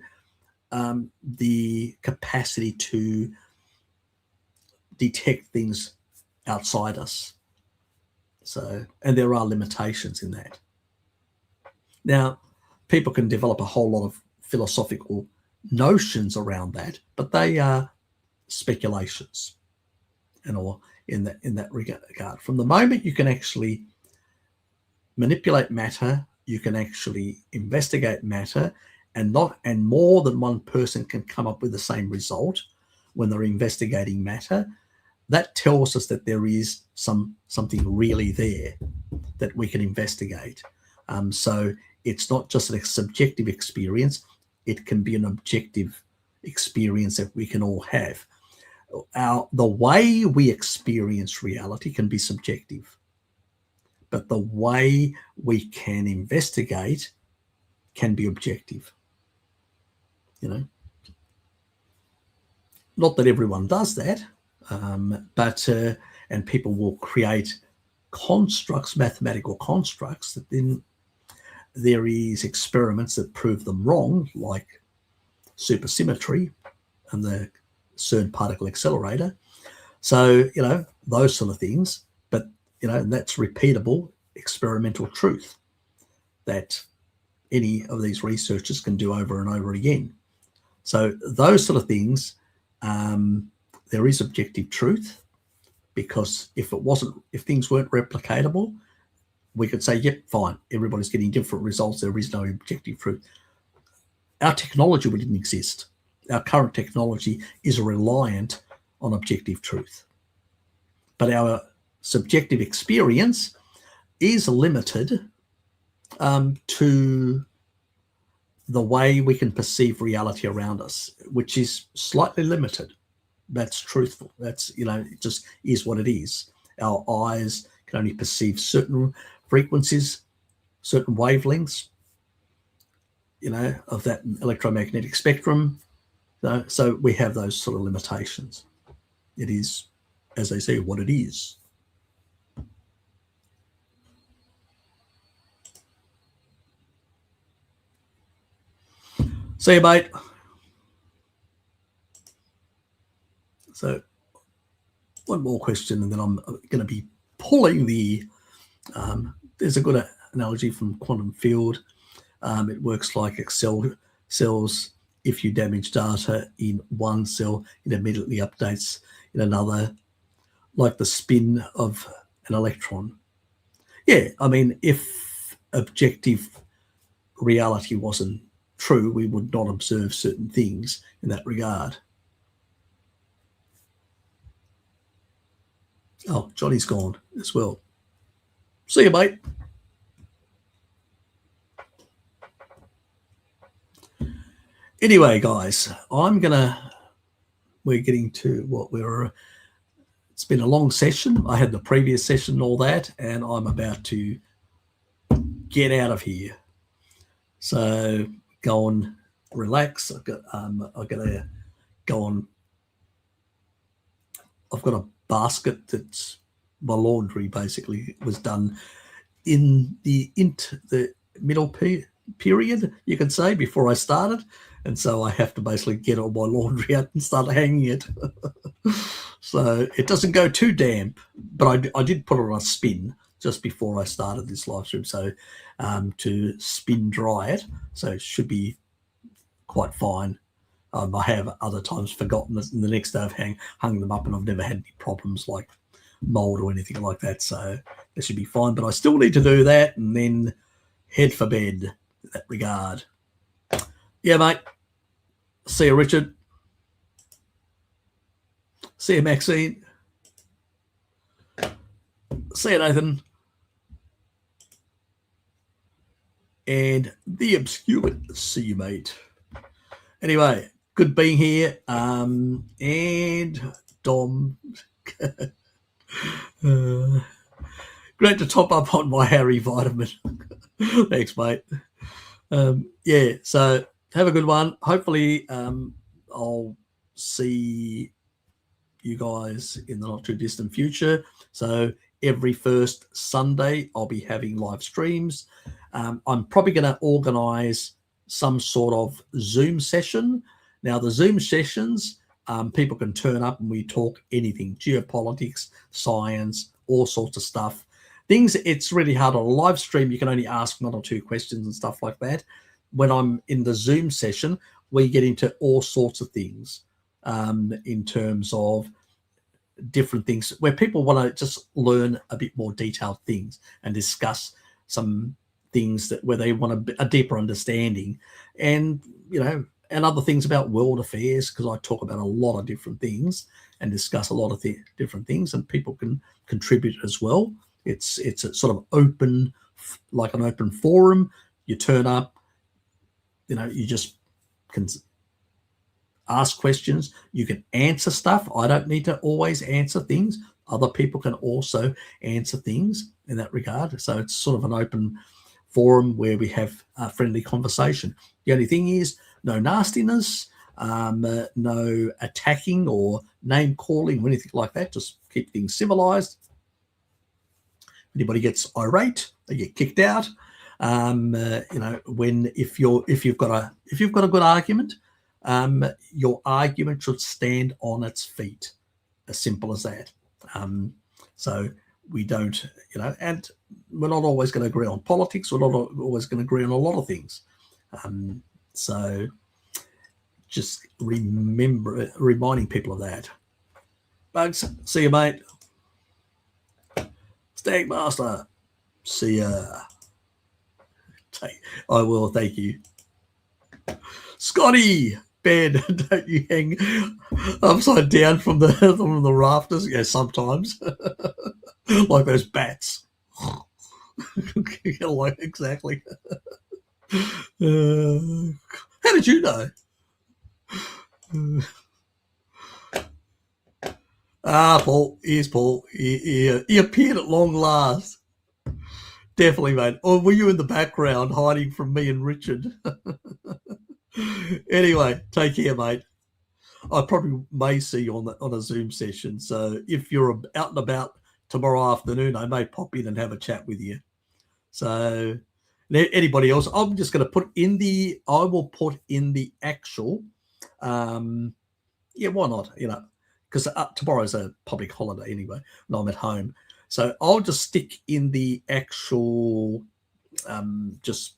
the capacity to detect things outside us. So, and there are limitations in that. Now, people can develop a whole lot of philosophical notions around that, but they are speculations and all in that regard. From the moment you can actually manipulate matter, you can actually investigate matter, and more than one person can come up with the same result when they're investigating matter. That tells us that there is something really there that we can investigate. So it's not just a subjective experience, it can be an objective experience that we can all have. The way we experience reality can be subjective, but the way we can investigate can be objective. not that everyone does that, but and people will create constructs, mathematical constructs, that then there is experiments that prove them wrong, like supersymmetry and the CERN particle accelerator. So, those sort of things. But, and that's repeatable experimental truth that any of these researchers can do over and over again. So those sort of things, there is objective truth, because if things weren't replicatable, we could say, yep, fine, everybody's getting different results. There is no objective truth. Our technology wouldn't exist. Our current technology is reliant on objective truth. But our subjective experience is limited to the way we can perceive reality around us, which is slightly limited. That's truthful. That's, it just is what it is. Our eyes can only perceive certain frequencies, certain wavelengths, of that electromagnetic spectrum. So we have those sort of limitations. It is, as they say, what it is. See you, mate. So one more question, and then I'm going to be pulling the, there's a good analogy from quantum field. It works like Excel cells. If you damage data in one cell, it immediately updates in another, like the spin of an electron. Yeah, I mean, if objective reality wasn't true, we would not observe certain things in that regard. Oh, Johnny's gone as well. See you, mate. Anyway, guys, we're getting to it's been a long session. I had the previous session and all that, and I'm about to get out of here. So go and relax. I've got to go on. I've got a basket that's my laundry basically was done in the middle period, you could say, before I started. And so I have to basically get all my laundry out and start hanging it. So it doesn't go too damp, but I did put it on a spin just before I started this live stream. So to spin dry it. So it should be quite fine. I have other times forgotten it, and the next day I've hung them up, and I've never had any problems like mold or anything like that. So they should be fine. But I still need to do that and then head for bed in that regard. Yeah, mate. See you, Richard. See you, Maxine. See you, Nathan. And the obscure. See you, mate. Anyway, good being here. And Dom. Great to top up on my Harry vitamin. Thanks, mate. Yeah, so have a good one. Hopefully I'll see you guys in the not too distant future. So every first Sunday I'll be having live streams. I'm probably going to organize some sort of Zoom session. Now the Zoom sessions, people can turn up and we talk anything, geopolitics, science, all sorts of stuff. Things, it's really hard on a live stream. You can only ask 1 or 2 questions and stuff like that. When I'm in the Zoom session, we get into all sorts of things in terms of different things where people want to just learn a bit more detailed things and discuss some things where they want a deeper understanding, and and other things about world affairs, because I talk about a lot of different things and discuss a lot of different things, and people can contribute as well. It's a sort of open, like an open forum. You turn up, you just can ask questions. You can answer stuff. I don't need to always answer things. Other people can also answer things in that regard. So it's sort of an open forum where we have a friendly conversation. The only thing is no nastiness, no attacking or name calling or anything like that. Just keep things civilized. If anybody gets irate, they get kicked out. If you've got a good argument, your argument should stand on its feet. As simple as that. So we don't, and we're not always going to agree on politics. We're not always going to agree on a lot of things. So just reminding people of that. Bugs, see you, mate. Stagmaster, see ya. I will, thank you. Scotty, Ben, don't you hang upside down from the rafters? Yeah, sometimes. Like those bats. Like, exactly. How did you know? Paul. Here's Paul. He appeared at long last. Definitely, mate. Or were you in the background hiding from me and Richard? Anyway, take care, mate. I probably may see you on a Zoom session. So if you're out and about tomorrow afternoon, I may pop in and have a chat with you. So anybody else, I'm just going to put in the actual, why not? Because tomorrow's a public holiday anyway, and I'm at home. So I'll just stick in the actual, just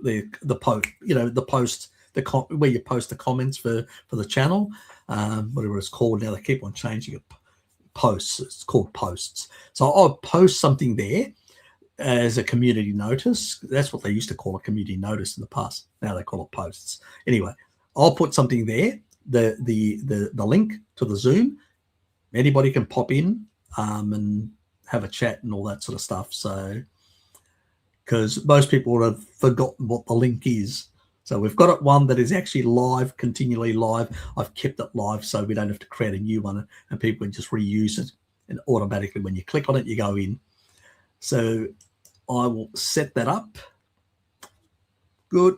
the post, the post, where you post the comments for the channel, whatever it's called now. They keep on changing it. Posts. It's called posts. So I'll post something there as a community notice. That's what they used to call a community notice in the past. Now they call it posts. Anyway, I'll put something there. The link to the Zoom. Anybody can pop in and have a chat and all that sort of stuff. So, because most people would have forgotten what the link is. So we've got one that is actually live, continually live. I've kept it live so we don't have to create a new one, and people can just reuse it. And automatically when you click on it, you go in. So I will set that up. Good.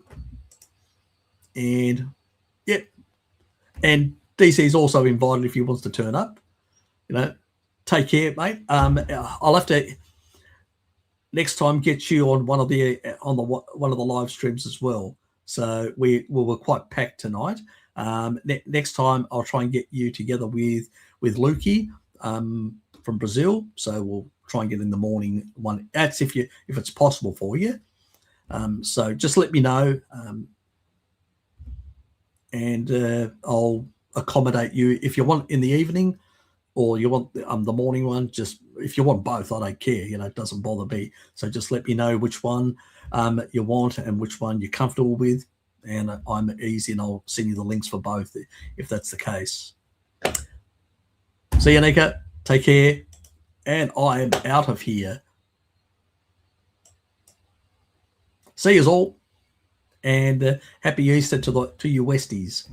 And yep. And DC is also invited if he wants to turn up. Take care, mate. I'll have to next time get you on one of the live streams as well. So we were quite packed tonight. Next time I'll try and get you together with Lukey from Brazil. So we'll try and get in the morning one. That's if it's possible for you. So just let me know, and I'll accommodate you if you want in the evening, or you want the morning one. Just if you want both, I don't care. It doesn't bother me. So just let me know which one you want and which one you're comfortable with, and I'm easy, and I'll send you the links for both if that's the case. See you, Nika. Take care, and I am out of here. See you all, and happy Easter to you Westies.